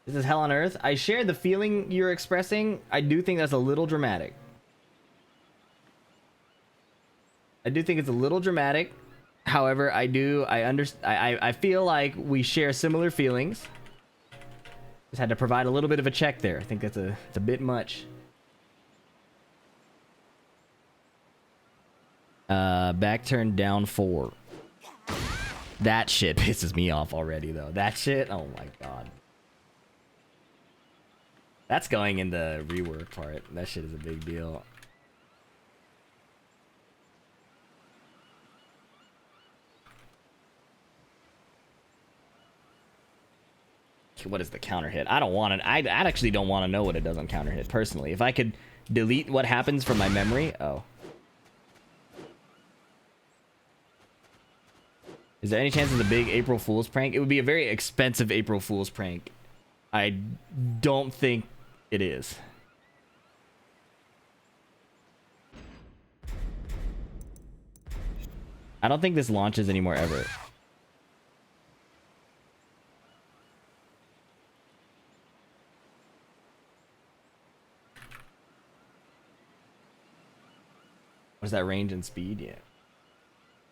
Speaker 1: This is hell on earth. I share the feeling you're expressing. I do think that's a little dramatic. I do think it's a little dramatic. However, I feel like we share similar feelings. Just had to provide a little bit of a check there. I think it's a bit much. Back turn down 4. That shit pisses me off already though. That shit, oh my god. That's going in the rework part. That shit is a big deal. What is the counter hit? I don't want it. I actually don't want to know what it does on counter hit personally. If I could delete what happens from my memory. Oh. Is there any chance of the big April Fool's prank? It would be a very expensive April Fool's prank. I don't think it is. I don't think this launches anymore ever. What's that range and speed? Yeah.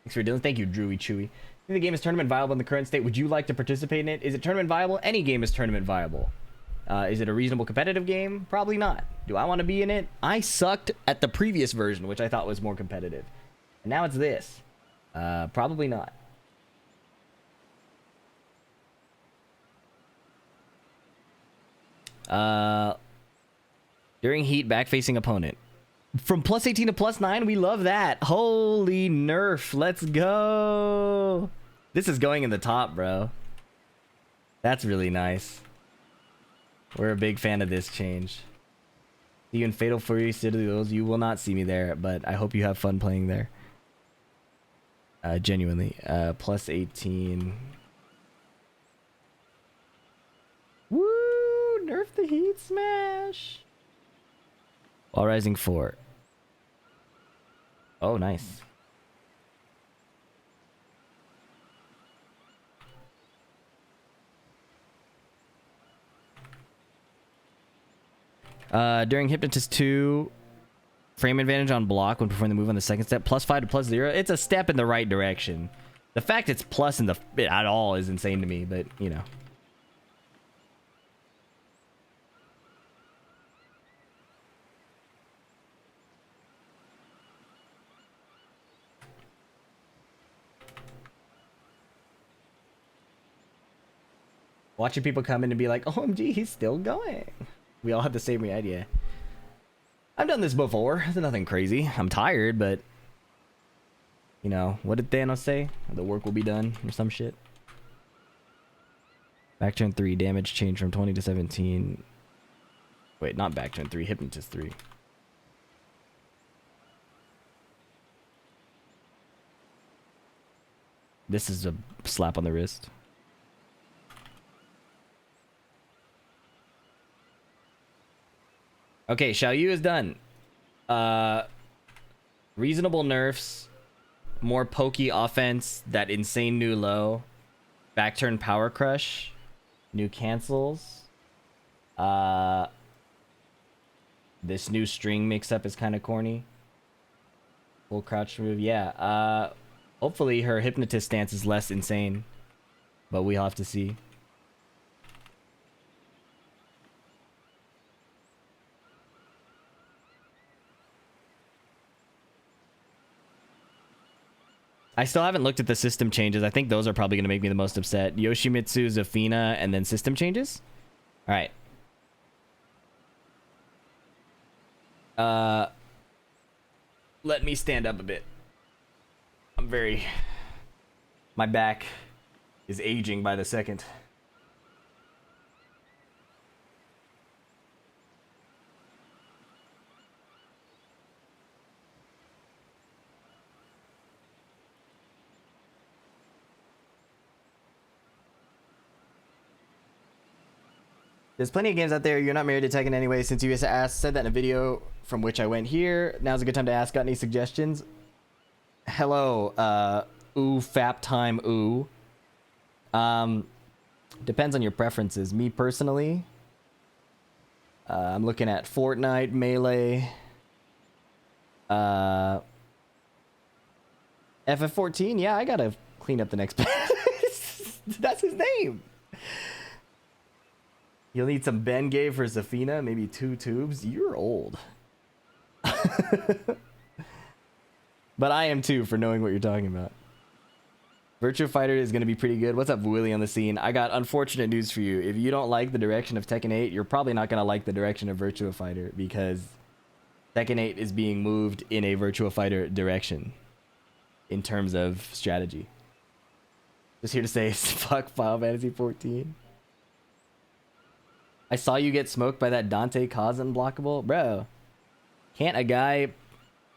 Speaker 1: Thanks for Dylan. Thank you, Drewy Chewy. I think the game is tournament viable in the current state. Would you like to participate in it? Is it tournament viable? Any game is tournament viable. Is it a reasonable competitive game? Probably not. Do I want to be in it? I sucked at the previous version, which I thought was more competitive. And now it's this. Probably not. During heat, back-facing opponent. From plus 18 to plus 9, we love that. Holy nerf. Let's go. This is going in the top, bro. That's really nice. We're a big fan of this change. See you in Fatal Fury Citadels. You will not see me there, but I hope you have fun playing there. Genuinely. Plus 18. Woo! Nerf the heat smash. While Rising 4. Oh, nice. During Hypnotist 2, frame advantage on block when performing the move on the second step, plus 5 to plus 0. It's a step in the right direction. The fact it's plus in the at all is insane to me, but you know. Watching people come in and be like, OMG, he's still going. We all have the same idea. I've done this before. It's nothing crazy. I'm tired, but... You know, what did Thanos say? The work will be done, or some shit. Back turn 3, damage change from 20 to 17. Wait, not back turn 3, Hypnotist 3. This is a slap on the wrist. Okay, Xiaoyu is done. Reasonable nerfs, more pokey offense, that insane new low, back turn power crush, new cancels. This new string mix-up is kind of corny. Full crouch move, yeah. Hopefully her hypnotist stance is less insane, but we'll have to see. I still haven't looked at the system changes. I think those are probably going to make me the most upset. Yoshimitsu, Zafina, and then system changes? Alright. Let me stand up a bit. My back is aging by the second. There's plenty of games out there. You're not married to Tekken anyway, since you said that in a video from which I went here. Now's a good time to ask. Got any suggestions? Hello, Fap Time, Depends on your preferences. Me personally, I'm looking at Fortnite, Melee, FF14. Yeah, I gotta clean up the next patch. That's his name. You'll need some Bengay for Zafina, maybe 2 tubes. You're old. But I am too, for knowing what you're talking about. Virtua Fighter is going to be pretty good. What's up, Willie on the scene? I got unfortunate news for you. If you don't like the direction of Tekken 8, you're probably not going to like the direction of Virtua Fighter, because Tekken 8 is being moved in a Virtua Fighter direction in terms of strategy. Just here to say, fuck Final Fantasy 14. I saw you get smoked by that Dante Cause unblockable. Bro, can't a guy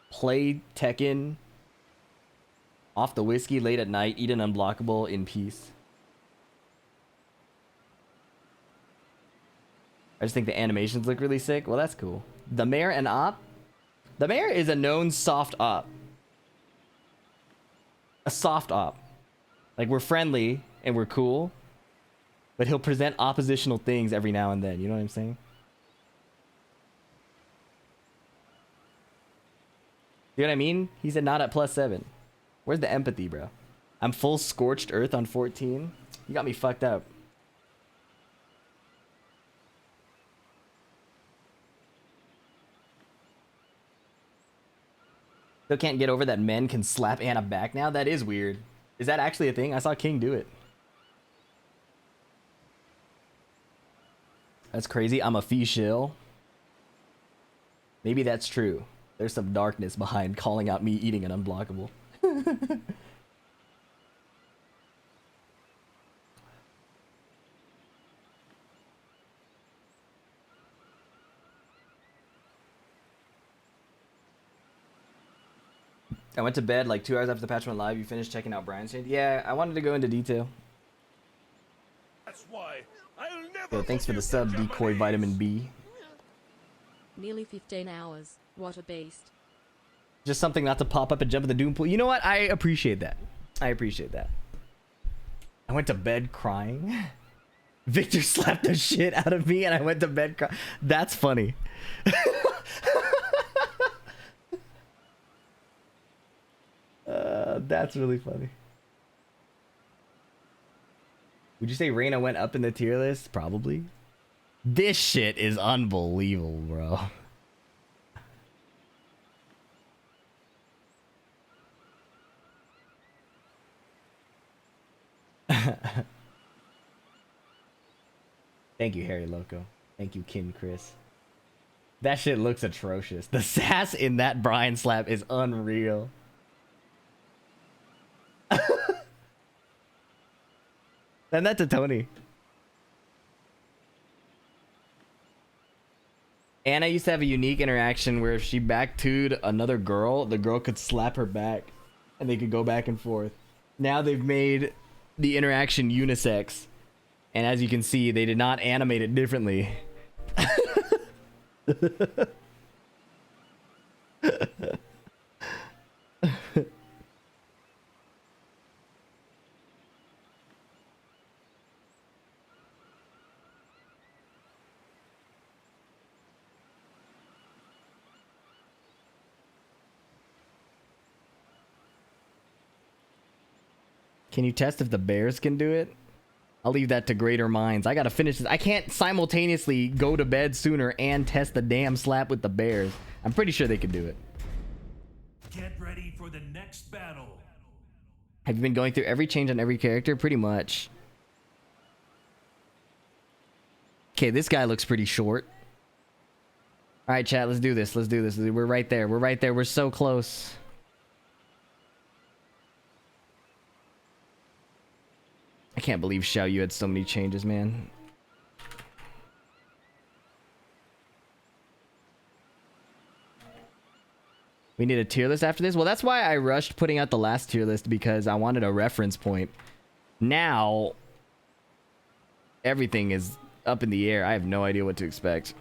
Speaker 1: play Tekken off the whiskey late at night, eat an unblockable in peace? I just think the animations look really sick. Well, that's cool. The Mayor and Op? The Mayor is a known soft op. A soft op. Like, we're friendly and we're cool, but he'll present oppositional things every now and then. You know what I'm saying? You know what I mean? He said not at +7. Where's the empathy, bro? I'm full scorched earth on 14. You got me fucked up. Still can't get over that men can slap Anna back now? That is weird. Is that actually a thing? I saw King do it. That's crazy. I'm a fee shill. Maybe that's true. There's some darkness behind calling out me eating an unblockable. I went to bed like 2 hours after the patch went live. You finished checking out Brian's change? Yeah, I wanted to go into detail.
Speaker 2: That's why I'll never
Speaker 1: So thanks for the sub, Decoy Vitamin B.
Speaker 5: Nearly 15 hours. What a beast.
Speaker 1: Just something not to pop up and jump in the doom pool. You know what? I appreciate that. I appreciate that. I went to bed crying. Victor slapped the shit out of me and I went to bed crying. That's funny. That's really funny. Would you say Reina went up in the tier list? Probably. This shit is unbelievable, bro. Thank you, Harry Loco. Thank you, Kin Chris. That shit looks atrocious. The sass in that Brian slap is unreal. Send that to Tony. Anna used to have a unique interaction where if she back 2'd another girl, the girl could slap her back and they could go back and forth. Now they've made the interaction unisex. And as you can see, they did not animate it differently. Can you test if the bears can do it? I'll leave that to greater minds. I gotta finish this. I can't simultaneously go to bed sooner and test the damn slap with the bears. I'm pretty sure they could do it.
Speaker 2: Get ready for the next battle.
Speaker 1: Have you been going through every change on every character? Pretty much. Okay, this guy looks pretty short. All right, chat, let's do this. Let's do this. We're right there. We're right there. We're so close. I can't believe Xiao Yu had so many changes, man. We need a tier list after this? Well, that's why I rushed putting out the last tier list, because I wanted a reference point. Now, everything is up in the air. I have no idea what to expect.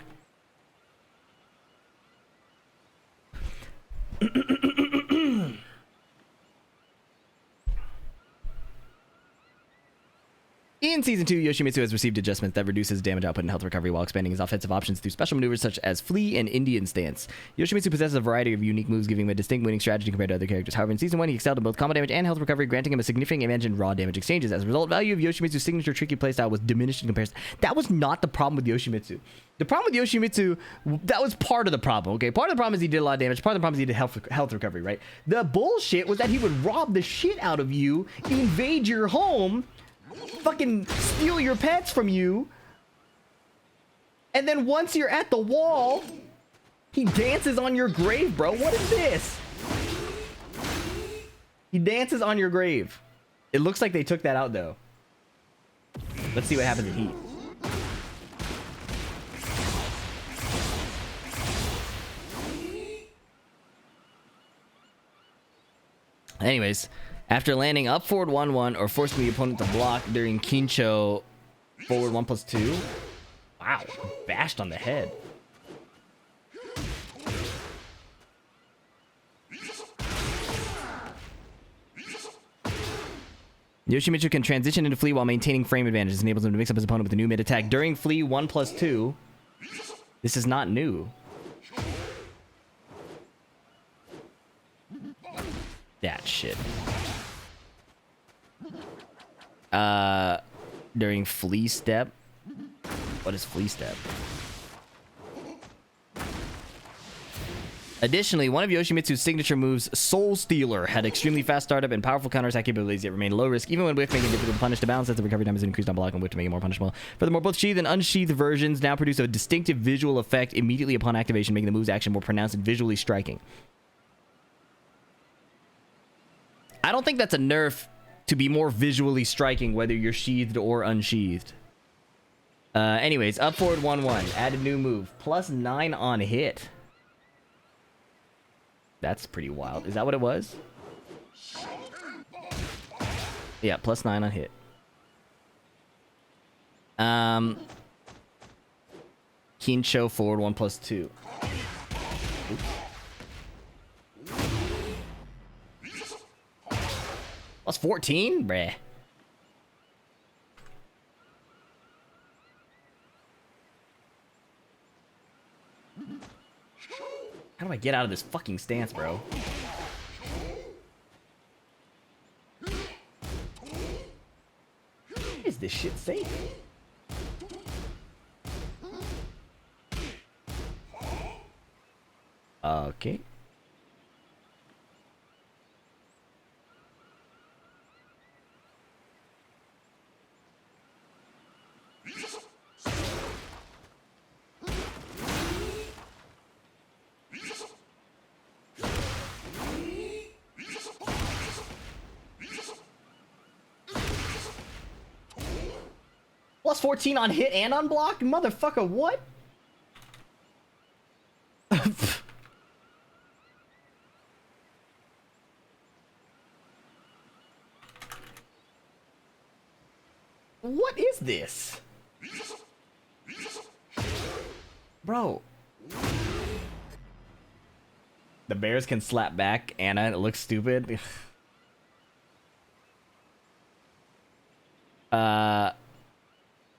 Speaker 1: In Season 2, Yoshimitsu has received adjustments that reduce his damage output and health recovery while expanding his offensive options through special maneuvers such as Flee and Indian Stance. Yoshimitsu possesses a variety of unique moves, giving him a distinct winning strategy compared to other characters. However, in Season 1, he excelled in both combo damage and health recovery, granting him a significant advantage in raw damage exchanges. As a result, value of Yoshimitsu's signature tricky playstyle was diminished in comparison. That was not the problem with Yoshimitsu. The problem with Yoshimitsu, that was part of the problem, okay? Part of the problem is he did a lot of damage. Part of the problem is he did health recovery, right? The bullshit was that he would rob the shit out of you, invade your home, fucking steal your pets from you, and then once you're at the wall, he dances on your grave, bro. What is this? He dances on your grave. It looks like they took that out, though. Let's see what happens in Heat. Anyways, after landing up forward 1-1 or forcing the opponent to block during Kincho forward 1+2. Wow, bashed on the head. Yoshimitsu can transition into Flee while maintaining frame advantage. This enables him to mix up his opponent with a new mid attack during Flee 1+2. This is not new. That shit. During Flee Step. What is Flee Step? Additionally, one of Yoshimitsu's signature moves, Soul Stealer, had extremely fast startup and powerful counterattack capabilities that remained low risk, even when whiff making it difficult to punish. The balance as the recovery time is increased on block and whiff to make it more punishable. Furthermore, both sheathed and unsheathed versions now produce a distinctive visual effect immediately upon activation, making the move's action more pronounced and visually striking. I don't think that's a nerf to be more visually striking, whether you're sheathed or unsheathed. Anyways, up forward 1-1. Added new move. +9 on hit. That's pretty wild. Is that what it was? Yeah, +9 on hit. Kincho forward 1+2. Oops. +14? Bruh. How do I get out of this fucking stance, bro? Is this shit safe? Okay. +14 on hit and on block? Motherfucker, what? What is this? Bro. The bears can slap back Anna and it looks stupid.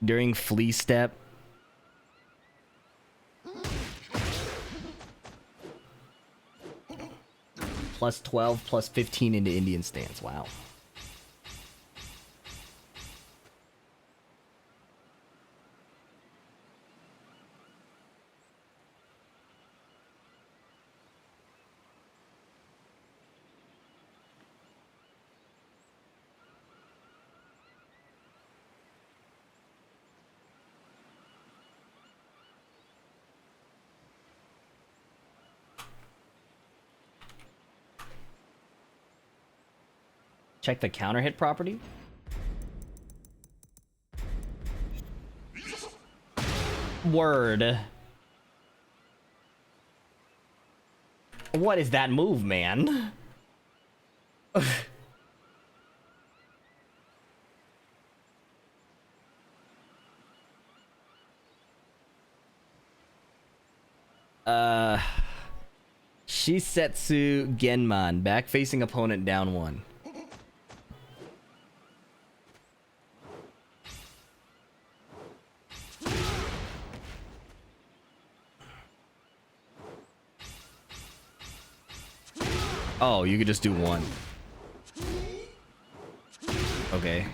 Speaker 1: During Flee Step. +12, +15 into Indian Stance. Wow. Check the counter hit property. Word. What is that move, man? Shisetsu Genman, back facing opponent down 1. Oh, you could just do one. Okay.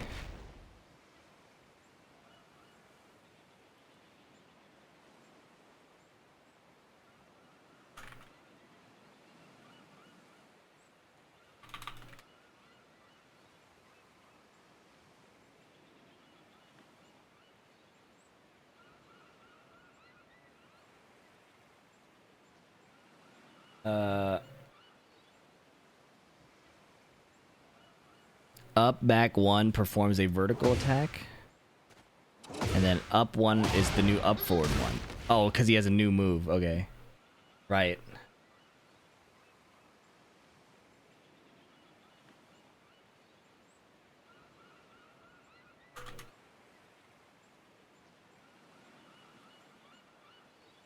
Speaker 1: Up back one performs a vertical attack. And then up one is the new up forward one. Oh, because he has a new move. Okay. Right.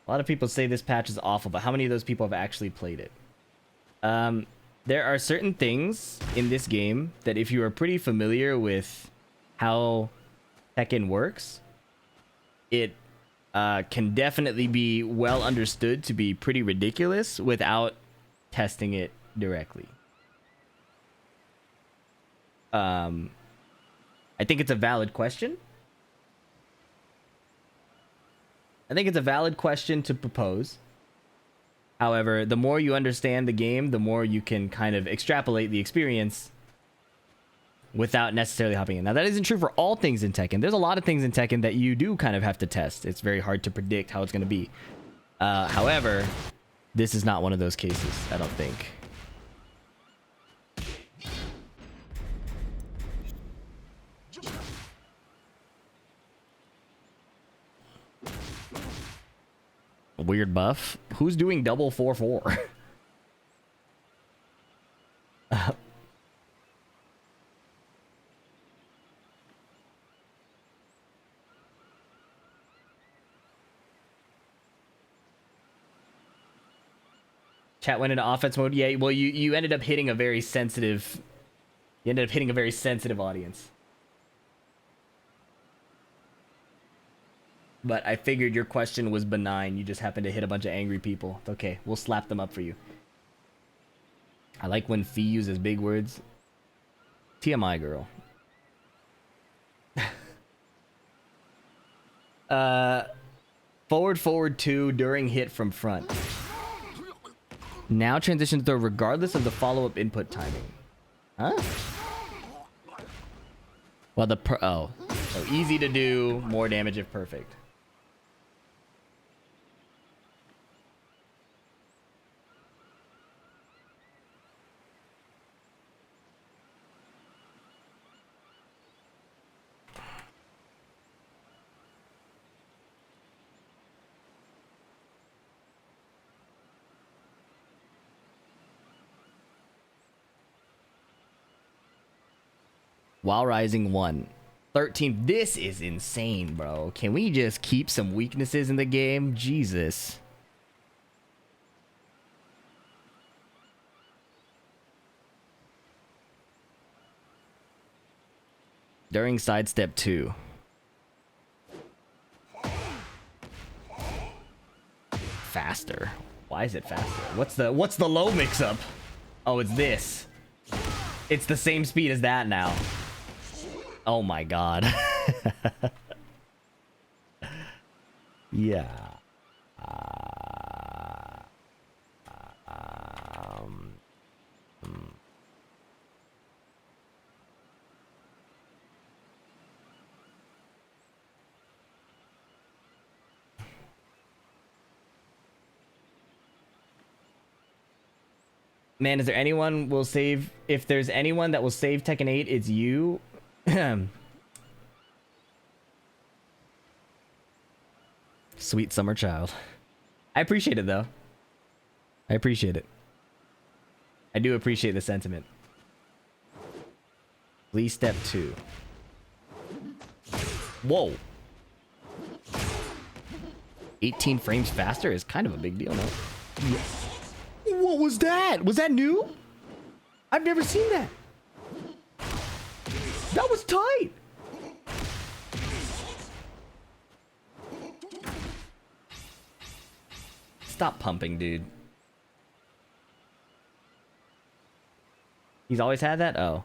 Speaker 1: A lot of people say this patch is awful, but how many of those people have actually played it? There are certain things in this game that if you are pretty familiar with how Tekken works, it can definitely be well understood to be pretty ridiculous without testing it directly. I think it's a valid question. I think it's a valid question to propose. However, the more you understand the game, the more you can kind of extrapolate the experience without necessarily hopping in. Now, that isn't true for all things in Tekken. There's a lot of things in Tekken that you do kind of have to test. It's very hard to predict how it's going to be. However, this is not one of those cases, I don't think. Weird buff. Who's doing double 4-4? Chat went into offense mode. Yeah, well, you ended up hitting a very sensitive. You ended up hitting a very sensitive audience. But I figured your question was benign. You just happened to hit a bunch of angry people. Okay, we'll slap them up for you. I like when Fee uses big words. TMI, girl. Forward 2 during hit from front. Now transition to throw regardless of the follow-up input timing. Huh? Well, so easy to do, more damage if perfect. While Rising 1. 13. This is insane, bro. Can we just keep some weaknesses in the game? Jesus. During sidestep 2. Faster. Why is it faster? What's the low mix up? Oh, it's this. It's the same speed as that now. Oh my god. Yeah. Man, is there anyone will save? If there's anyone that will save Tekken 8, it's you. Sweet summer child. I appreciate it, though. I appreciate it. I do appreciate the sentiment. Please step 2. Whoa. 18 frames faster is kind of a big deal, no? What was that? Was that new? I've never seen that. That was tight. Stop pumping, dude. He's always had that? Oh.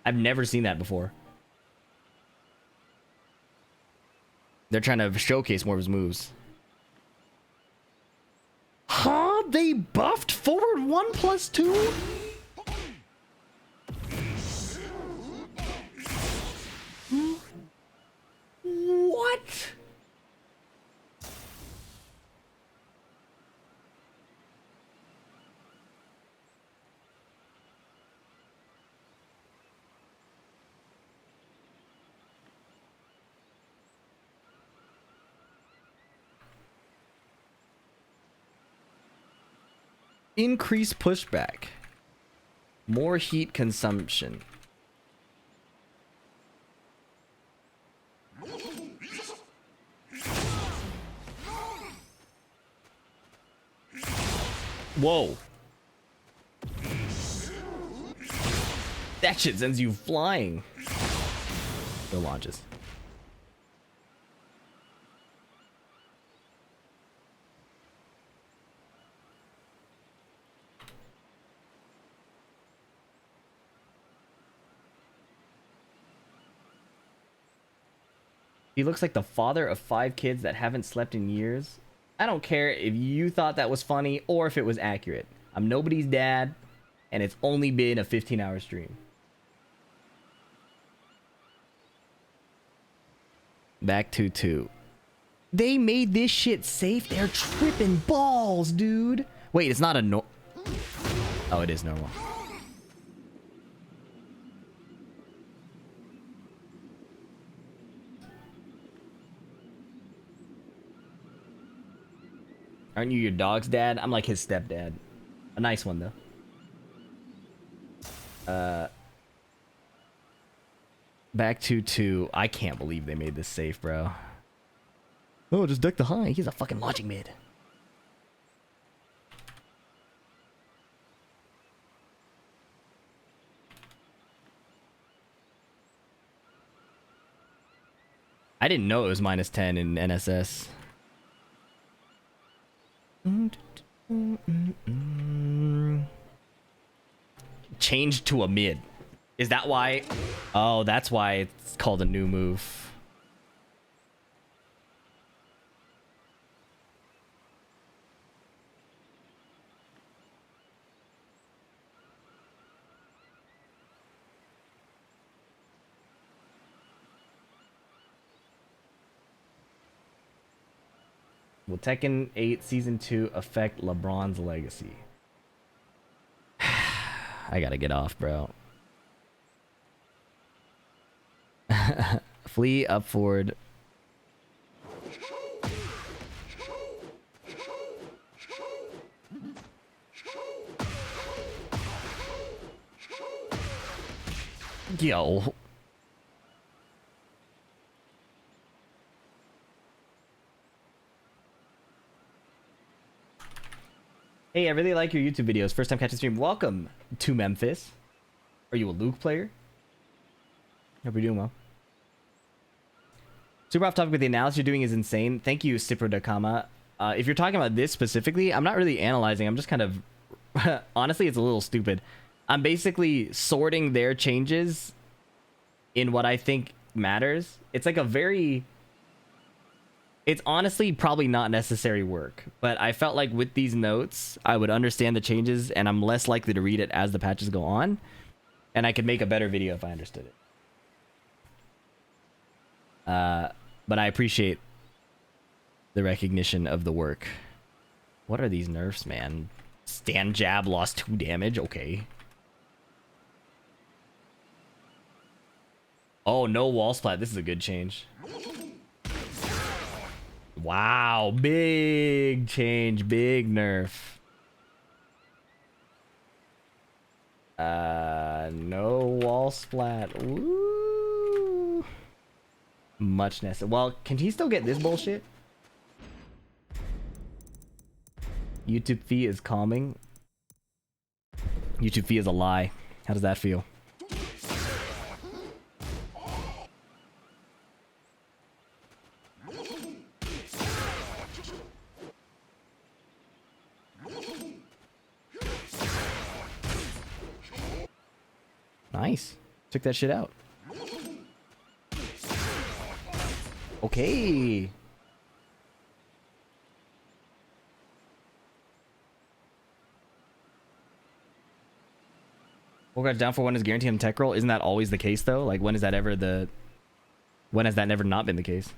Speaker 1: I've never seen that before. They're trying to showcase more of his moves. Huh? They buffed forward 1+2? What? Increase pushback. More heat consumption. Whoa. That shit sends you flying. No launches. He looks like the father of 5 kids that haven't slept in years. I don't care if you thought that was funny or if it was accurate. I'm nobody's dad, and it's only been a 15-hour stream. Back to 2. They made this shit safe. They're tripping balls, dude. Wait, it's not a Oh, it is normal. Aren't you your dog's dad? I'm like his stepdad. A nice one, though. Back to 2. I can't believe they made this safe, bro. Oh, just duck the high. He's a fucking launching mid. I didn't know it was -10 in NSS. Changed to a mid. Is that why? Oh, that's why it's called a new move. Will Tekken 8 Season 2 affect LeBron's legacy? I gotta get off, bro. Flee up forward. Yo. Hey, I really like your YouTube videos. First time catching stream. Welcome to Memphis. Are you a Luke player? Hope you're doing well. Super off topic, but the analysis you're doing is insane. Thank you, Cipro Dakama. If you're talking about this specifically, I'm not really analyzing. I'm just kind of... honestly, it's a little stupid. I'm basically sorting their changes in what I think matters. It's like a very... It's honestly probably not necessary work, but I felt like with these notes, I would understand the changes and I'm less likely to read it as the patches go on. And I could make a better video if I understood it. But I appreciate the recognition of the work. What are these nerfs, man? Stand jab lost 2 damage? Okay. Oh, no wall splat. This is a good change. Wow, big change, big nerf. No wall splat. Woo. Much necessary. Well, can he still get this bullshit? YouTube fee is calming. YouTube fee is a lie. How does that feel? Nice. Took that shit out. Okay. Volgar's down for one is guaranteed in tech roll. Isn't that always the case though? Like when is that ever the... When has that never not been the case?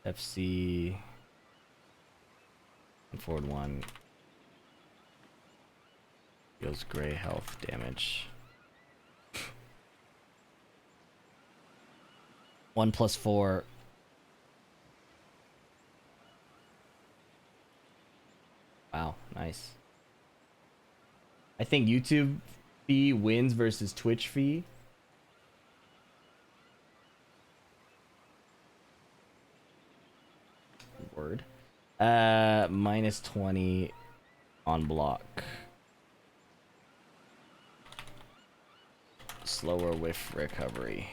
Speaker 1: FC and forward one deals gray health damage. 1+4. Wow, nice. I think YouTube fee wins versus Twitch fee. Word. -20 on block. Slower whiff recovery.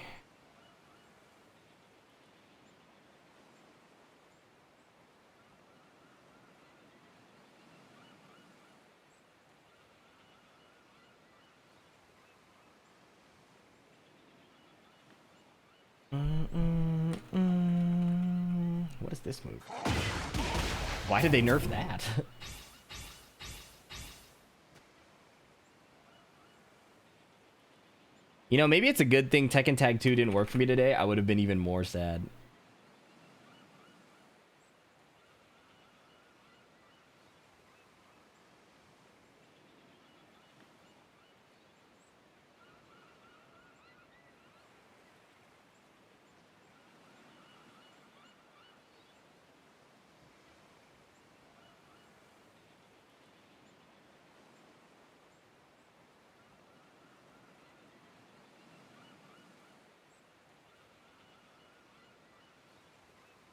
Speaker 1: What is this move? Why did they nerf that? You know, maybe it's a good thing Tekken Tag 2 didn't work for me today. I would have been even more sad.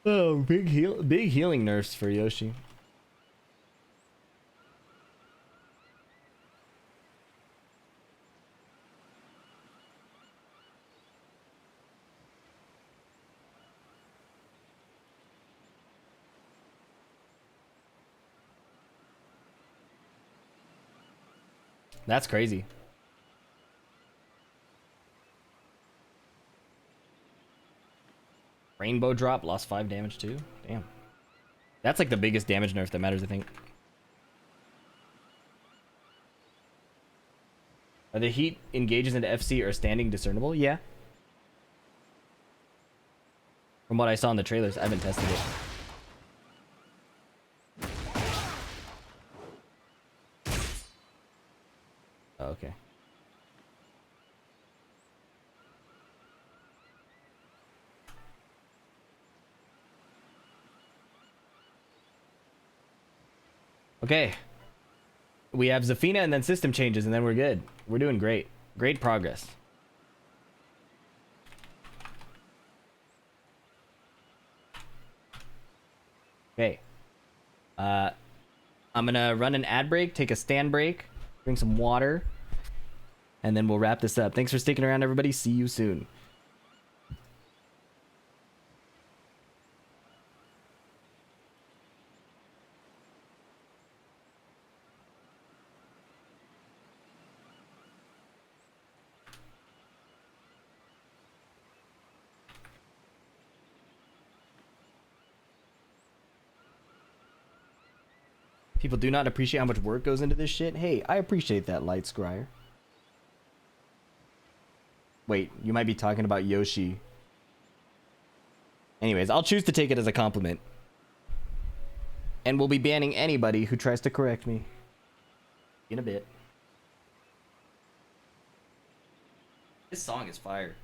Speaker 1: Oh, big healing nerfs for Yoshi. That's crazy. Rainbow drop, lost 5 damage too. Damn. That's like the biggest damage nerf that matters, I think. Are the heat engages into FC or standing discernible? Yeah. From what I saw in the trailers, I haven't tested it. Oh, okay. Okay. We have Zafina and then system changes and then we're good. We're doing great. Great progress. Okay. I'm gonna run an ad break, take a stand break, drink some water, and then we'll wrap this up. Thanks for sticking around, everybody. See you soon. People do not appreciate how much work goes into this shit. Hey, I appreciate that, Light Scryer. Wait, you might be talking about Yoshi. Anyways, I'll choose to take it as a compliment. And we'll be banning anybody who tries to correct me. In a bit. This song is fire.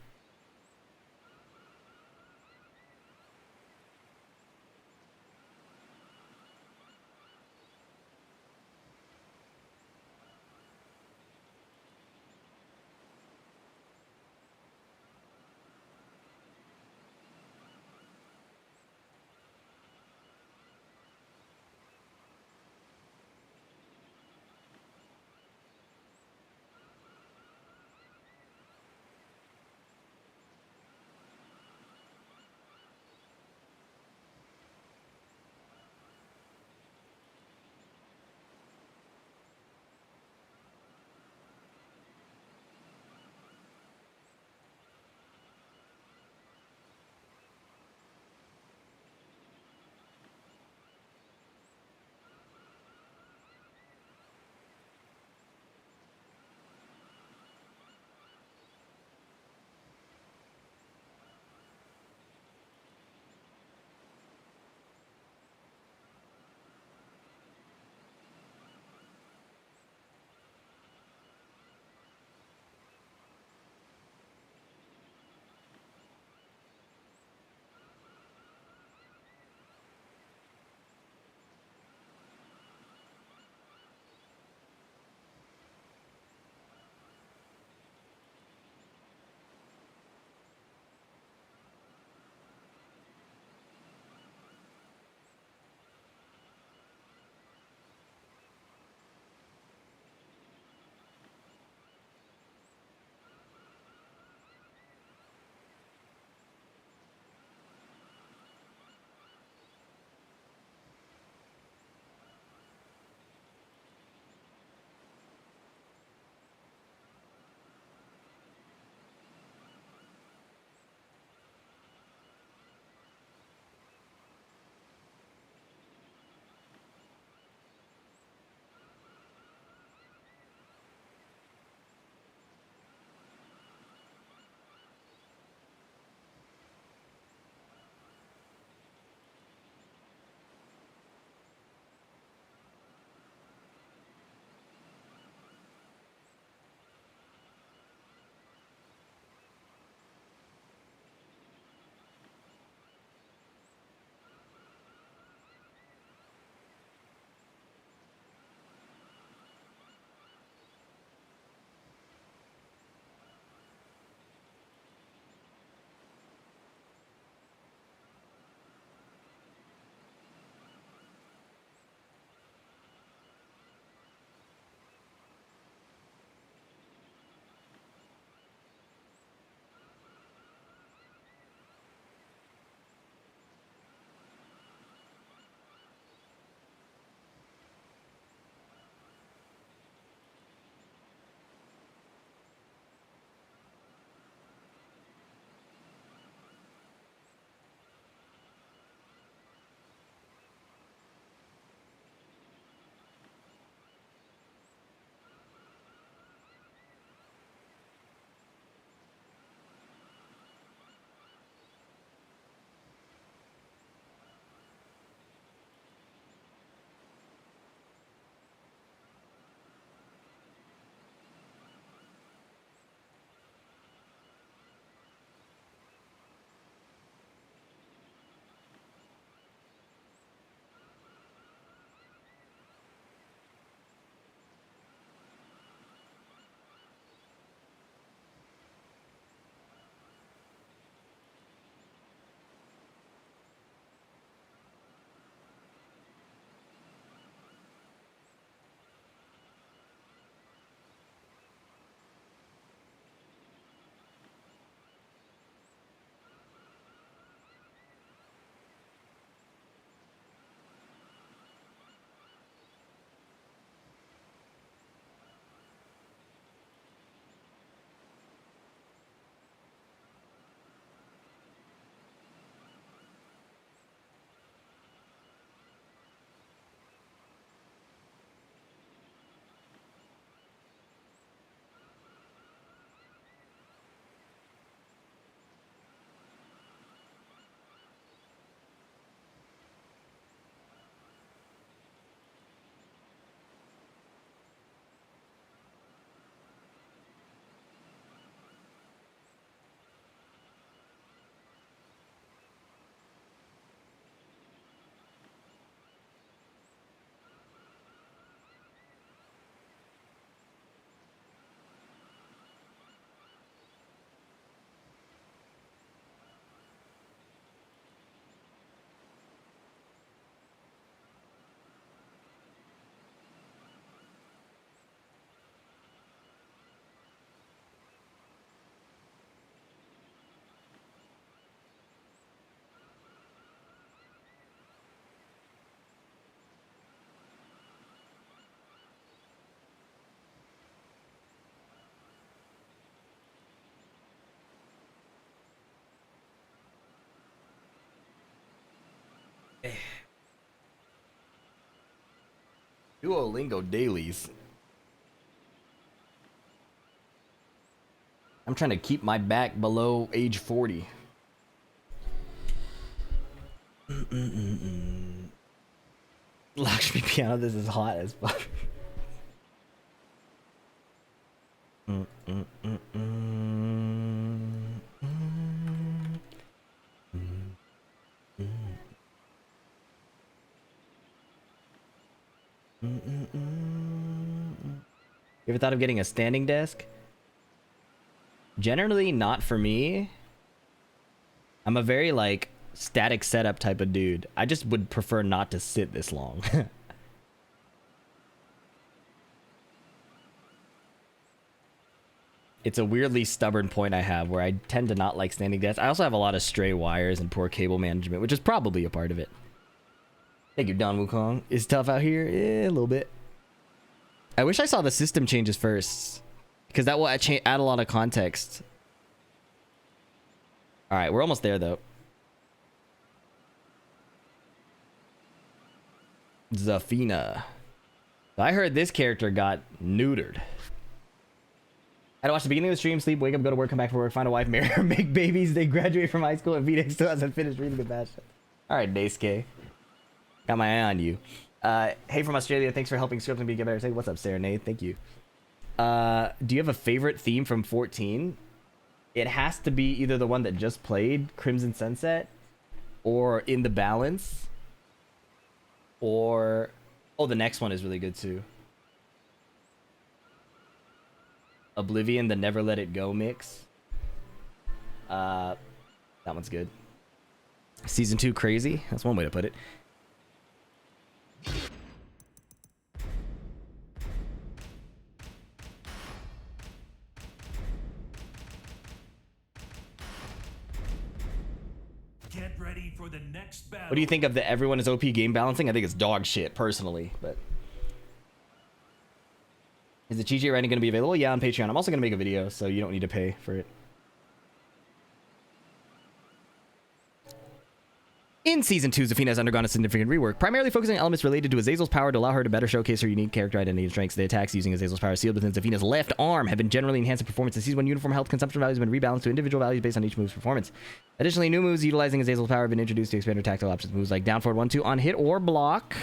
Speaker 1: Duolingo dailies. I'm trying to keep my back below age 40. Lakshmi piano, this is hot as fuck. You ever thought of getting a standing desk? Generally not for me. I'm a very like static setup type of dude. I just would prefer not to sit this long. It's a weirdly stubborn point I have where I tend to not like standing desks. I also have a lot of stray wires and poor cable management, which is probably a part of it. Thank you, Don Wukong. Is tough out here? Yeah, a little bit. I wish I saw the system changes first, because that will add a lot of context. All right, we're almost there though. Zafina. I heard this character got neutered. I had to watch the beginning of the stream, sleep, wake up, go to work, come back from work, find a wife, marry her, make babies, they graduate from high school, and VDX still hasn't finished reading the bachelor. All right, Daisuke. Got my eye on you. Hey from Australia, thanks for helping script and be better. Say what's up, Serenade? Thank you. Do you have a favorite theme from 14? It has to be either the one that just played, Crimson Sunset, or In the Balance, or oh, the next one is really good too. Oblivion, the Never Let It Go mix. That one's good. Season 2 crazy. That's one way to put it.
Speaker 2: Get ready for the next battle.
Speaker 1: What do you think of the everyone is OP game balancing? I think it's dog shit, personally, but... Is the cheat sheet writing going to be available? Yeah, on Patreon. I'm also going to make a video, so you don't need to pay for it. In Season 2, Zafina has undergone a significant rework, primarily focusing on elements related to Azazel's power to allow her to better showcase her unique character identity and strengths. The attacks using Azazel's power sealed within Zafina's left arm have been generally enhanced in performance. In Season 1, uniform health consumption values have been rebalanced to individual values based on each move's performance. Additionally, new moves utilizing Azazel's power have been introduced to expand her tactile options. Moves like down forward 1-2 on hit or block.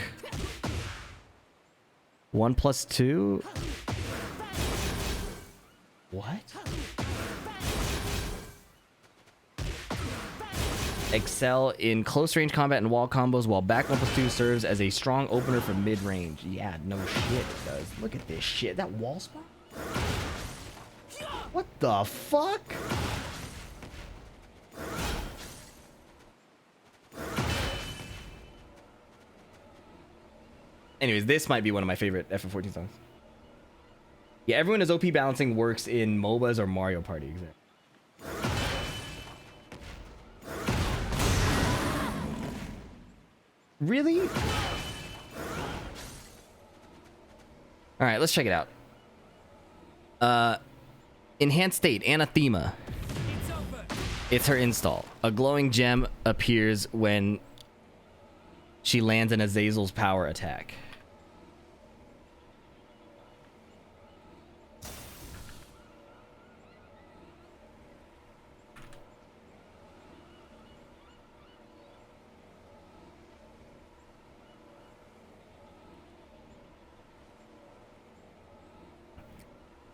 Speaker 1: 1+2. What? Excel in close range combat and wall combos, while back 1+2 serves as a strong opener for mid range. Yeah, no shit it does. Look at this shit. That wall spot? What the fuck? Anyways, this might be one of my favorite FF14 songs. Yeah, everyone is OP balancing works in MOBAs or Mario Party. Exactly. Really? All right, let's check it out. Enhanced state, Anathema. It's her install. A glowing gem appears when she lands an Azazel's power attack.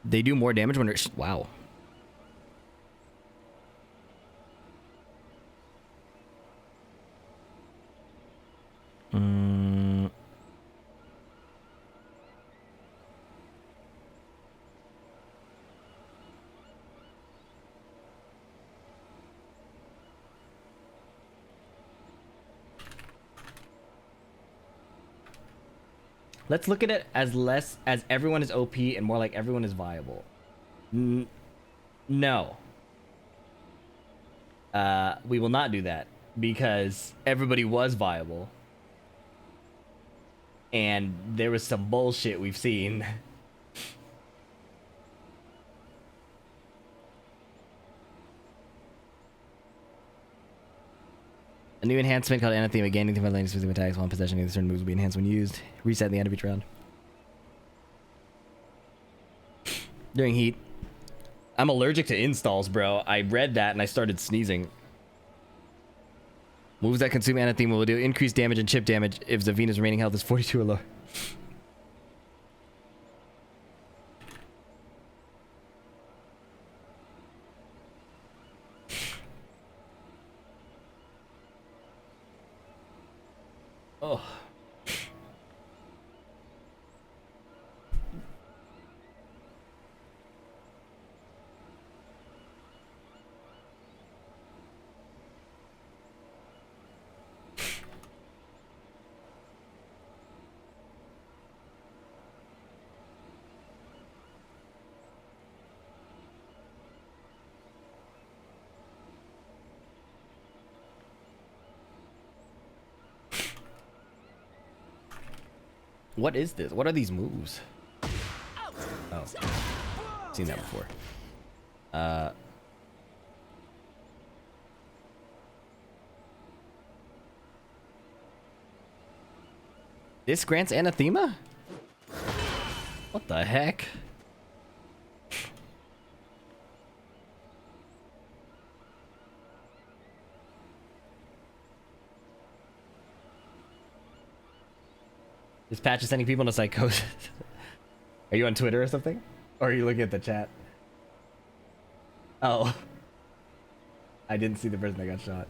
Speaker 1: They do more damage when they're... Wow. Let's look at it as less as everyone is OP and more like everyone is viable. No. We will not do that because everybody was viable. And there was some bullshit we've seen. A new enhancement called Anathema. Gaining the lane specific attacks while in possession of certain moves will be enhanced when used. Reset at the end of each round. During heat. I'm allergic to installs, bro. I read that and I started sneezing. Moves that consume Anathema will do increased damage and chip damage if Zavina's remaining health is 42 or lower. Oh. What is this? What are these moves? Oh. Seen that before. This grants Anathema? What the heck? This patch is sending people into psychosis. Are you on Twitter or something? Or are you looking at the chat? Oh. I didn't see the person that got shot.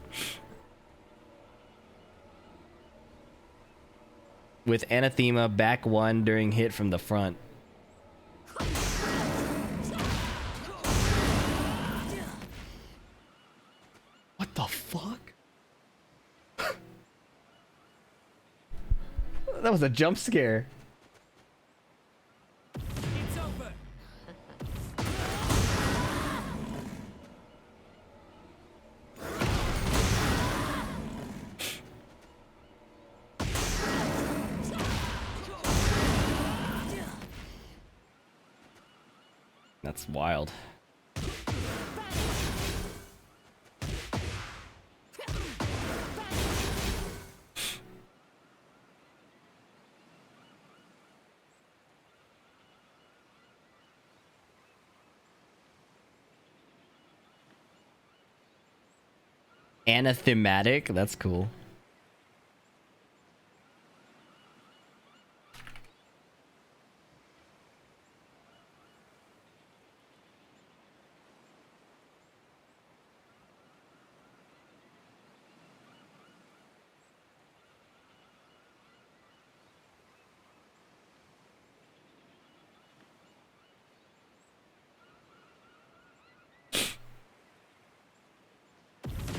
Speaker 1: With Anathema, back one during hit from the front. What the fuck? That was a jump scare.
Speaker 2: It's over.
Speaker 1: That's wild. Anathematic? That's cool.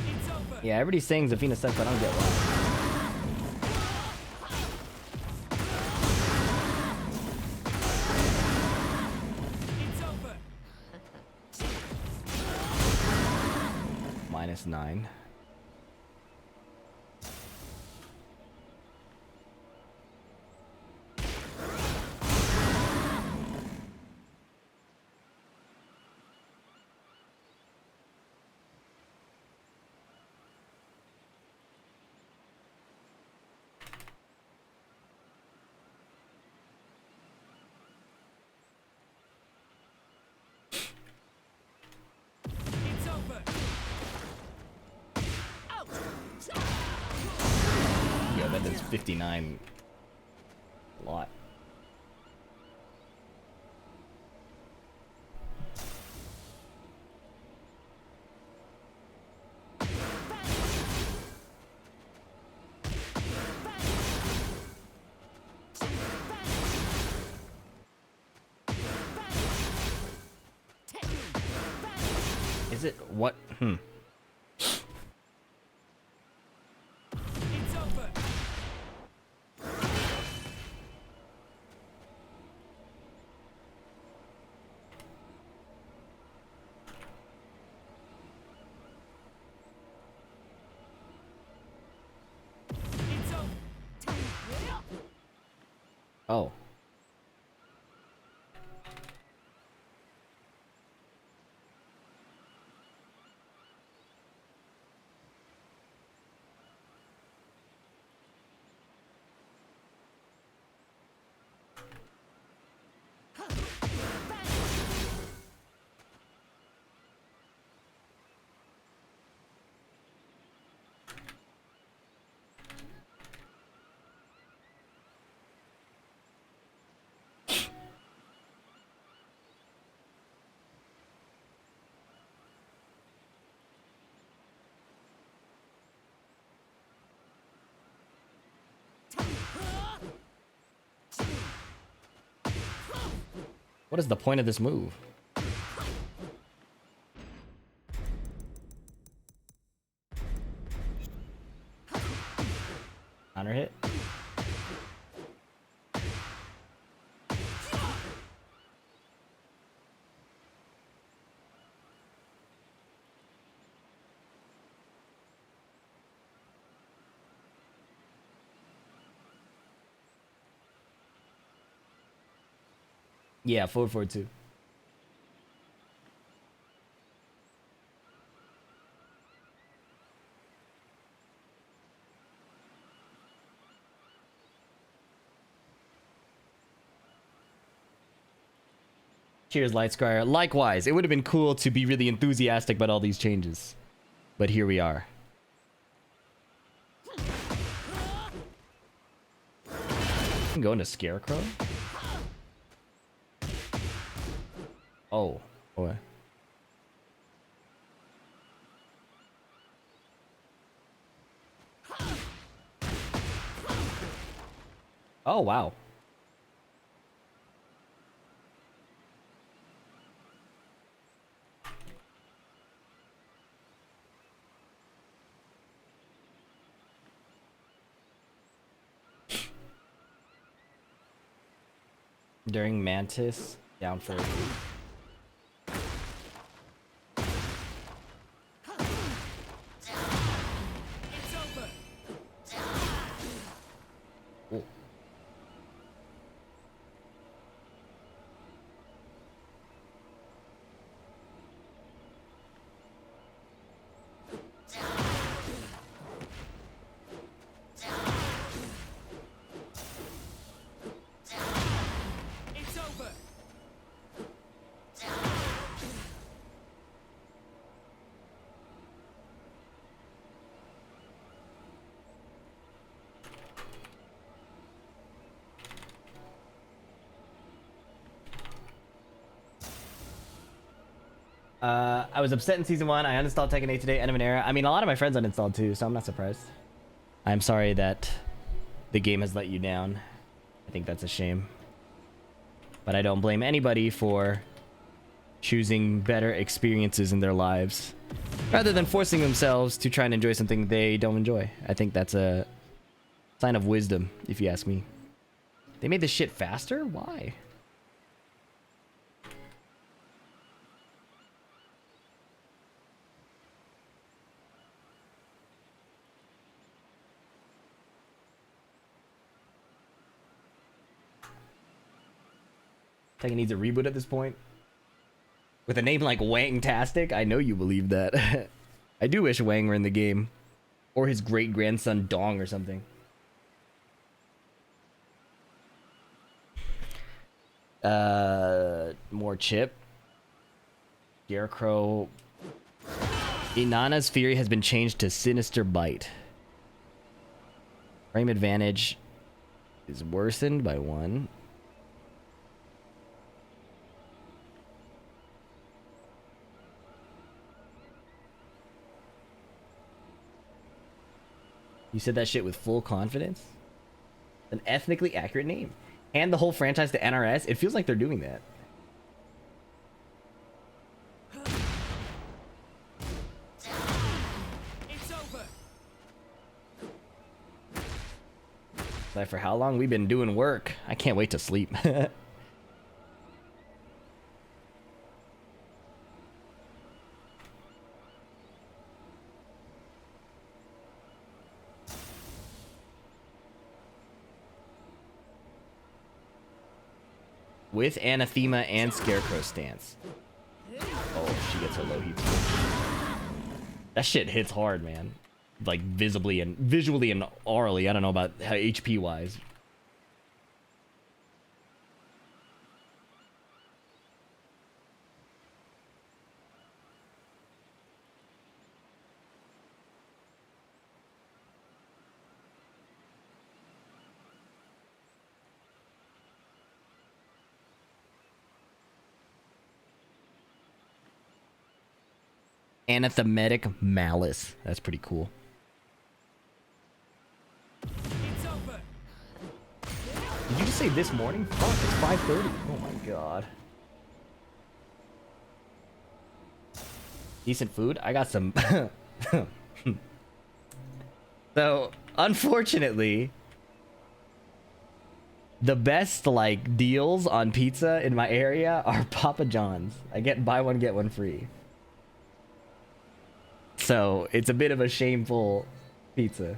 Speaker 2: It's over.
Speaker 1: Yeah, everybody's saying Zafina sucks, but I don't get why.
Speaker 2: It's over.
Speaker 1: -9.
Speaker 2: It's over.
Speaker 1: Yeah, that does 59. A lot. Is it what?
Speaker 2: It's over. It's over.
Speaker 1: Oh. What is the point of this move? Counter hit. Yeah, forward 2. Cheers, Lightsquire. Likewise, it would have been cool to be really enthusiastic about all these changes. But here we are. I can go into Scarecrow? Oh, boy. Oh, wow. During Mantis, down for a loop. Ooh. I was upset in season 1. I uninstalled Tekken 8 today. End of an era. I mean, a lot of my friends uninstalled too, so I'm not surprised. I'm sorry that the game has let you down. I think that's a shame. But I don't blame anybody for choosing better experiences in their lives rather than forcing themselves to try and enjoy something they don't enjoy. I think that's a sign of wisdom, if you ask me. They made this shit faster? Why? Tekken needs a reboot at this point. With a name like Wang-tastic, I know you believe that. I do wish Wang were in the game. Or his great-grandson Dong or something. More chip. Scarecrow. Inanna's Fury has been changed to Sinister Bite. Frame advantage is worsened by 1. You said that shit with full confidence? An ethnically accurate name. And the whole franchise to NRS? It feels like they're doing that.
Speaker 3: It's over.
Speaker 1: Like, for how long? We've been doing work. I can't wait to sleep. With Anathema and Scarecrow stance. Oh, she gets her low heat. That shit hits hard, man. Like visibly and visually and orally. I don't know about how HP wise. Anathematic Malice. That's pretty cool.
Speaker 3: It's over.
Speaker 1: Did you just say this morning? Fuck, it's 5:30. Oh my god. decent food. I got some. So, unfortunately, the best like deals on pizza in my area are Papa John's. I get buy one get one free. So, it's a bit of a shameful pizza.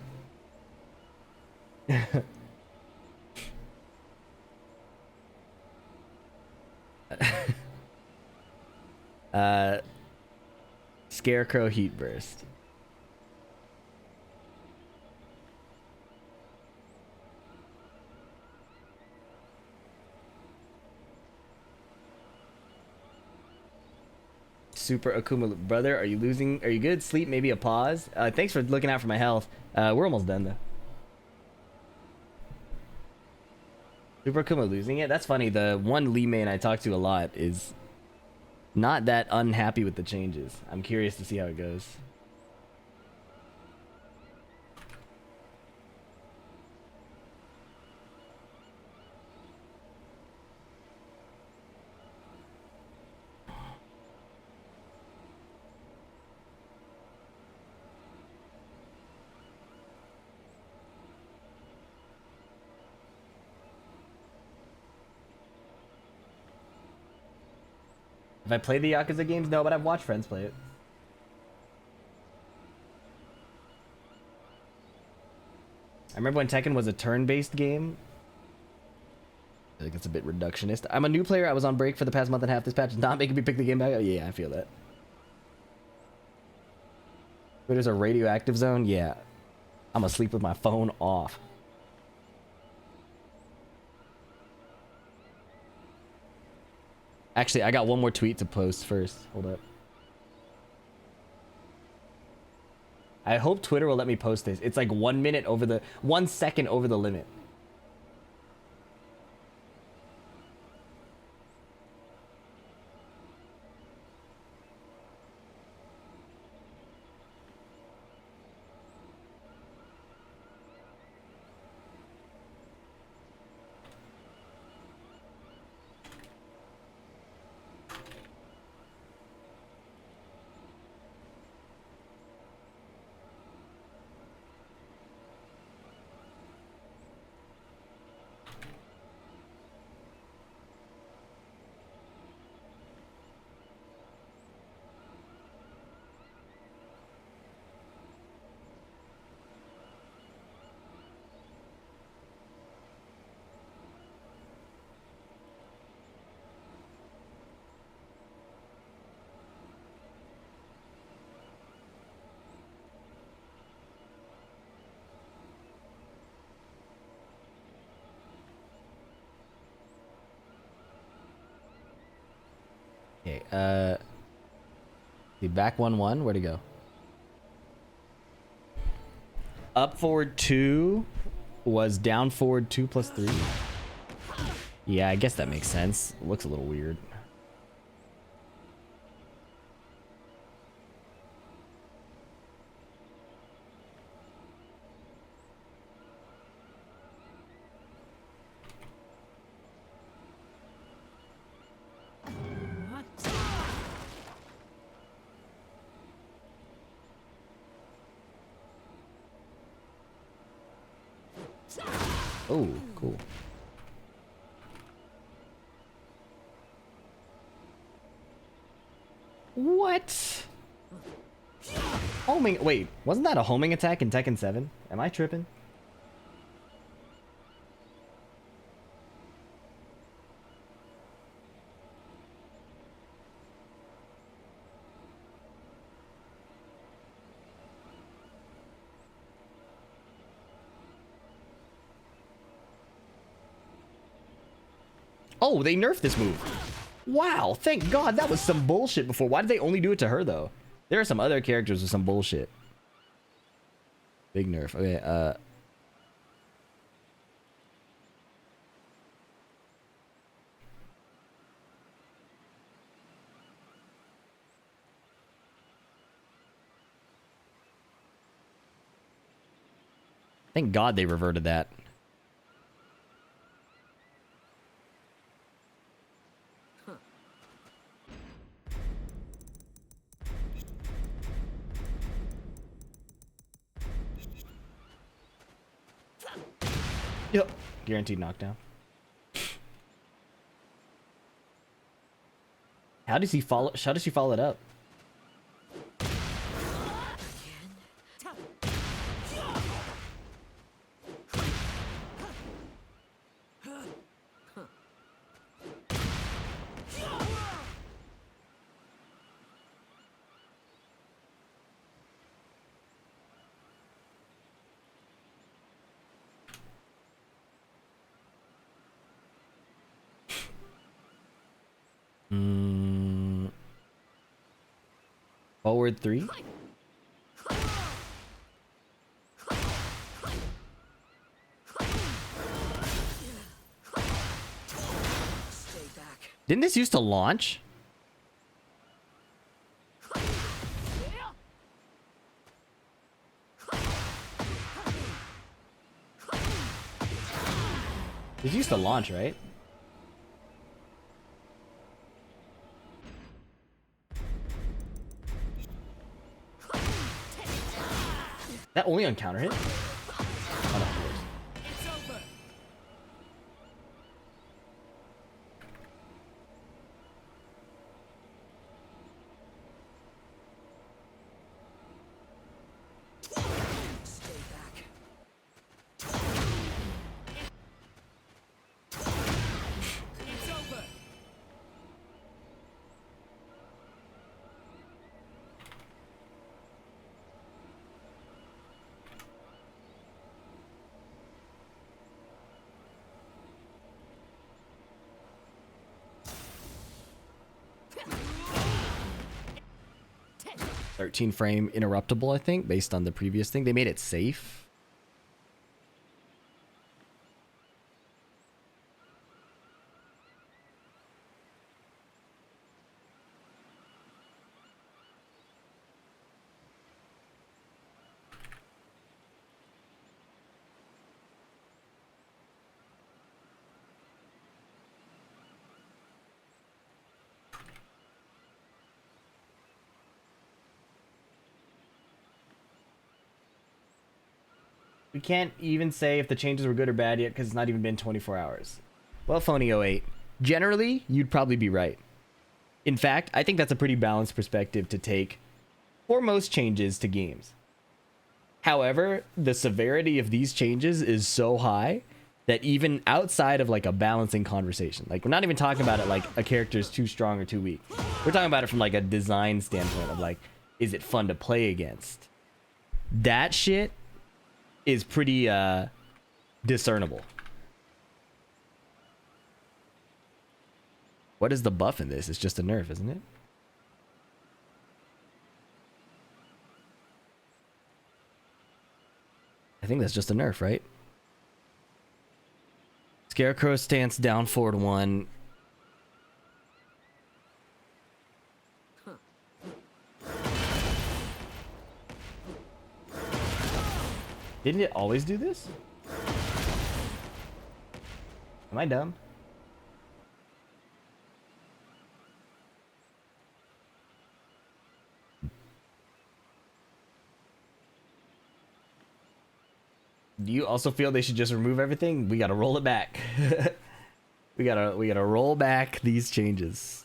Speaker 1: Scarecrow heat burst. Super Akuma, brother, are you losing? Are you good? Sleep, maybe a pause. Thanks for looking out for my health. We're almost done though. Super Akuma losing it? That's funny. The one Lee main I talk to a lot is not that unhappy with the changes. I'm curious to see how it goes. Have I played the Yakuza games? No, but I've watched friends play it. I remember when Tekken was a turn-based game. I think it's a bit reductionist. I'm a new player. I was on break for the past month and a half. This patch is not making me pick the game back up. Yeah, I feel that. Twitter's a radioactive zone? Yeah. I'm asleep with my phone off. Actually, I got one more tweet to post first. Hold up. I hope Twitter will let me post this. It's like 1 minute over the 1 second over the limit. Okay, the back 1-1, where'd he go? Up forward 2 was down forward 2 plus 3. Yeah, I guess that makes sense. Looks a little weird. Oh, cool. What? Homing. Wait, wasn't that a homing attack in Tekken 7? Am I tripping? Oh, they nerfed this move. Wow, thank God. That was some bullshit before. Why did they only do it to her, though? There are some other characters with some bullshit. Big nerf. Okay, thank God they reverted that. Yep. Guaranteed knockdown. How does he follow? How does she follow it up? Forward 3. Didn't this used to launch? This used to launch, right? That only on counter hit? Oh, no, of course. Thirteen frame interruptible, I think, based on the previous thing. They made it safe. We can't even say if the changes were good or bad yet because it's not even been 24 hours. Well, Phony08, generally, you'd probably be right. In fact, I think that's a pretty balanced perspective to take for most changes to games. However, the severity of these changes is so high that even outside of like a balancing conversation, like we're not even talking about it like a character is too strong or too weak. We're talking about it from like a design standpoint of like, is it fun to play against? That shit is pretty discernible. What is the buff in this? It's just a nerf, isn't it? I think that's just a nerf, right? Scarecrow stance down forward 1. Didn't it always do this? Am I dumb? Do you also feel they should just remove everything? We gotta roll it back. we gotta roll back these changes.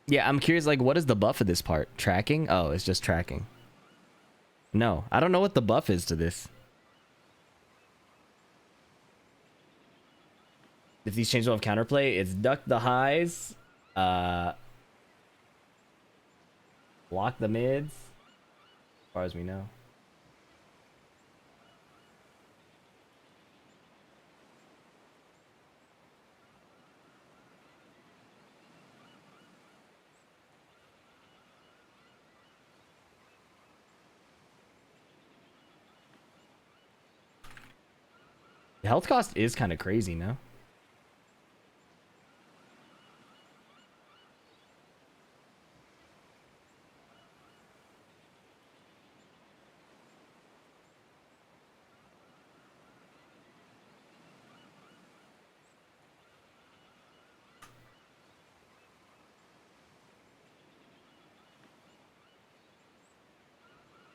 Speaker 1: Yeah, I'm curious, like, what is the buff of this part? Tracking? Oh, it's just tracking. No, I don't know what the buff is to this. If these changes will have counterplay, it's duck the highs, block the mids, as far as we know. The health cost is kind of crazy, no?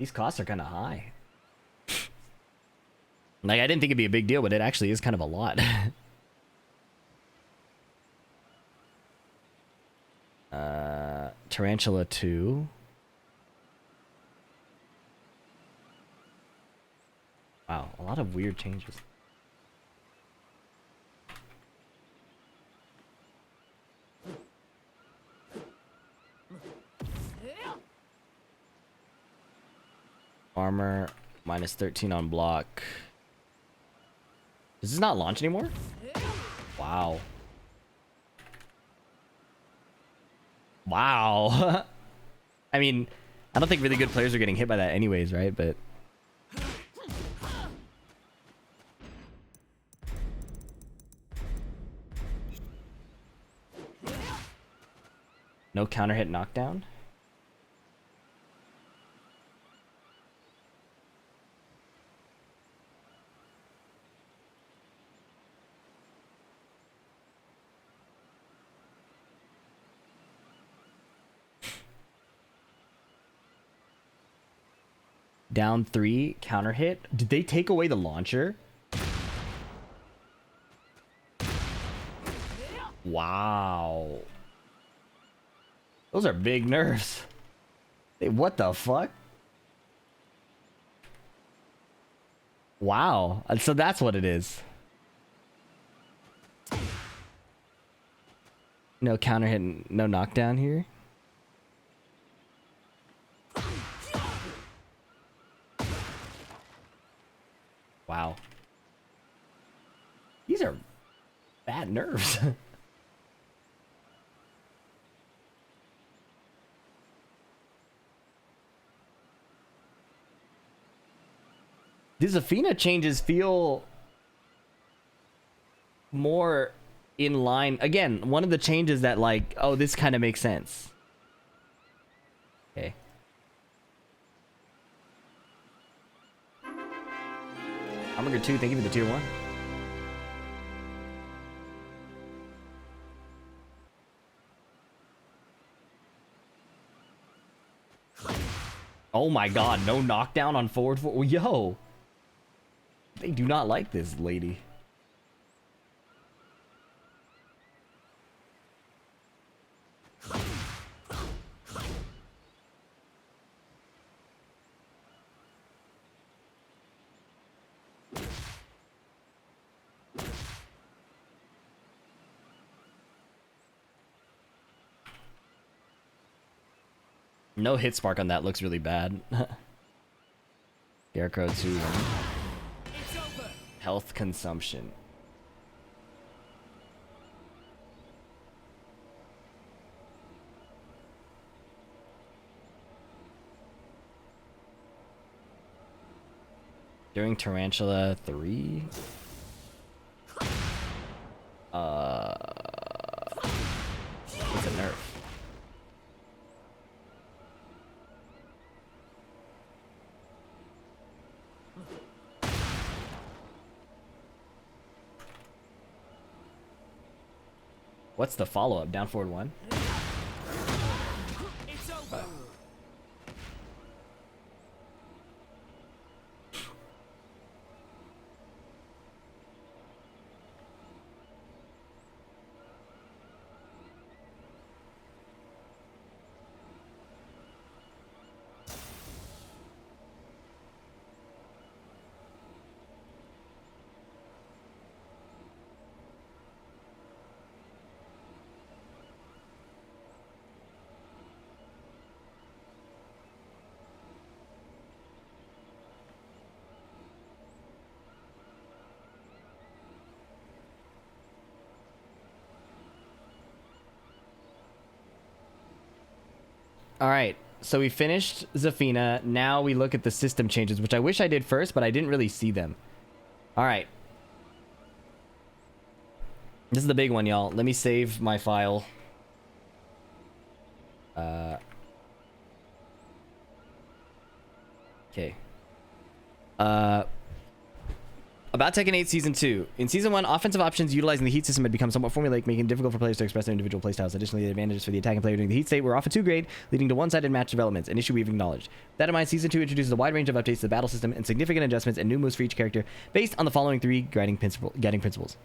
Speaker 1: These costs are kind of high. Like, I didn't think it'd be a big deal, but it actually is kind of a lot. Tarantula 2. Wow, a lot of weird changes. Armor minus 13 on block. Does this not launch anymore? Wow. Wow. I mean, I don't think really good players are getting hit by that anyways, right? But no counter hit knockdown. Down 3, counter hit. Did they take away the launcher? Wow. Those are big nerfs. Hey, what the fuck? Wow. So that's what it is. No counter hit, no knockdown here. Wow. These are bad nerves. The Zafina changes feel more in line. Again, one of the changes that like, oh, this kind of makes sense. Okay. Hamburger 2, thank you for the tier 1. Oh my god, no knockdown on forward 4. Yo! They do not like this lady. No hit spark on that looks really bad. Scarecrow 2. Health consumption. During Tarantula 3. It's a nerf. What's the follow-up? Down forward 1?
Speaker 3: It's over.
Speaker 1: All right, so we finished Zafina. Now we look at the system changes, which I wish I did first, but I didn't really see them. All right. This is the big one, y'all. Let me save my file. Okay. About Tekken 8 Season 2. In Season 1, offensive options utilizing the heat system had become somewhat formulaic, making it difficult for players to express their individual playstyles. Additionally, the advantages for the attacking player during the heat state were often too great, leading to one-sided match developments, an issue we've acknowledged. With that in mind, Season 2 introduces a wide range of updates to the battle system and significant adjustments and new moves for each character based on the following 3 guiding principles.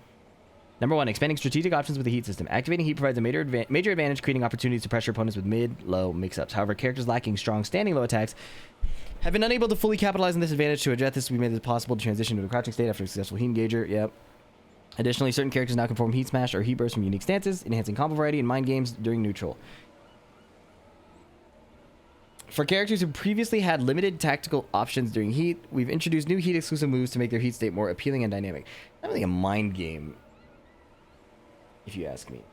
Speaker 1: Number 1, expanding strategic options with the heat system. Activating heat provides a major advantage, creating opportunities to pressure opponents with mid-low mix-ups. However, characters lacking strong standing low attacks have been unable to fully capitalize on this advantage. To address this, we made it possible to transition to a crouching state after a successful heat engager. Yep. Additionally, certain characters now can perform heat smash or heat burst from unique stances, enhancing combo variety in mind games during neutral. For characters who previously had limited tactical options during heat, we've introduced new heat exclusive moves to make their heat state more appealing and dynamic. Not really a mind game, if you ask me.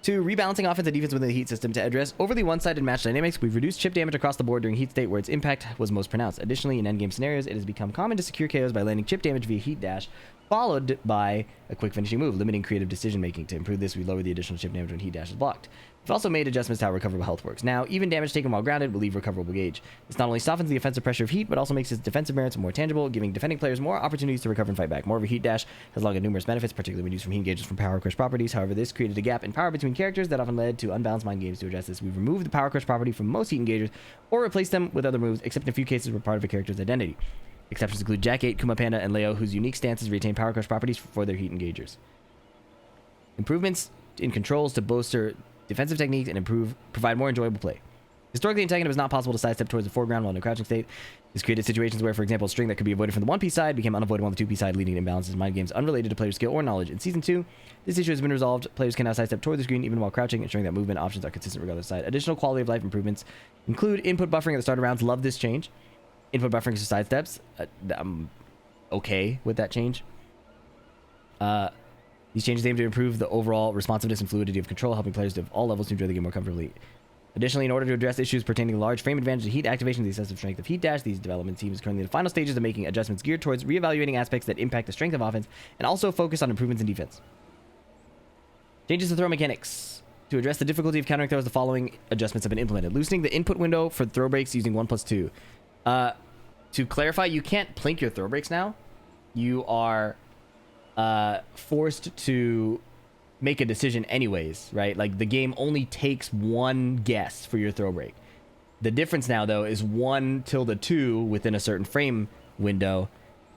Speaker 1: 2, rebalancing offense and defense within the heat system. To address overly one-sided match dynamics, we've reduced chip damage across the board during heat state where its impact was most pronounced. Additionally, in endgame scenarios, it has become common to secure KOs by landing chip damage via heat dash, followed by a quick finishing move, limiting creative decision making. To improve this, we lower the additional chip damage when heat dash is blocked. We've also made adjustments to how recoverable health works. Now, even damage taken while grounded will leave recoverable gauge. This not only softens the offensive pressure of heat, but also makes its defensive merits more tangible, giving defending players more opportunities to recover and fight back. Moreover, heat dash has long and numerous benefits, particularly when used from heat engages from power crush properties. However, this created a gap in power between characters that often led to unbalanced mind games. To address this, we've removed the power crush property from most heat engagers or replaced them with other moves, except in a few cases where part of a character's identity. Exceptions include Jack 8, Kuma Panda, and Leo, whose unique stances retain power crush properties for their heat engagers. Improvements in controls to bolster defensive techniques and provide more enjoyable play. Historically, in Tekken, it was not possible to sidestep towards the foreground while in a crouching state. This created situations where, for example, a string that could be avoided from the 1P side became unavoidable on the 2P side, leading to imbalances in mind games unrelated to player skill or knowledge. In Season 2, this issue has been resolved. Players can now sidestep toward the screen even while crouching, ensuring that movement options are consistent regardless of side. Additional quality of life improvements include input buffering at the start of rounds. Love this change. Input buffering for sidesteps. I'm okay with that change. These changes aim to improve the overall responsiveness and fluidity of control, helping players of all levels to enjoy the game more comfortably. Additionally, in order to address issues pertaining to large frame advantage and heat activation, the excessive strength of heat dash, these development teams is currently in the final stages of making adjustments geared towards reevaluating aspects that impact the strength of offense and also focus on improvements in defense. Changes to throw mechanics. To address the difficulty of countering throws, the following adjustments have been implemented. Loosening the input window for throw breaks using 1+2. To clarify, you can't plink your throw breaks now. You are forced to make a decision anyways, right? Like, the game only takes one guess for your throw break. The difference now, though, is 1 till the 2 within a certain frame window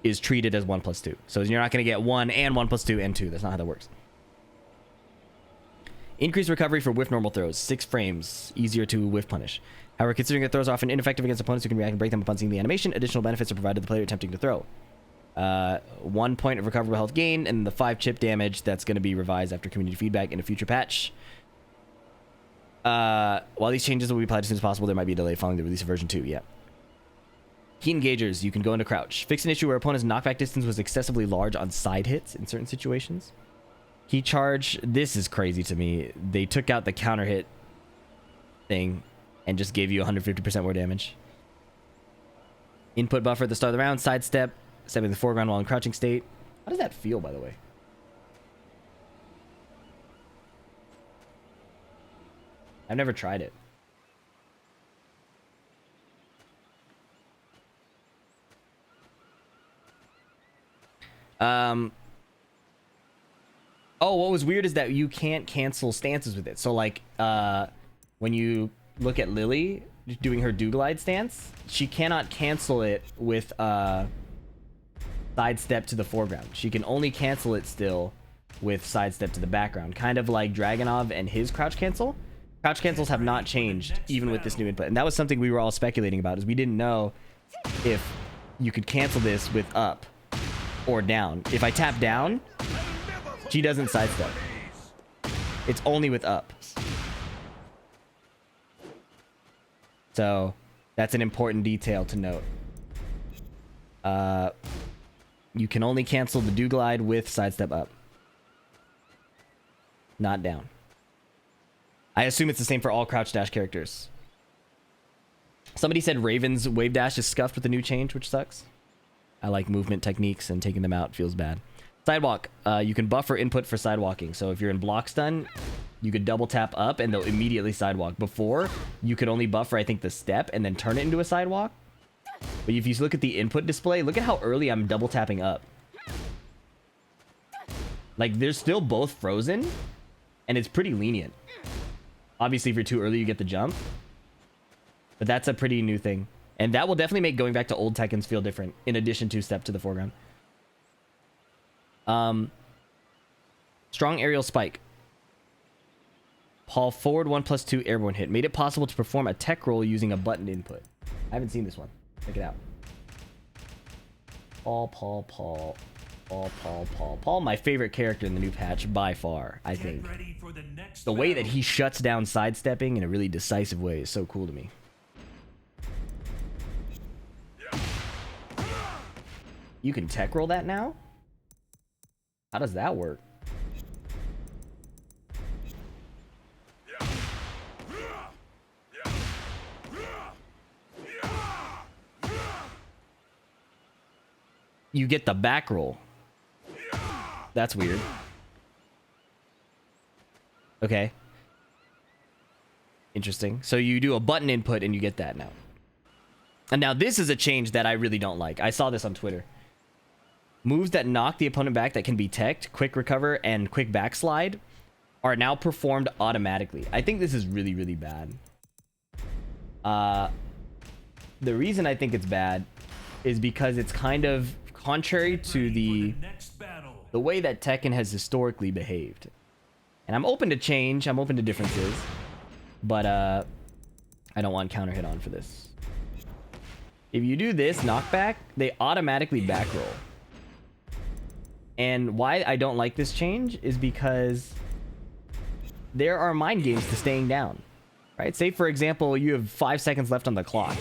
Speaker 1: is treated as 1+2. So you're not going to get 1 and 1+2 and 2. That's not how that works. Increased recovery for whiff normal throws. 6 frames. Easier to whiff punish. However, considering that throws are often ineffective against opponents who can react and break them upon seeing the animation, additional benefits are provided to the player attempting to throw. 1 point of recoverable health gain, and the 5 chip damage that's going to be revised after community feedback in a future patch. While these changes will be applied as soon as possible, there might be a delay following the release of version 2. Yeah. Heat engagers, you can go into crouch. Fix an issue where opponent's knockback distance was excessively large on side hits in certain situations. Heat charge, this is crazy to me. They took out the counter hit thing and just gave you 150% more damage. Input buffer at the start of the round. Sidestep, stepping in the foreground while in crouching state. How does that feel, by the way? I've never tried it. Oh, what was weird is that you can't cancel stances with it. So, like, when you look at Lily doing her do-glide stance, she cannot cancel it with sidestep to the foreground. She can only cancel it still with sidestep to the background. Kind of like Dragunov and his crouch cancel. Crouch cancels have not changed even with this new input. And that was something we were all speculating about, is we didn't know if you could cancel this with up or down. If I tap down, she doesn't sidestep. It's only with up. So that's an important detail to note. You can only cancel the do-glide with sidestep up, not down. I assume it's the same for all crouch dash characters. Somebody said Raven's wave dash is scuffed with the new change, which sucks. I like movement techniques, and taking them out feels bad. Sidewalk. You can buffer input for sidewalking. So if you're in block stun, you could double tap up and they'll immediately sidewalk. Before, you could only buffer, I think, the step and then turn it into a sidewalk. But if you look at the input display, look at how early I'm double tapping up. Like, they're still both frozen, and it's pretty lenient. Obviously, if you're too early, you get the jump. But that's a pretty new thing. And that will definitely make going back to old Tekkens feel different, in addition to step to the foreground. Strong aerial spike. Paul forward 1+2 airborne hit. Made it possible to perform a tech roll using a button input. I haven't seen this one. Check it out. Paul, my favorite character in the new patch by far, I think.
Speaker 2: Ready for the next
Speaker 1: The way that
Speaker 2: battle.
Speaker 1: he shuts down sidestepping in a really decisive way is so cool to me. You can tech roll that now? How does that work? You get the back roll. That's weird. Okay. Interesting. So you do a button input and you get that now. And now this is a change that I really don't like. I saw this on Twitter. Moves that knock the opponent back that can be teched, quick recover, and quick backslide are now performed automatically. I think this is really, really bad. The reason I think it's bad is because it's kind of contrary to the way that Tekken has historically behaved. And I'm open to change, I'm open to differences, but I don't want counter hit on for this. If you do this knockback, they automatically back roll. And why I don't like this change is because there are mind games to staying down, right? Say, for example, you have 5 seconds left on the clock.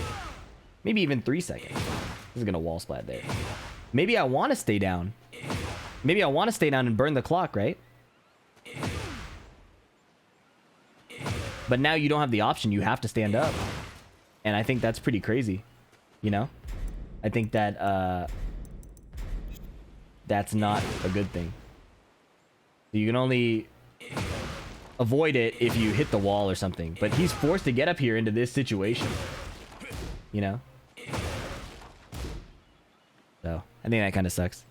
Speaker 1: Maybe even 3 seconds. This is going to wall splat there. Maybe I want to stay down. Maybe I want to stay down and burn the clock, right? But now you don't have the option. You have to stand up. And I think that's pretty crazy. You know? I think that, that's not a good thing. You can only avoid it if you hit the wall or something. But he's forced to get up here into this situation. You know? So, I think that kind of sucks.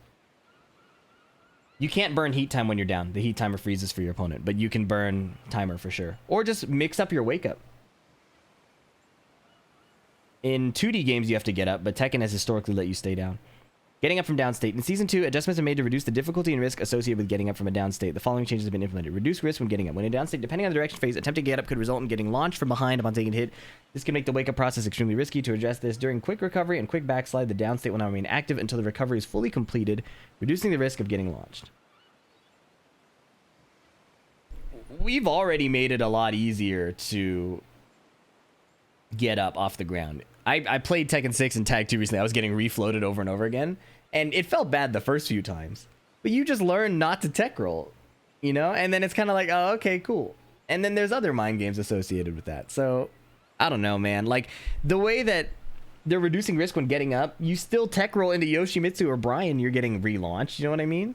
Speaker 1: You can't burn heat time when you're down. The heat timer freezes for your opponent. But you can burn timer for sure. Or just mix up your wake up. In 2D games, you have to get up, but Tekken has historically let you stay down. Getting up from down state. In Season 2, adjustments are made to reduce the difficulty and risk associated with getting up from a down state. The following changes have been implemented. Reduce risk when getting up. When in down state, depending on the direction phase, attempting to get up could result in getting launched from behind upon taking a hit. This can make the wake-up process extremely risky. To address this, during quick recovery and quick backslide, the down state will now remain active until the recovery is fully completed, reducing the risk of getting launched. We've already made it a lot easier to get up off the ground. I played Tekken 6 and Tag 2 recently. I was getting refloated over and over again. And it felt bad the first few times. But you just learn not to tech roll. You know? And then it's kind of like, oh, okay, cool. And then there's other mind games associated with that. So, I don't know, man. Like, the way that they're reducing risk when getting up, you still tech roll into Yoshimitsu or Brian, you're getting relaunched. You know what I mean?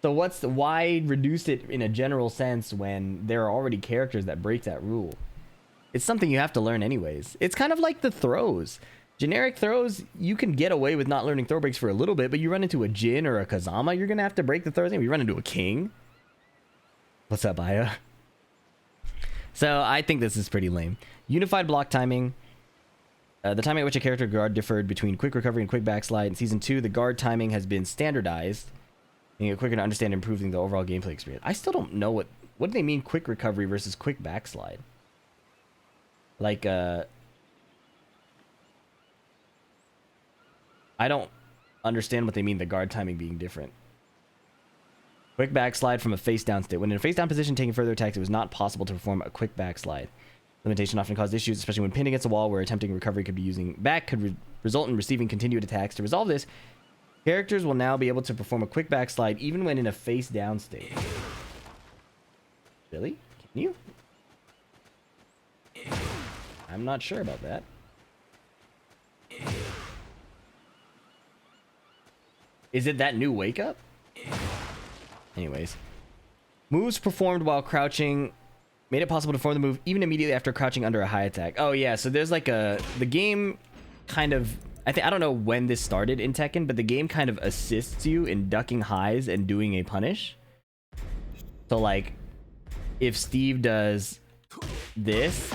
Speaker 1: So why reduce it in a general sense when there are already characters that break that rule? It's something you have to learn anyways. It's kind of like the throws. Generic throws, you can get away with not learning throw breaks for a little bit, but you run into a Jin or a Kazama, you're going to have to break the throws. You run into a King. What's up, Aya? So I think this is pretty lame. Unified block timing. The timing at which a character guard differed between quick recovery and quick backslide. In Season 2, the guard timing has been standardized, making it quicker to understand and improving the overall gameplay experience. I still don't know what do they mean quick recovery versus quick backslide? Like, I don't understand what they mean, the guard timing being different. Quick backslide from a face down state. When in a face down position taking further attacks, it was not possible to perform a quick backslide. Limitation often caused issues, especially when pinned against a wall where attempting recovery could be using back could result in receiving continued attacks. To resolve this, characters will now be able to perform a quick backslide even when in a face down state. Really? Can you? I'm not sure about that. Is it that new wake up? Anyways. Moves performed while crouching made it possible to perform the move even immediately after crouching under a high attack. Oh yeah, so there's like the game kind of I don't know when this started in Tekken, but the game kind of assists you in ducking highs and doing a punish. So like, if Steve does this,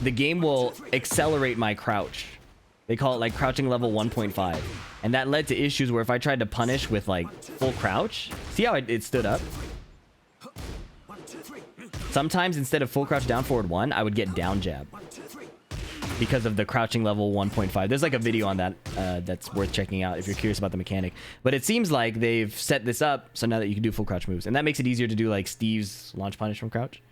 Speaker 1: the game will accelerate my crouch. They call it like crouching level 1.5. And that led to issues where if I tried to punish with like full crouch, see how it stood up? Sometimes instead of full crouch down forward 1, I would get down jab. Because of the crouching level 1.5. There's like a video on that that's worth checking out if you're curious about the mechanic. But it seems like they've set this up so now that you can do full crouch moves. And that makes it easier to do like Steve's launch punish from crouch.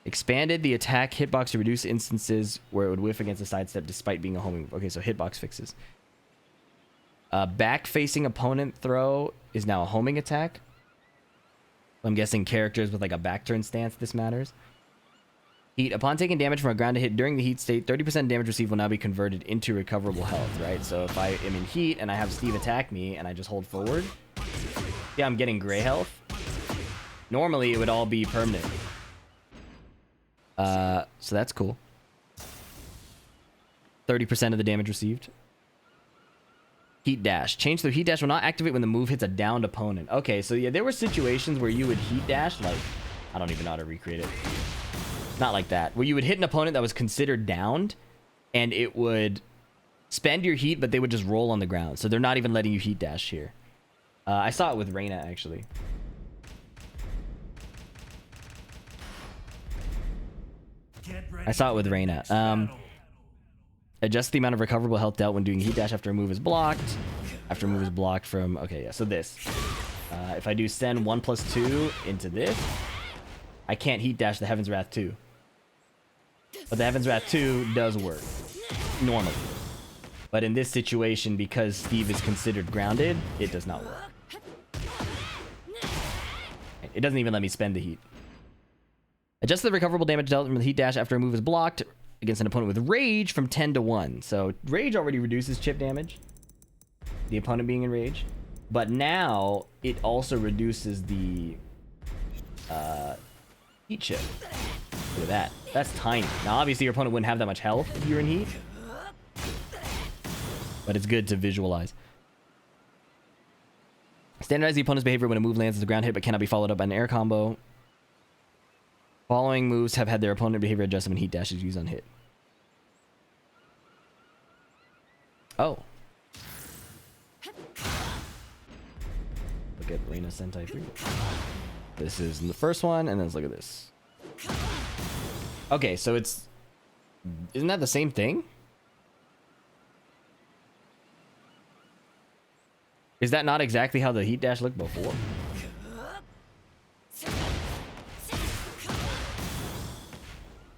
Speaker 1: Expanded the attack hitbox to reduce instances where it would whiff against a sidestep despite being a homing move. Okay, so hitbox fixes. Back-facing opponent throw is now a homing attack. I'm guessing characters with like a back turn stance, this matters. Heat. Upon taking damage from a grounded hit during the heat state, 30% damage received will now be converted into recoverable health, right? So if I am in heat and I have Steve attack me and I just hold forward, yeah, I'm getting gray health. Normally, it would all be permanent. So that's cool. 30% of the damage received. Heat dash. Change the heat dash will not activate when the move hits a downed opponent. Okay, so yeah, there were situations where you would heat dash, like, I don't even know how to recreate it. Not like that. Where you would hit an opponent that was considered downed, and it would spend your heat, but they would just roll on the ground. So they're not even letting you heat dash here. I saw it with Reyna, actually. I saw it with Reyna. Adjust the amount of recoverable health dealt when doing heat dash after a move is blocked. After a move is blocked from... Okay, yeah, so this. If I do send 1+2 into this, I can't heat dash the Heaven's Wrath 2. But the Heaven's Wrath 2 does work. Normally. But in this situation, because Steve is considered grounded, it does not work. It doesn't even let me spend the heat. Adjust the recoverable damage dealt from the heat dash after a move is blocked against an opponent with rage from 10 to 1. So rage already reduces chip damage. The opponent being in rage. But now it also reduces the heat chip. Look at that. That's tiny. Now obviously your opponent wouldn't have that much health if you're in heat. But it's good to visualize. Standardize the opponent's behavior when a move lands as a ground hit but cannot be followed up by an air combo. Following moves have had their opponent behavior adjusted when heat dash is used on hit. Oh. Look at Reina Sentai 3. This is the first one, and then let's look at this. Okay, so it's... Isn't that the same thing? Is that not exactly how the heat dash looked before?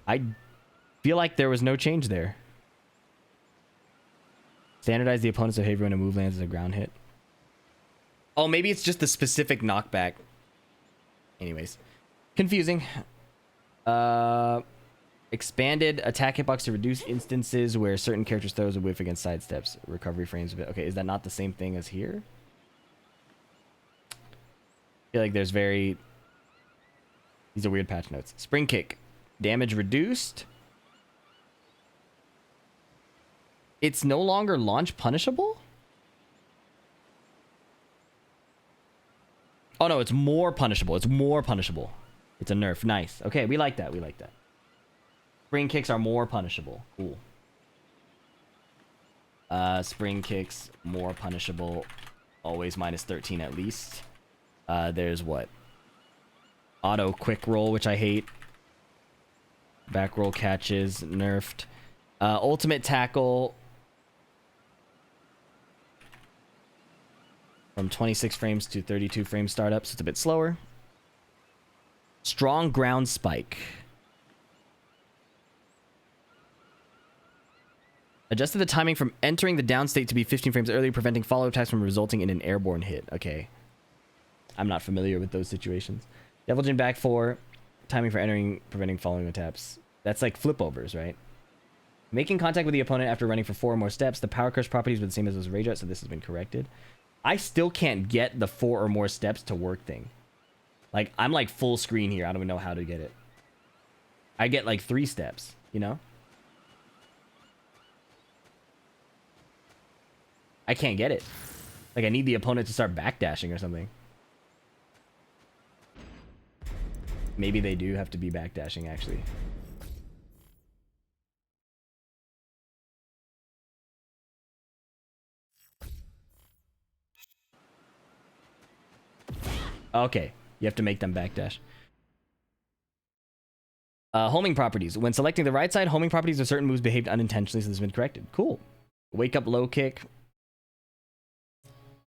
Speaker 1: I feel like there was no change there. Standardize the opponent's behavior when a move lands as a ground hit. Oh, maybe it's just the specific knockback. Anyways. Confusing. Expanded attack hitbox to reduce instances where certain characters' throws would whiff against sidesteps. Recovery frames a bit. Okay, is that not the same thing as here? I feel like there's very... These are weird patch notes. Spring kick. Damage reduced. It's no longer launch punishable? Oh no, it's more punishable. It's more punishable. It's a nerf. Nice. Okay, we like that. We like that. Spring kicks are more punishable. Cool. Spring kicks more punishable. Always minus 13 at least. There's what? Auto quick roll, which I hate. Back roll catches, nerfed. Ultimate tackle. From 26 frames to 32 frame startup, so it's a bit slower. Strong ground spike. Adjusted the timing from entering the down state to be 15 frames early, preventing follow attacks from resulting in an airborne hit. Okay. I'm not familiar with those situations. Devil Jin back 4. Timing for entering, preventing following attacks. That's like flip overs, right? Making contact with the opponent after running for 4 or more steps. The power curse properties were the same as those Rage Out, so this has been corrected. I still can't get the 4 or more steps to work thing. Like, I'm like full screen here. I don't even know how to get it. I get like 3 steps, you know? I can't get it. Like, I need the opponent to start backdashing or something. Maybe they do have to be backdashing, actually. Okay, you have to make them backdash. Homing properties. When selecting the right side, homing properties of certain moves behaved unintentionally, so this has been corrected. Cool. Wake up low kick.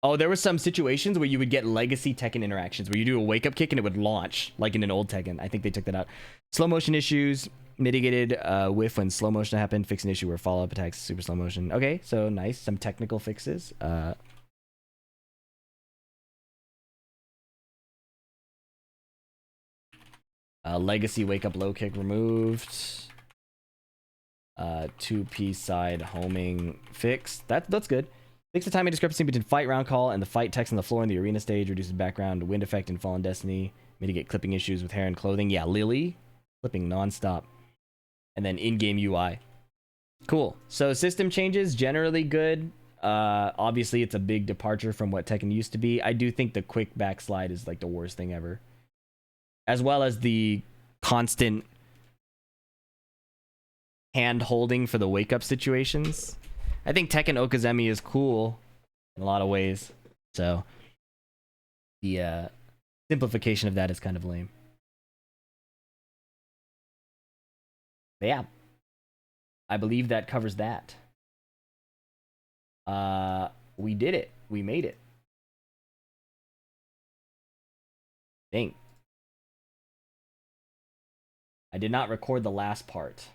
Speaker 1: Oh, there were some situations where you would get legacy Tekken interactions where you do a wake up kick and it would launch, like in an old Tekken. I think they took that out. Slow motion issues. Mitigated whiff when slow motion happened. Fix an issue where follow up attacks super slow motion. Okay, so nice. Some technical fixes. Legacy wake up low kick removed. 2P side homing fixed. That's good. Fix the timing discrepancy between fight round call and the fight text on the floor in the arena stage. Reduces background wind effect in Fallen Destiny. Mitigate clipping issues with hair and clothing. Yeah, Lily. Clipping nonstop. And then in-game UI. Cool. So system changes, generally good. Obviously, it's a big departure from what Tekken used to be. I do think the quick backslide is like the worst thing ever. As well as the constant hand holding for the wake up situations. I think Tekken Okazemi is cool in a lot of ways. So the simplification of that is kind of lame. But yeah. I believe that covers that. We did it. We made it. Dang. I did not record the last part.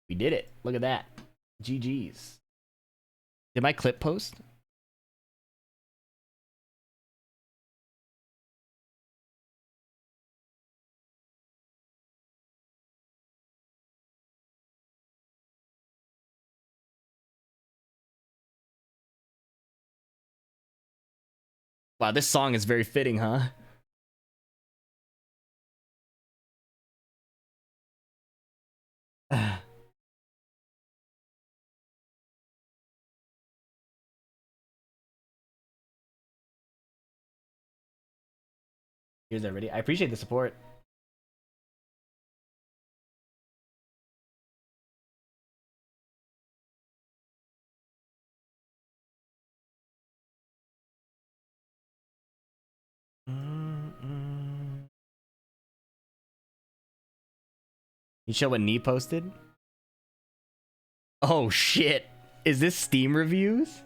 Speaker 1: We did it. Look at that. GG's. Did my clip post? Wow, this song is very fitting, huh? Here's everybody. I appreciate the support. You show what Nee posted? Oh shit. Is this Steam reviews?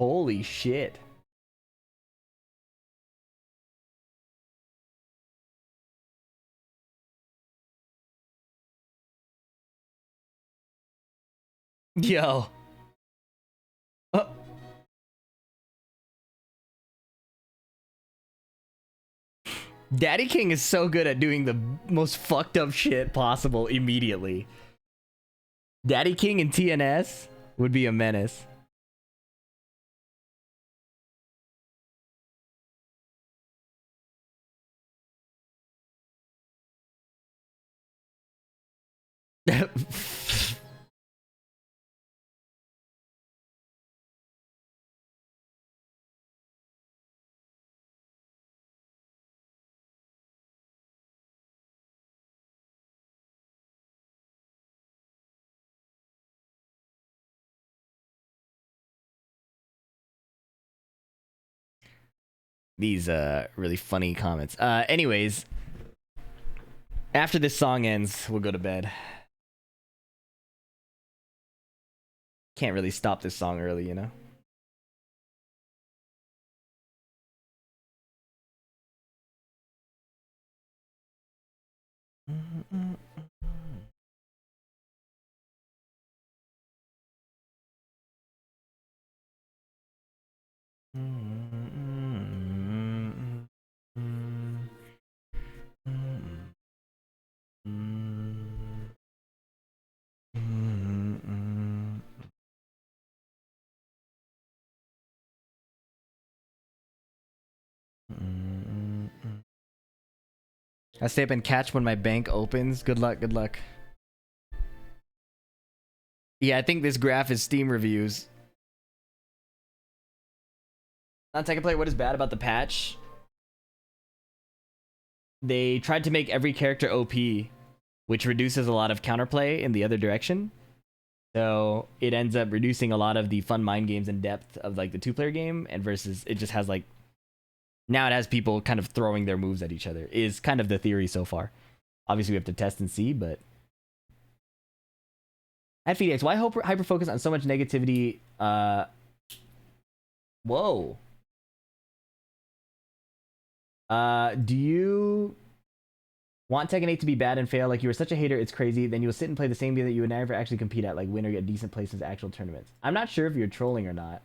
Speaker 1: Holy shit. Yo. Daddy King is so good at doing the most fucked up shit possible immediately. Daddy King and TNS would be a menace. These really funny comments. Anyways, after this song ends, we'll go to bed. Can't really stop this song early, you know? I stay up and catch when my bank opens. Good luck, good luck. Yeah, I think this graph is Steam reviews. On second play, what is bad about the patch? They tried to make every character OP, which reduces a lot of counterplay in the other direction. So it ends up reducing a lot of the fun mind games and depth of like the 2-player game, and versus it just has like, now it has people kind of throwing their moves at each other, is kind of the theory so far. Obviously we have to test and see, but at FeedX, why hyper focus on so much negativity? Whoa. Do you want Tekken 8 to be bad and fail? Like, you were such a hater, it's crazy. Then you'll sit and play the same game that you would never actually compete at, like win or get decent places at actual tournaments. I'm not sure if you're trolling or not.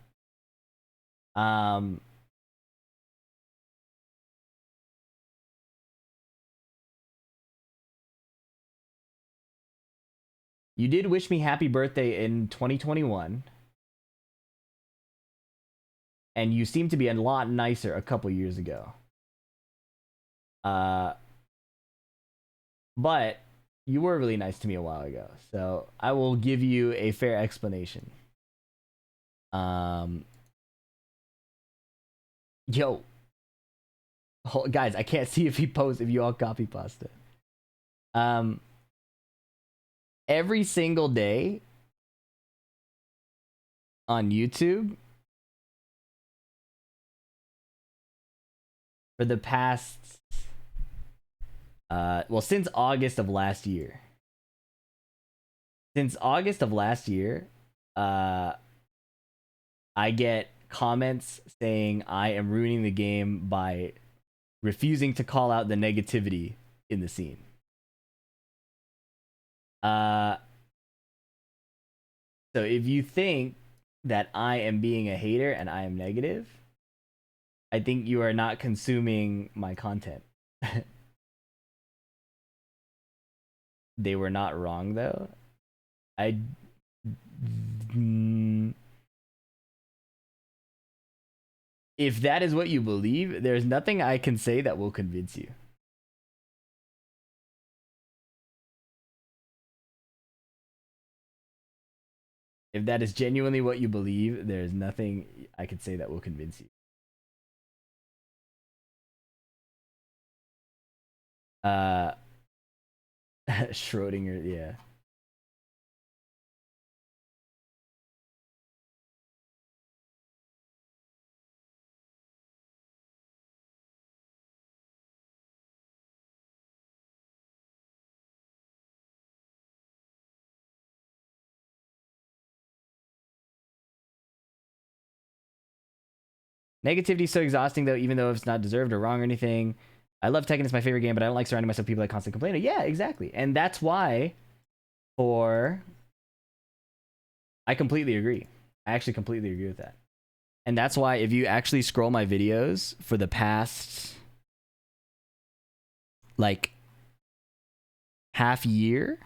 Speaker 1: You did wish me happy birthday in 2021. And you seem to be a lot nicer a couple years ago. But you were really nice to me a while ago, so I will give you a fair explanation. Yo, guys, I can't see if he posts, if you all copy pasta. Every single day on YouTube for the past well, since August of last year. Since August of last year, I get comments saying I am ruining the game by refusing to call out the negativity in the scene. So if you think that I am being a hater and I am negative, I think you are not consuming my content. They were not wrong though. If that is what you believe, there's nothing I can say that will convince you. If that is genuinely what you believe, there's nothing I could say that will convince you. Schrodinger, yeah. Negativity is so exhausting though, even though it's not deserved or wrong or anything. I love Tekken, it's my favorite game, but I don't like surrounding myself with people that constantly complain. Yeah, exactly. And that's why I completely agree. I actually completely agree with that. And that's why if you actually scroll my videos for the past like half year,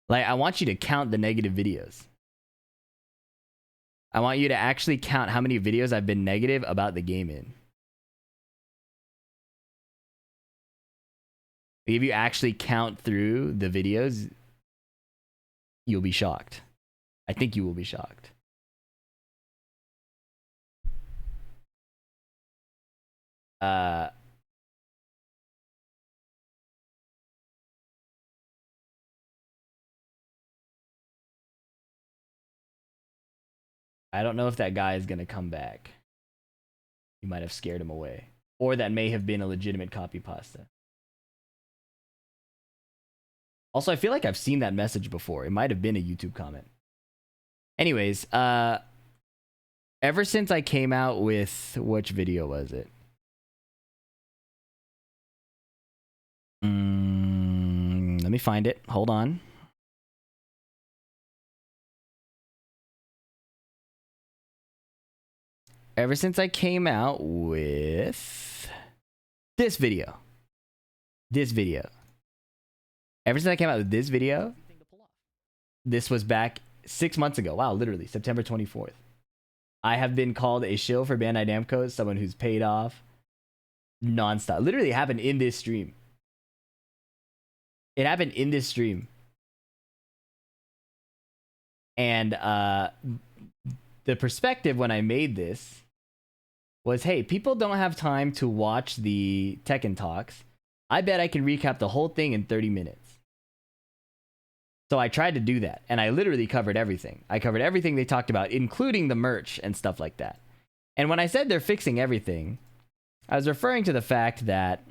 Speaker 1: like I want you to count the negative videos. I want you to actually count how many videos I've been negative about the game in. If you actually count through the videos, you'll be shocked. I think you will be shocked. I don't know if that guy is going to come back. You might have scared him away. Or that may have been a legitimate copy pasta. Also, I feel like I've seen that message before. It might have been a YouTube comment. Anyways, ever since I came out with... Which video was it? Let me find it. Hold on. Ever since I came out with this video. Ever since I came out with this video, this was back 6 months ago. Wow, literally, September 24th. I have been called a shill for Bandai Namco, someone who's paid off nonstop. Literally happened in this stream. It happened in this stream. And the perspective when I made this was, hey, people don't have time to watch the Tekken talks. I bet I can recap the whole thing in 30 minutes. So I tried to do that, and I literally covered everything. I covered everything they talked about, including the merch and stuff like that. And when I said they're fixing everything, I was referring to the fact that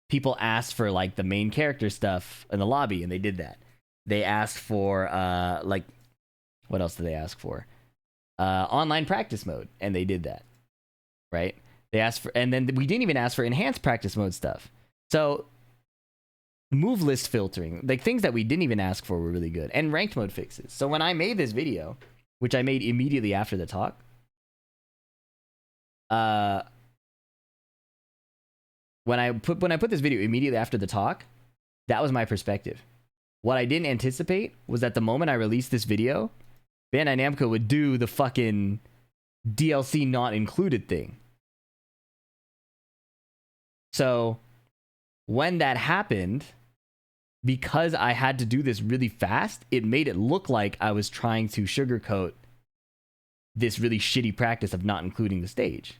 Speaker 1: people asked for like the main character stuff in the lobby, and they did that. They asked for like, what else did they ask for? Online practice mode, and they did that. Right? They asked for, and then we didn't even ask for enhanced practice mode stuff. So move list filtering, like things that we didn't even ask for, were really good, and ranked mode fixes. So when I made this video, which I made immediately after the talk, when I put this video immediately after the talk, that was my perspective. What I didn't anticipate was that the moment I released this video, Bandai Namco would do the fucking DLC not included thing. So when that happened, because I had to do this really fast, it made it look like I was trying to sugarcoat this really shitty practice of not including the stage.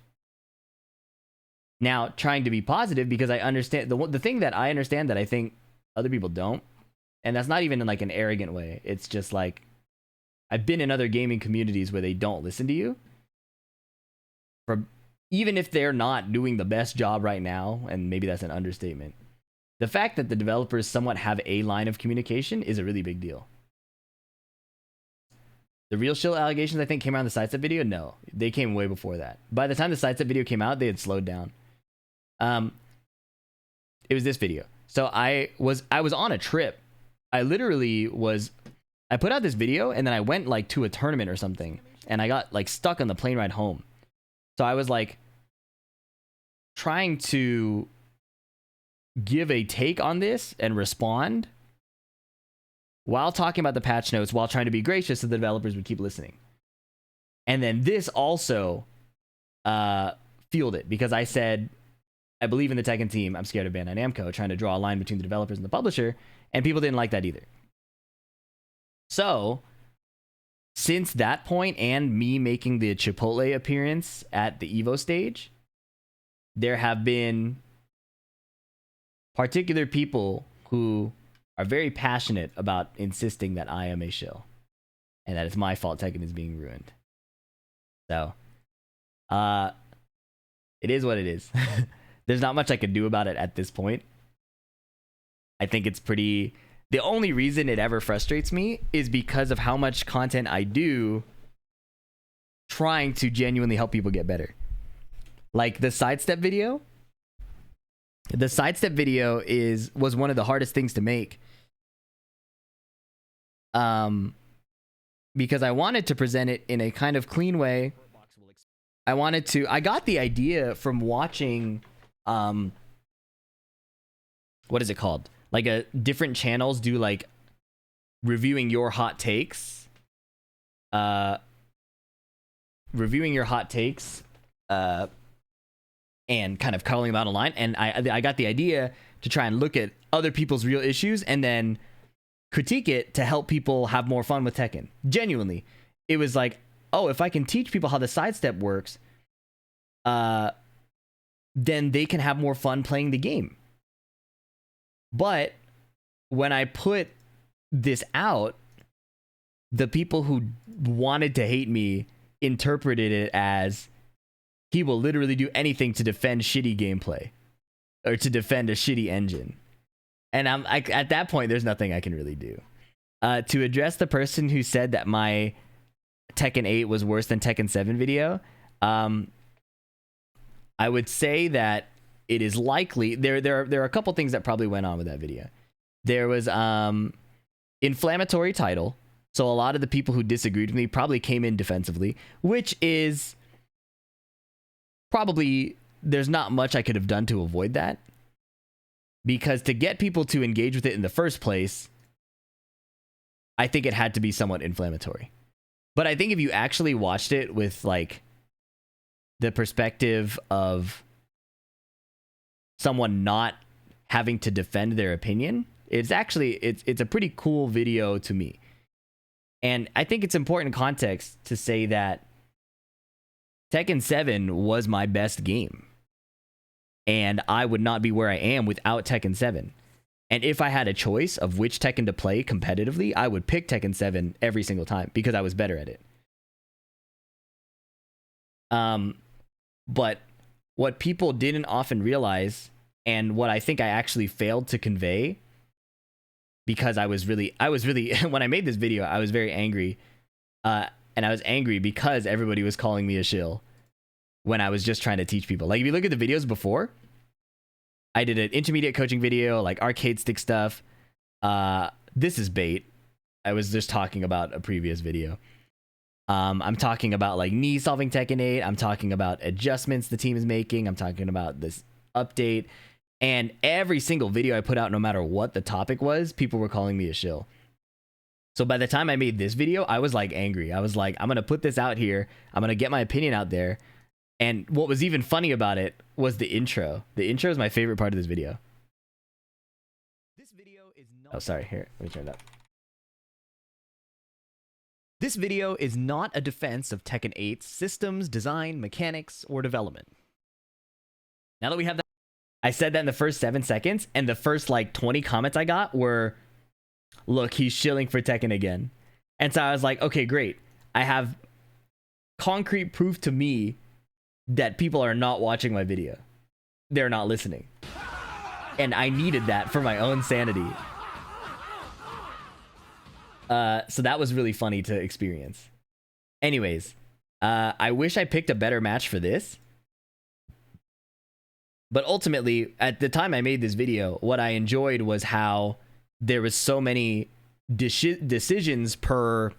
Speaker 1: Now, trying to be positive, because I understand the thing that I understand that I think other people don't, and that's not even in like an arrogant way. It's just like, I've been in other gaming communities where they don't listen to you. Even if they're not doing the best job right now, and maybe that's an understatement, the fact that the developers somewhat have a line of communication is a really big deal. The real shill allegations, I think, came around the sidestep video. No, they came way before that. By the time the sidestep video came out, they had slowed down. It was this video. So I was on a trip. I put out this video, and then I went like to a tournament or something, and I got like stuck on the plane ride home. So I was like trying to give a take on this and respond while talking about the patch notes, while trying to be gracious so the developers would keep listening. And then this also fueled it, because I said, I believe in the Tekken team, I'm scared of Bandai Namco, trying to draw a line between the developers and the publisher, and people didn't like that either. So since that point, and me making the Chipotle appearance at the Evo stage, there have been particular people who are very passionate about insisting that I am a shill, and that it's my fault Tekken is being ruined. So, it is what it is. There's not much I can do about it at this point. I think it's pretty... The only reason it ever frustrates me is because of how much content I do trying to genuinely help people get better. Like the sidestep video. The sidestep video was one of the hardest things to make. Because I wanted to present it in a kind of clean way. I got the idea from watching, what is it called? Like different channels do like reviewing your hot takes. And kind of calling them out online. And I got the idea to try and look at other people's real issues and then critique it to help people have more fun with Tekken. Genuinely. It was like, oh, if I can teach people how the sidestep works, then they can have more fun playing the game. But when I put this out, the people who wanted to hate me interpreted it as he will literally do anything to defend shitty gameplay or to defend a shitty engine. And at that point, there's nothing I can really do. To address the person who said that my Tekken 8 was worse than Tekken 7 video, I would say that it is likely there are a couple things that probably went on with that video. There was inflammatory title, so a lot of the people who disagreed with me probably came in defensively, which is probably, there's not much I could have done to avoid that, because to get people to engage with it in the first place, I think it had to be somewhat inflammatory. But I think if you actually watched it with like the perspective of someone not having to defend their opinion, It's actually it's a pretty cool video to me. And I think it's important in context to say that Tekken 7 was my best game. And I would not be where I am without Tekken 7. And if I had a choice of which Tekken to play competitively, I would pick Tekken 7 every single time because I was better at it. But what people didn't often realize, and what I think I actually failed to convey, because I was really when I made this video, I was very angry. And I was angry because everybody was calling me a shill when I was just trying to teach people. Like, if you look at the videos before, I did an intermediate coaching video, like arcade stick stuff. This is bait. I was just talking about a previous video. I'm talking about like knee solving Tekken 8. I'm talking about adjustments the team is making. I'm talking about this update. And every single video I put out, no matter what the topic was, people were calling me a shill. So by the time I made this video, I was like angry. I was like, I'm going to put this out here. I'm going to get my opinion out there. And what was even funny about it was the intro. The intro is my favorite part of this video. This video is not... Oh, sorry. Here, let me turn it up. This video is not a defense of Tekken 8's systems, design, mechanics, or development. Now that we have that, I said that in the first 7 seconds, and the first like 20 comments I got were, look, he's shilling for Tekken again. And so I was like, okay, great. I have concrete proof to me that people are not watching my video. They're not listening. And I needed that for my own sanity. So that was really funny to experience. Anyways, I wish I picked a better match for this. But ultimately, at the time I made this video, what I enjoyed was how there was so many decisions per...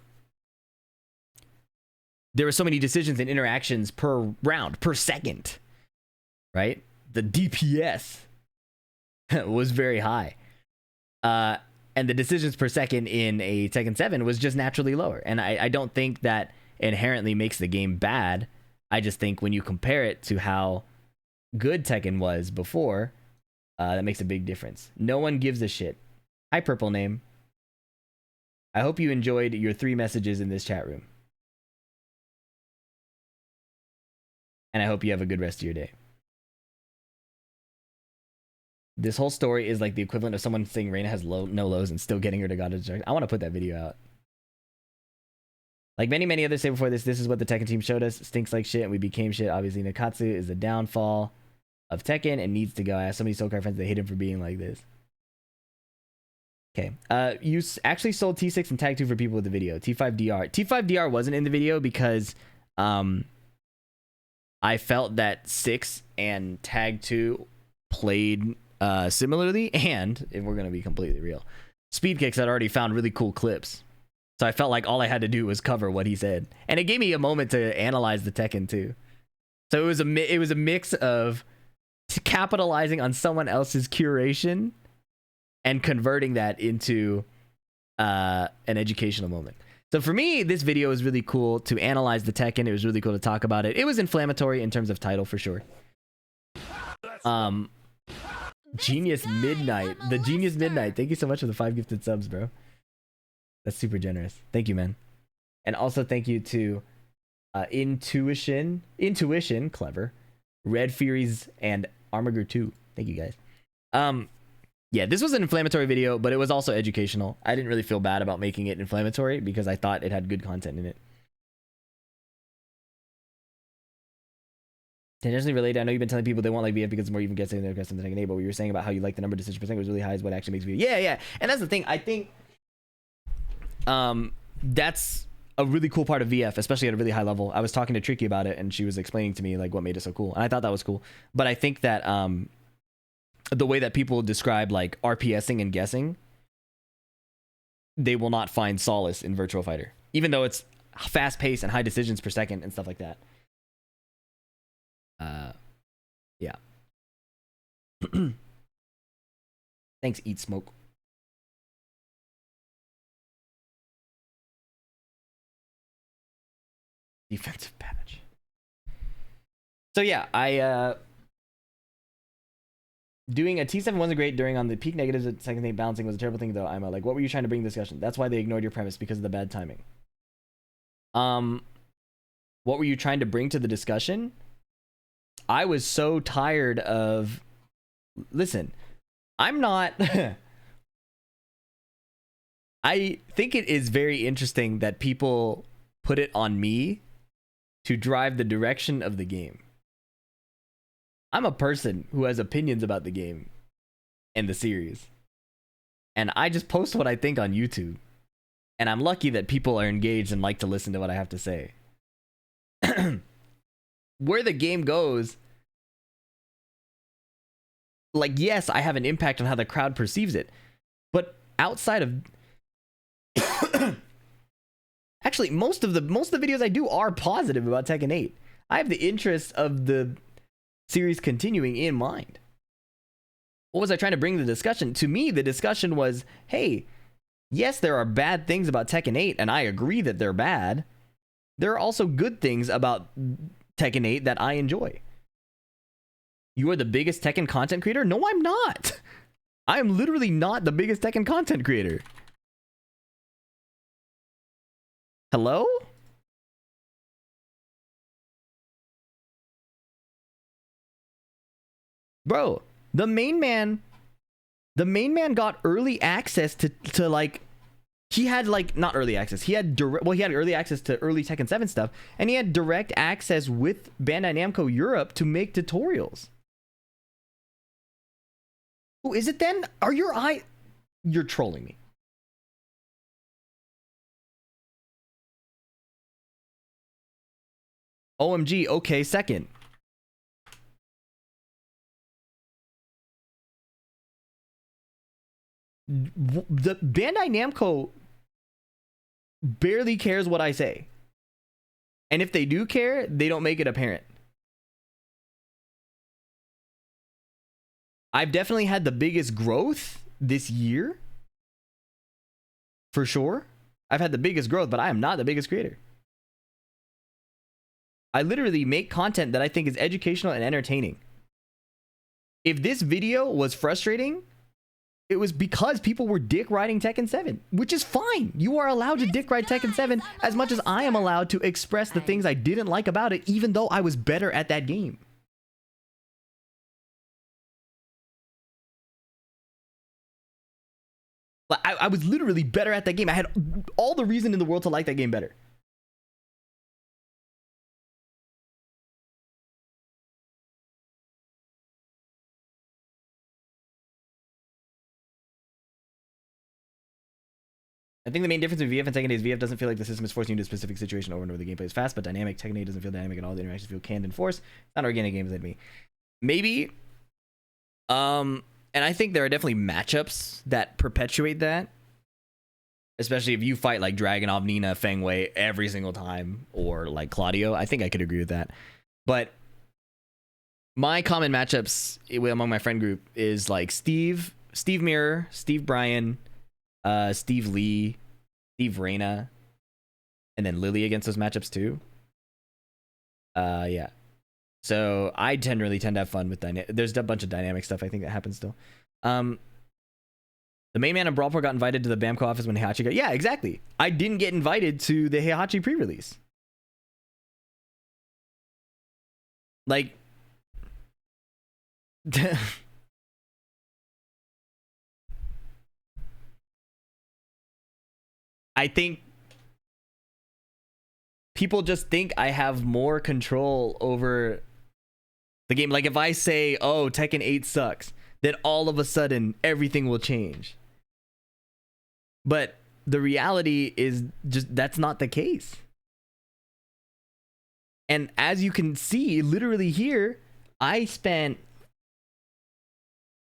Speaker 1: There were so many decisions and interactions per round, per second, right? The DPS was very high. And the decisions per second in a Tekken 7 was just naturally lower. And I don't think that inherently makes the game bad. I just think when you compare it to how good Tekken was before, that makes a big difference. No one gives a shit. Hi, Purple Name. I hope you enjoyed your 3 messages in this chat room. And I hope you have a good rest of your day. This whole story is like the equivalent of someone saying Reina has no lows and still getting her to God of Destruction. I want to put that video out. Like many others say before this, this is what the Tekken team showed us. Stinks like shit and we became shit. Obviously, Nakatsu is the downfall of Tekken and needs to go. I have so many Soul Card friends that hate him for being like this. Okay. You actually sold T6 and Tag 2 for people with the video. T5DR. T5DR wasn't in the video because... I felt that 6 and Tag 2 played similarly, and if we're going to be completely real, Speedkicks had already found really cool clips. So I felt like all I had to do was cover what he said. And it gave me a moment to analyze the Tekken too. So it was a mix of capitalizing on someone else's curation and converting that into an educational moment. So for me, this video was really cool to analyze the Tekken. It was really cool to talk about it. It was inflammatory in terms of title for sure. Genius Midnight. The Genius Midnight. Thank you so much for the 5 gifted subs, bro. That's super generous. Thank you, man. And also thank you to Intuition, clever, Red Furies, and Armager 2. Thank you, guys. Yeah, this was an inflammatory video, but it was also educational. I didn't really feel bad about making it inflammatory because I thought it had good content in it. Tangentially related, I know you've been telling people they won't like VF because it's more even gets in their custom than Tekken 8, but what you were saying about how you like the number decision percent was really high is what actually makes VF. Yeah. And that's the thing. I think that's a really cool part of VF, especially at a really high level. I was talking to Tricky about it, and she was explaining to me like what made it so cool. And I thought that was cool. But I think that the way that people describe like RPSing and guessing, they will not find solace in Virtual Fighter, even though it's fast paced and high decisions per second and stuff like that. Yeah. Thanks, Eat Smoke. Defensive patch. So yeah, Doing a T7 wasn't great during on the peak negatives. The second thing, balancing was a terrible thing though. I'm like, what were you trying to bring to discussion? That's why they ignored your premise because of the bad timing. What were you trying to bring to the discussion? I was so tired of. Listen, I'm not. I think it is very interesting that people put it on me to drive the direction of the game. I'm a person who has opinions about the game and the series. And I just post what I think on YouTube. And I'm lucky that people are engaged and like to listen to what I have to say. Where the game goes, like, yes, I have an impact on how the crowd perceives it. But outside of... Actually, most of the videos I do are positive about Tekken 8. I have the interest of the series continuing in mind. What was I trying to bring to the discussion? To me, the discussion was, hey, yes, there are bad things about Tekken 8, and I agree that they're bad. There are also good things about Tekken 8 that I enjoy. You are the biggest Tekken content creator? No, I'm not. I am literally not the biggest Tekken content creator. Hello? Bro, the main man got early access to like, he had like, not early access, he had he had early access to early Tekken 7 stuff, and he had direct access with Bandai Namco Europe to make tutorials. Who is it then? You're trolling me. OMG, okay, second. The Bandai Namco barely cares what I say. And if they do care, they don't make it apparent. I've definitely had the biggest growth this year. For sure. I've had the biggest growth, but I am not the biggest creator. I literally make content that I think is educational and entertaining. If this video was frustrating, it was because people were dick riding Tekken 7, which is fine. You are allowed to dick ride Tekken 7 as much as I am allowed to express the things I didn't like about it, even though I was better at that game. I was literally better at that game. I had all the reason in the world to like that game better. I think the main difference between VF and Tekken 8 is VF doesn't feel like the system is forcing you into a specific situation over and over. The gameplay is fast but dynamic. Tekken 8 doesn't feel dynamic at all. The interactions feel canned and forced. It's not organic games at me. Maybe. And I think there are definitely matchups that perpetuate that. Especially if you fight like Dragunov, Nina, Feng Wei every single time, or like Claudio. I think I could agree with that. But my common matchups among my friend group is like Steve Mirror, Steve Bryan, Steve Lee, Steve Reyna, and then Lily against those matchups too. Yeah. So I generally tend to have fun with there's a bunch of dynamic stuff I think that happens still. The main man in Brawlport got invited to the Bamco office when Heihachi got... Yeah, exactly. I didn't get invited to the Heihachi pre-release. Like... I think people just think I have more control over the game. Like if I say, oh, Tekken 8 sucks, then all of a sudden everything will change. But the reality is just that's not the case. And as you can see, literally here, I spent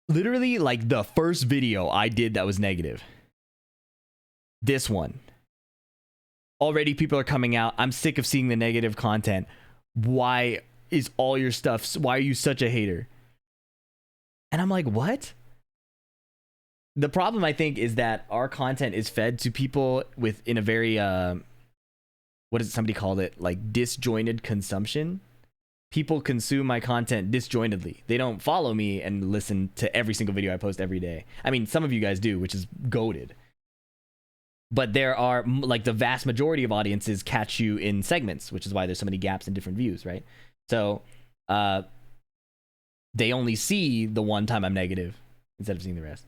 Speaker 1: literally like the first video I did that was negative. This one. Already people are coming out. I'm sick of seeing the negative content. Why is all your stuff? Why are you such a hater? And I'm like, what? The problem I think is that our content is fed to people in a very what does somebody called it, like disjointed consumption. people consume my content disjointedly. They don't follow me and listen to every single video I post every day. I mean, some of you guys do, which is goated. But there are, like, the vast majority of audiences catch you in segments, which is why there's so many gaps in different views, right? So they only see the one time I'm negative instead of seeing the rest.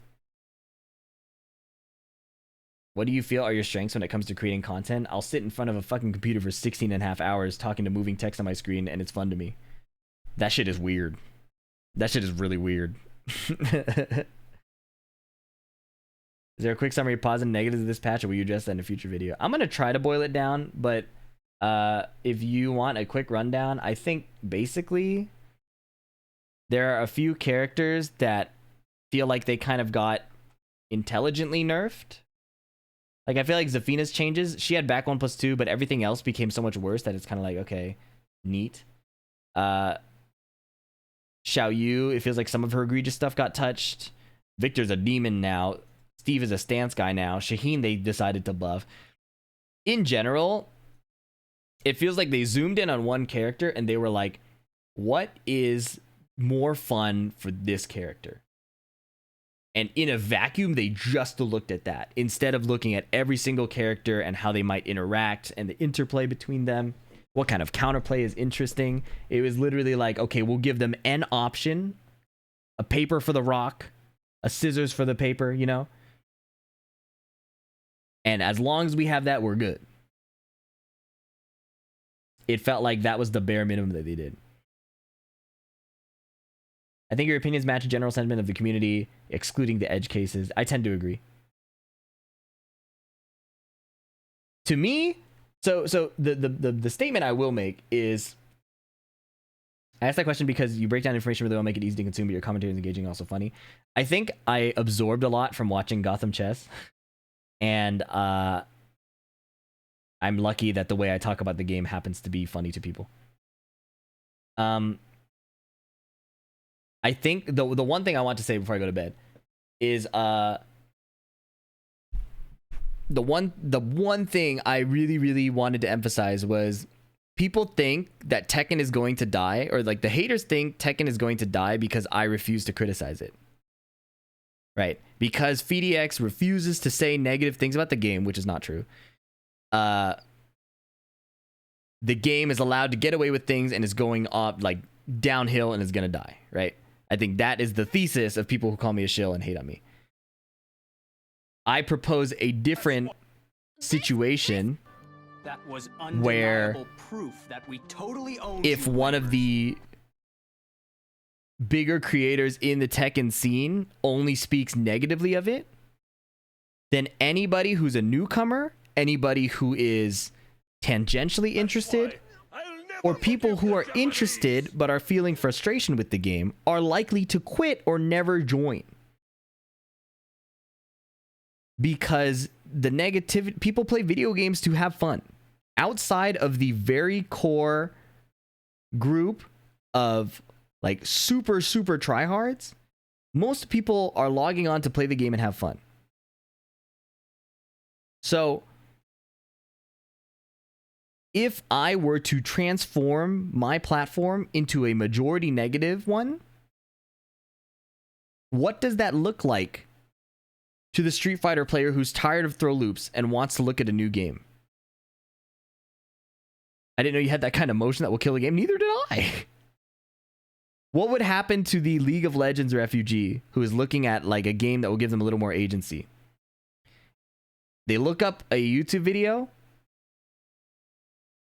Speaker 1: What do you feel are your strengths when it comes to creating content? I'll sit in front of a fucking computer for 16 and a half hours talking to moving text on my screen, and it's fun to me. That shit is weird. That shit is really weird. Is there a quick summary of positives and negatives of this patch, or will you address that in a future video? I'm going to try to boil it down, but if you want a quick rundown, I think basically there are a few characters that feel like they kind of got intelligently nerfed. Like, I feel like Zafina's changes, she had back 1+2, but everything else became so much worse that it's kind of like, okay, neat. Xiao Yu, it feels like some of her egregious stuff got touched. Victor's a demon now. Steve is a stance guy now. Shaheen, they decided to buff. In general, it feels like they zoomed in on one character and they were like, what is more fun for this character? And in a vacuum, they just looked at that instead of looking at every single character and how they might interact and the interplay between them. What kind of counterplay is interesting? It was literally like, okay, we'll give them an option, a paper for the rock, a scissors for the paper, you know? And as long as we have that, we're good. It felt like that was the bare minimum that they did. I think your opinions match the general sentiment of the community, excluding the edge cases. I tend to agree. To me, so the statement I will make is, I asked that question because you break down information really well, make it easy to consume, but your commentary is engaging, also funny. I think I absorbed a lot from watching Gotham Chess, and I'm lucky that the way I talk about the game happens to be funny to people. I think the one thing I want to say before I go to bed is the one thing I really wanted to emphasize was, people think that Tekken is going to die, or like the haters think Tekken is going to die because I refuse to criticize it. Right? Because FDX refuses to say negative things about the game, which is not true. The game is allowed to get away with things and is going up like downhill and is gonna die, right? I think that is the thesis of people who call me a shill and hate on me. I propose a different situation
Speaker 3: That was
Speaker 1: where
Speaker 3: undeniable proof that we totally owned
Speaker 1: if
Speaker 3: you,
Speaker 1: one of
Speaker 3: Raiders.
Speaker 1: the bigger creators in the Tekken scene only speaks negatively of it, then anybody who's a newcomer, anybody who is tangentially interested, or people who are interested but are feeling frustration with the game are likely to quit or never join. Because the negativity, people play video games to have fun. Outside of the very core group of like super tryhards, most people are logging on to play the game and have fun. So if I were to transform my platform into a majority negative one, what does that look like to the Street Fighter player who's tired of throw loops and wants to look at a new game? I didn't know you had that kind of motion that will kill a game. Neither did I. What would happen to the League of Legends refugee who is looking at like a game that will give them a little more agency? They look up a YouTube video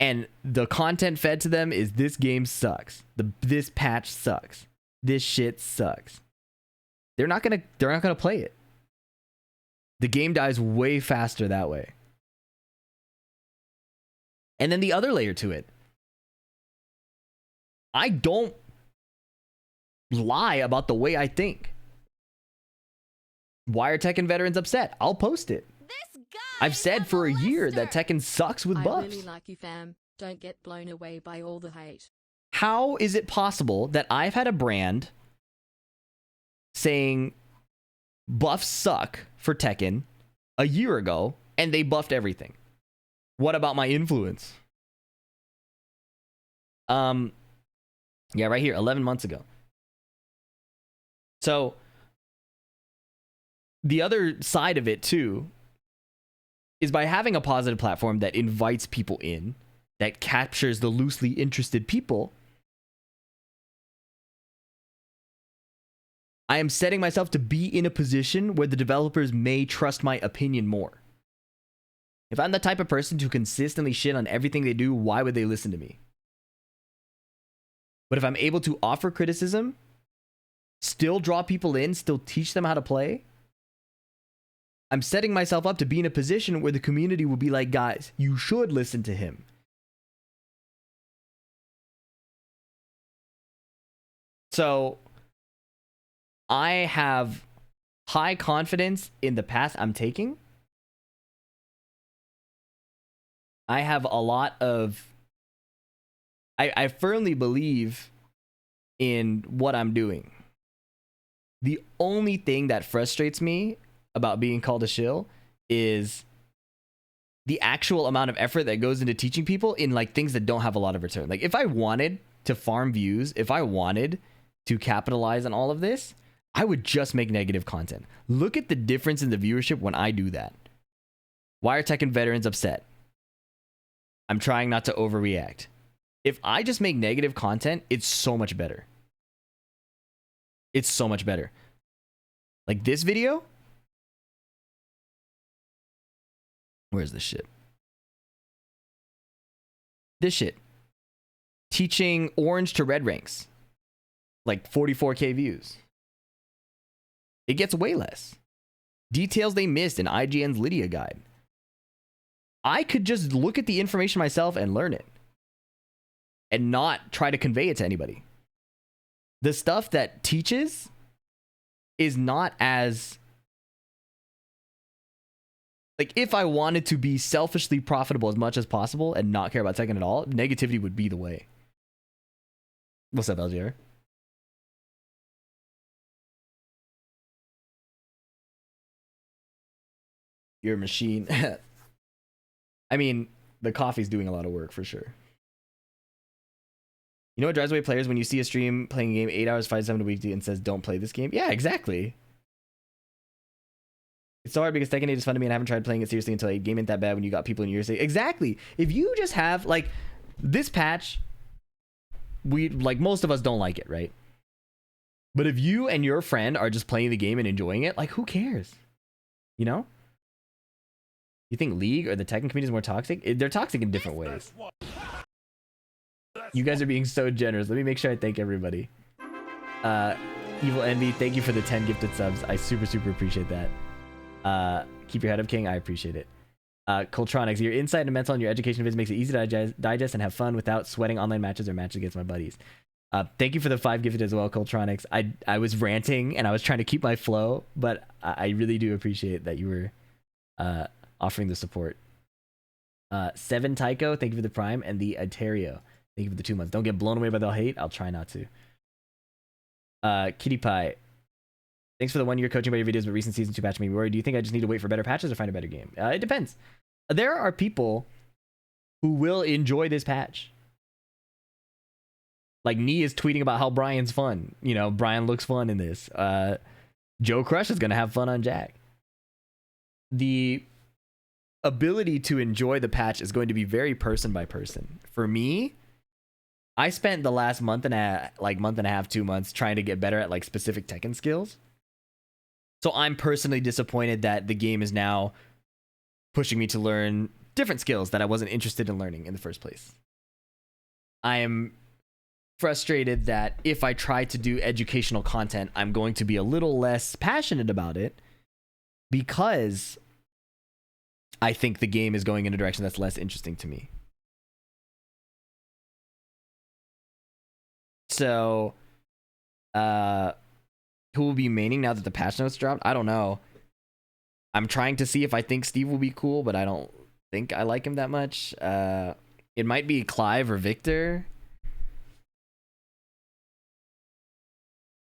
Speaker 1: and the content fed to them is, this game sucks. This patch sucks. This shit sucks. They're not gonna play it. The game dies way faster that way. And then the other layer to it, I don't lie about the way I think. Why are Tekken veterans upset? I'll post it.
Speaker 4: This guy
Speaker 1: I've said for a year that Tekken sucks with
Speaker 5: I
Speaker 1: buffs.
Speaker 5: really like you, fam. Don't get blown away by all the hate.
Speaker 1: How is it possible that I've had a brand saying buffs suck for Tekken a year ago and they buffed everything? What about my influence? Yeah, right here, 11 months ago. So the other side of it too is by having a positive platform that invites people in, that captures the loosely interested people, I am setting myself to be in a position where the developers may trust my opinion more. If I'm the type of person to consistently shit on everything they do, why would they listen to me? But if I'm able to offer criticism, still draw people in, still teach them how to play, I'm setting myself up to be in a position where the community will be like, guys, you should listen to him. So I have high confidence in the path I'm taking. I have a lot of... I firmly believe in what I'm doing. The only thing that frustrates me about being called a shill is the actual amount of effort that goes into teaching people in like things that don't have a lot of return. Like if I wanted to farm views, if I wanted to capitalize on all of this, I would just make negative content. Look at the difference in the viewership when I do that. Why are Tekken veterans upset? I'm trying not to overreact. If I just make negative content, it's so much better. It's so much better. Like this video. Where's this shit? This shit. Teaching orange to red ranks. Like 44k views. It gets way less. Details they missed in IGN's Lydia guide. I could just look at the information myself and learn it. And not try to convey it to anybody. The stuff that teaches is not as... Like, if I wanted to be selfishly profitable as much as possible and not care about Tekken at all, negativity would be the way. What's up, LGR? You're a machine. I mean, the coffee's doing a lot of work for sure. You know what drives away players when you see a stream playing a game 8 hours, 5 to 7 a week and says, don't play this game? Yeah, exactly. It's so hard because Tekken 8 is fun to me and I haven't tried playing it seriously until a game ain't that bad when you got people in your say. Exactly. If you just have, like, this patch, like, most of us don't like it, right? But if you and your friend are just playing the game and enjoying it, like, who cares? You know? You think League or the Tekken community is more toxic? They're toxic in different ways. You guys are being so generous. Let me make sure I thank everybody. Evil Envy, thank you for the 10 gifted subs. I super appreciate that. Keep your head up, King. I appreciate it. Coltronics, your insight and mental and your education vids makes it easy to digest and have fun without sweating online matches or matches against my buddies. Thank you for the 5 gifted as well, Coltronics. I was ranting and I was trying to keep my flow, but I really do appreciate that you were offering the support. 7 Tycho, thank you for the Prime, and the Ontario. Thank you for the 2 months. Don't get blown away by the hate. I'll try not to. Kitty Pie. Thanks for the 1 year coaching by your videos, but recent season 2 patch made me worried. Do you think I just need to wait for better patches or find a better game? It depends. There are people who will enjoy this patch. Like, Nee is tweeting about how Brian's fun. You know, Brian looks fun in this. Joe Crush is going to have fun on Jack. The ability to enjoy the patch is going to be very person by person. For me, I spent the last month and a half, 2 months trying to get better at like specific Tekken skills. So I'm personally disappointed that the game is now pushing me to learn different skills that I wasn't interested in learning in the first place. I am frustrated that if I try to do educational content, I'm going to be a little less passionate about it because I think the game is going in a direction that's less interesting to me. So, who will be maining now that the patch notes dropped? I don't know. I'm trying to see if I think Steve will be cool, but I don't think I like him that much. It might be Clive or Victor.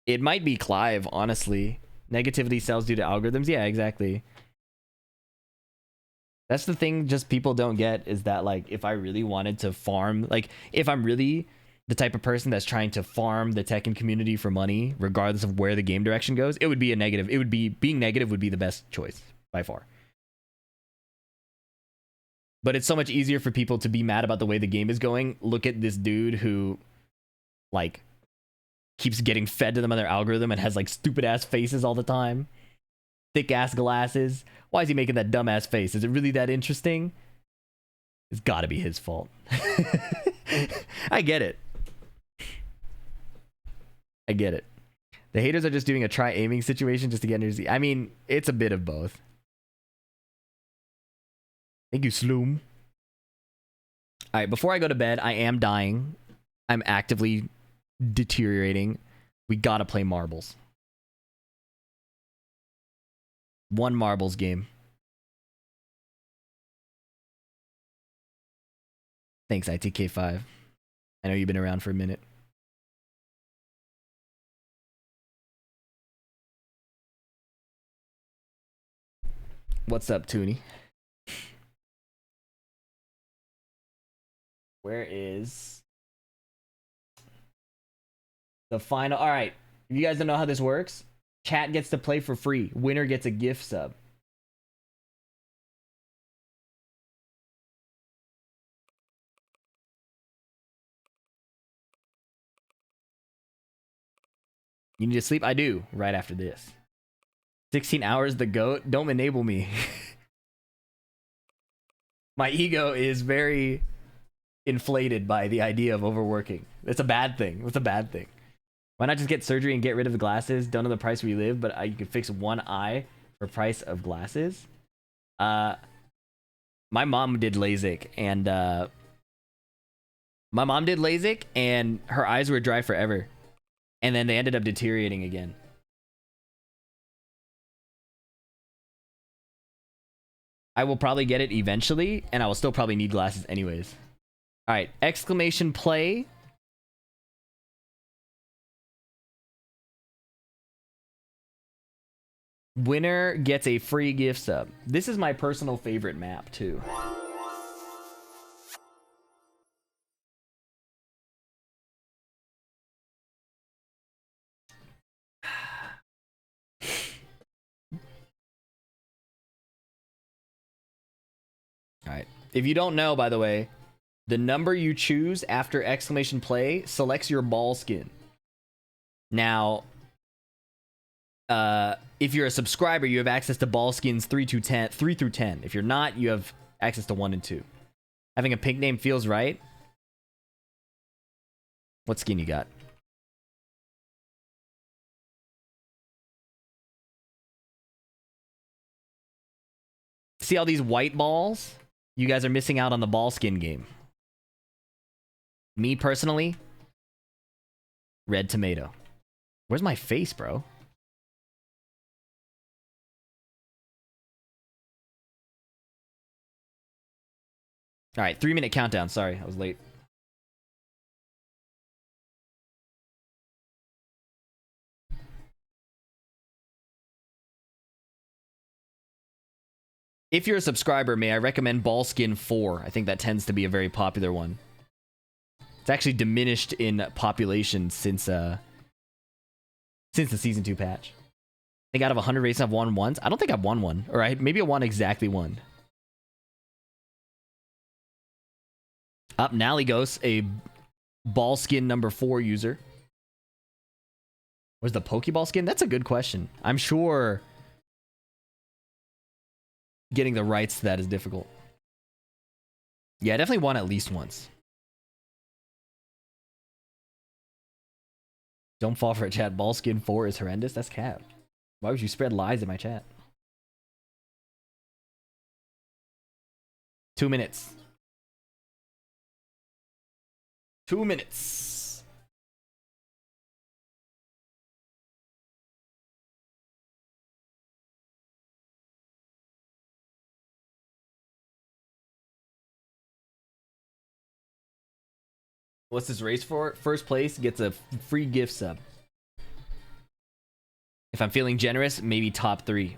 Speaker 1: It might be Clive, honestly. Negativity sells due to algorithms. Yeah, exactly. That's the thing just people don't get is that, like, if I really wanted to farm, like, if I'm really the type of person that's trying to farm the Tekken community for money, regardless of where the game direction goes, it would be a negative. It would be being negative would be the best choice by far. But it's so much easier for people to be mad about the way the game is going. Look at this dude who, like, keeps getting fed to them on their algorithm and has like stupid ass faces all the time, thick ass glasses. Why is he making that dumb ass face? Is it really that interesting? It's got to be his fault. I get it. I get it. The haters are just doing a try aiming situation just to get into Z. I mean, it's a bit of both. Thank you, Sloom. All right, before I go to bed, I am dying. I'm actively deteriorating. We gotta play marbles. One marbles game. Thanks, ITK5. I know you've been around for a minute. What's up, Toonie? Where is the final? All right. If you guys don't know how this works, chat gets to play for free. Winner gets a gift sub. You need to sleep? I do, right after this. 16 hours, the GOAT? Don't enable me. My ego is very inflated by the idea of overworking. It's a bad thing. It's a bad thing. Why not just get surgery and get rid of the glasses? Don't know the price where you live, but you could fix one eye for price of glasses. My mom did LASIK, and her eyes were dry forever, and then they ended up deteriorating again. I will probably get it eventually, and I will still probably need glasses anyways. All right, exclamation play. Winner gets a free gift sub. This is my personal favorite map too. All right. If you don't know, by the way, the number you choose after exclamation play selects your ball skin. Now, if you're a subscriber, you have access to ball skins 3 through 10. If you're not, you have access to 1 and 2. Having a pink name feels right. What skin you got? See all these white balls? You guys are missing out on the ball skin game. Me personally, red tomato. Where's my face, bro? All right, 3-minute countdown. Sorry, I was late. If you're a subscriber, may I recommend Ballskin 4? I think that tends to be a very popular one. It's actually diminished in population since the Season 2 patch. I think out of 100 races I've won once. I don't think I've won one. Or maybe I won exactly one. Up, Naligos, a Ballskin number 4 user. Where's the Pokeball skin? That's a good question. I'm sure getting the rights to that is difficult. Yeah, I definitely won at least once. Don't fall for it, chat. Ballskin 4 is horrendous. That's cap. Why would you spread lies in my chat? 2 minutes. 2 minutes. What's this race for? First place gets a free gift sub. If I'm feeling generous, maybe top 3.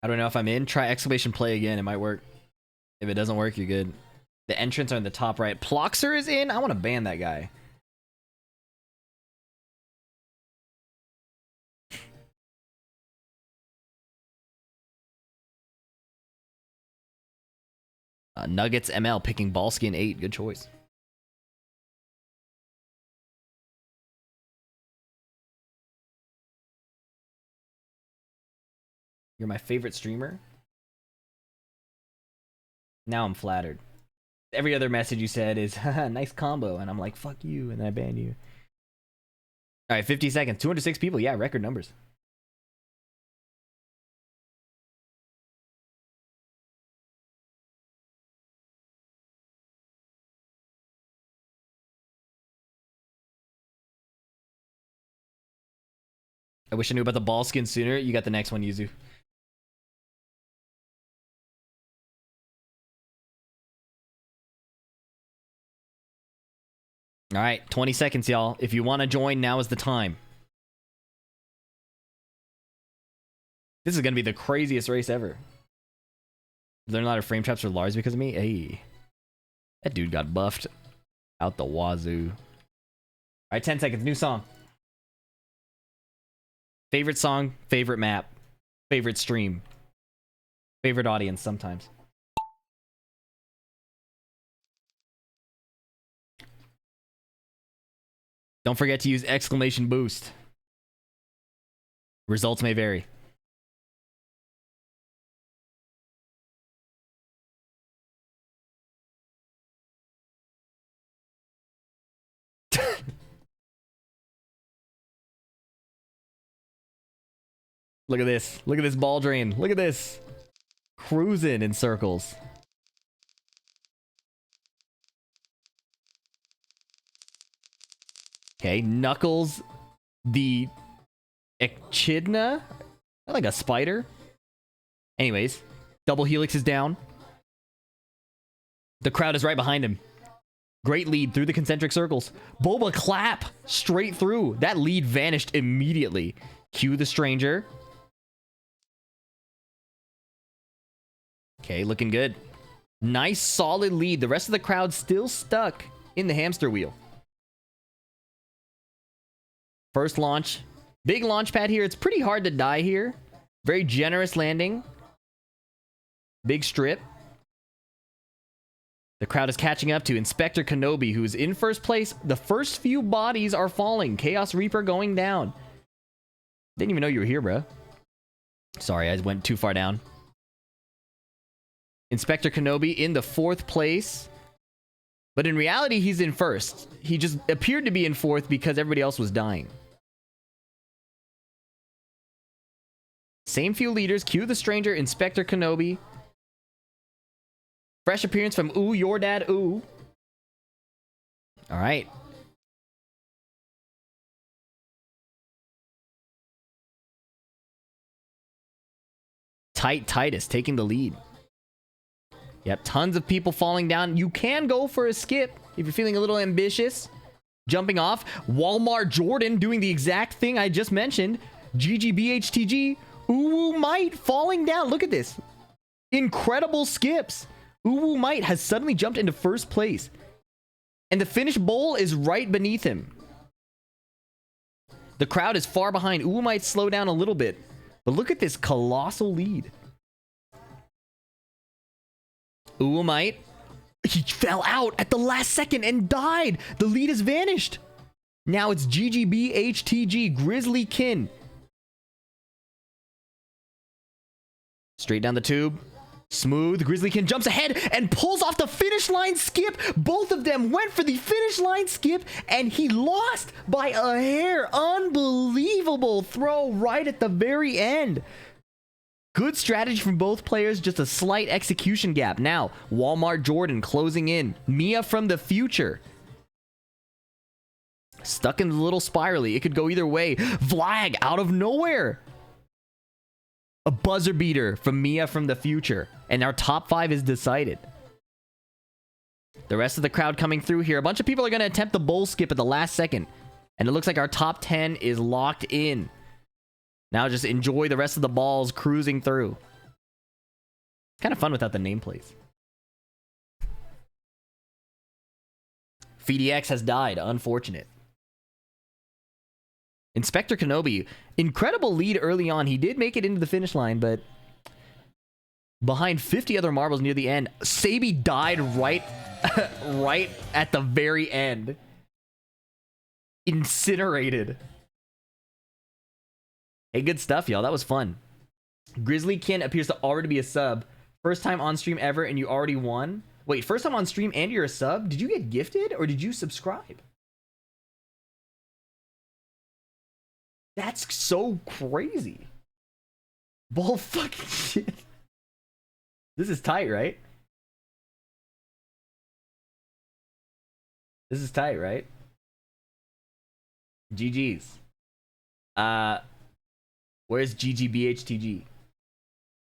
Speaker 1: I don't know if I'm in. Try exclamation play again. It might work. If it doesn't work, you're good. The entrants are in the top right. Ploxer is in. I want to ban that guy. Nuggets ML picking Ballskin 8. Good choice. You're my favorite streamer. Now I'm flattered. Every other message you said is, haha, nice combo. And I'm like, fuck you. And then I ban you. All right, 50 seconds. 206 people. Yeah, record numbers. I wish I knew about the ball skin sooner. You got the next one, Yuzu. All right, 20 seconds, y'all. If you want to join, now is the time. This is going to be the craziest race ever. Learn a lot of frame traps for Lars because of me? Hey. That dude got buffed out the wazoo. All right, 10 seconds. New song. Favorite song, favorite map, favorite stream, favorite audience sometimes. Don't forget to use exclamation boost. Results may vary. Look at this. Look at this ball drain. Look at this. Cruising in circles. Okay, Knuckles the Echidna? Like a spider. Anyways, double helix is down. The crowd is right behind him. Great lead through the concentric circles. Boba clap straight through. That lead vanished immediately. Cue the stranger. Okay, looking good. Nice, solid lead. The rest of the crowd still stuck in the hamster wheel. First launch. Big launch pad here. It's pretty hard to die here. Very generous landing. Big strip. The crowd is catching up to Inspector Kenobi, who is in first place. The first few bodies are falling. Chaos Reaper going down. Didn't even know you were here, bro. Sorry, I went too far down. Inspector Kenobi in the 4th place. But in reality, he's in first. He just appeared to be in 4th because everybody else was dying. Same few leaders. Cue the stranger, Inspector Kenobi. Fresh appearance from Ooh, Your Dad, Ooh. All right. Titus taking the lead. Yep, tons of people falling down. You can go for a skip if you're feeling a little ambitious. Jumping off. Walmart Jordan doing the exact thing I just mentioned. GGBHTG. Uwu Might falling down. Look at this. Incredible skips. Uwu Might has suddenly jumped into first place. And the finish bowl is right beneath him. The crowd is far behind. Uwu Might slow down a little bit. But look at this colossal lead. Uwu Might. He fell out at the last second and died. The lead has vanished. Now it's GGBHTG, Grizzly Kin. Straight down the tube. Smooth. Grizzly Kin jumps ahead and pulls off the finish line skip. Both of them went for the finish line skip and he lost by a hair. Unbelievable throw right at the very end. Good strategy from both players, just a slight execution gap. Now, Walmart Jordan closing in. Mia from the future. Stuck in the little spirally. It could go either way. Vlag out of nowhere. A buzzer beater from Mia from the future. And our top 5 is decided. The rest of the crowd coming through here. A bunch of people are going to attempt the bowl skip at the last second. And it looks like our top 10 is locked in. Now just enjoy the rest of the balls cruising through. Kind of fun without the nameplates. FDX has died. Unfortunate. Inspector Kenobi, incredible lead early on. He did make it into the finish line, but behind 50 other marbles near the end, Sabi died right, right at the very end. Incinerated. Hey, good stuff, y'all. That was fun. Grizzly Kin appears to already be a sub. First time on stream ever, and you already won. Wait, first time on stream and you're a sub? Did you get gifted or did you subscribe? That's so crazy. Bull fucking shit. This is tight, right? This is tight, right? GG's. Where's GGBHTG?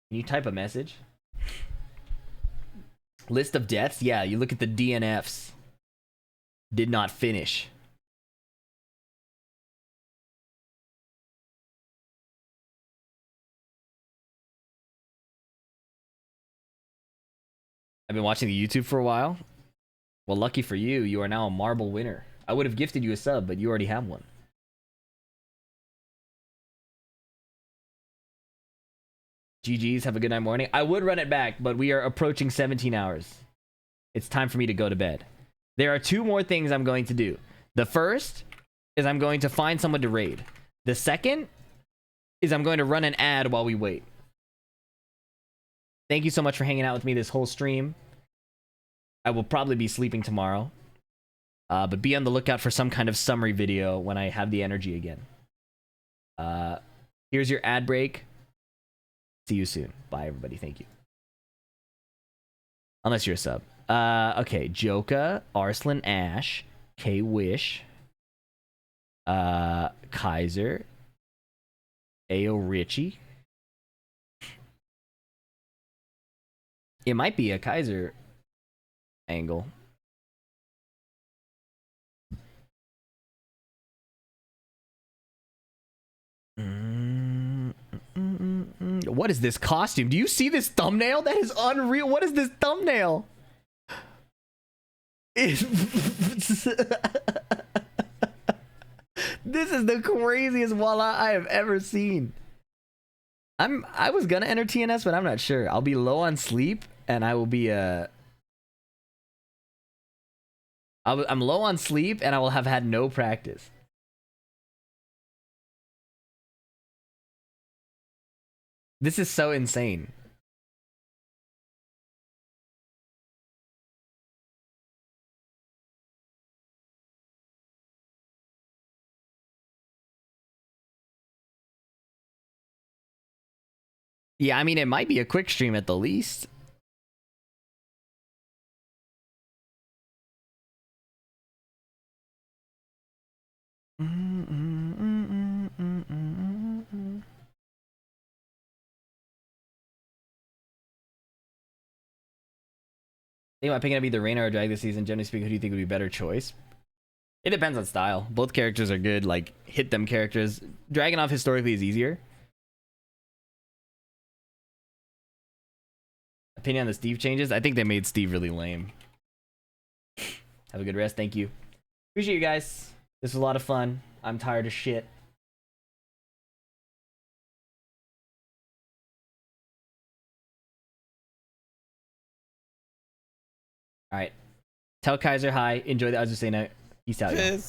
Speaker 1: Can you type a message? List of deaths? Yeah, you look at the DNFs. Did not finish. I've been watching the YouTube for a while. Well, lucky for you, you are now a marble winner. I would have gifted you a sub, but you already have one. GG's, have a good night morning. I would run it back, but we are approaching 17 hours. It's time for me to go to bed. There are 2 more things I'm going to do. The first is I'm going to find someone to raid. The second is I'm going to run an ad while we wait. Thank you so much for hanging out with me this whole stream. I will probably be sleeping tomorrow. But be on the lookout for some kind of summary video when I have the energy again. Here's your ad break. See you soon. Bye, everybody. Thank you. Unless you're a sub. Okay. Joka, Arslan Ash, K-Wish, Kaiser, Ao Richie. It might be a Kaiser angle. What is this costume? Do you see this thumbnail? That is unreal. What is this thumbnail? This is the craziest voila I have ever seen. I was gonna enter TNS, but I'm not sure. I'll be low on sleep, and I will be I'm low on sleep, and I will have had no practice. This is so insane. Yeah, I mean, it might be a quick stream at the least. Think about picking up either Reyna or Drag this season. Generally speaking, who do you think would be a better choice? It depends on style. Both characters are good, like, hit them characters. Dragunov historically is easier. Opinion on the Steve changes? I think they made Steve really lame. Have a good rest. Thank you. Appreciate you guys. This was a lot of fun. I'm tired of shit. All right. Tell Kaiser hi. Enjoy the Azusena. Peace out. Y'all.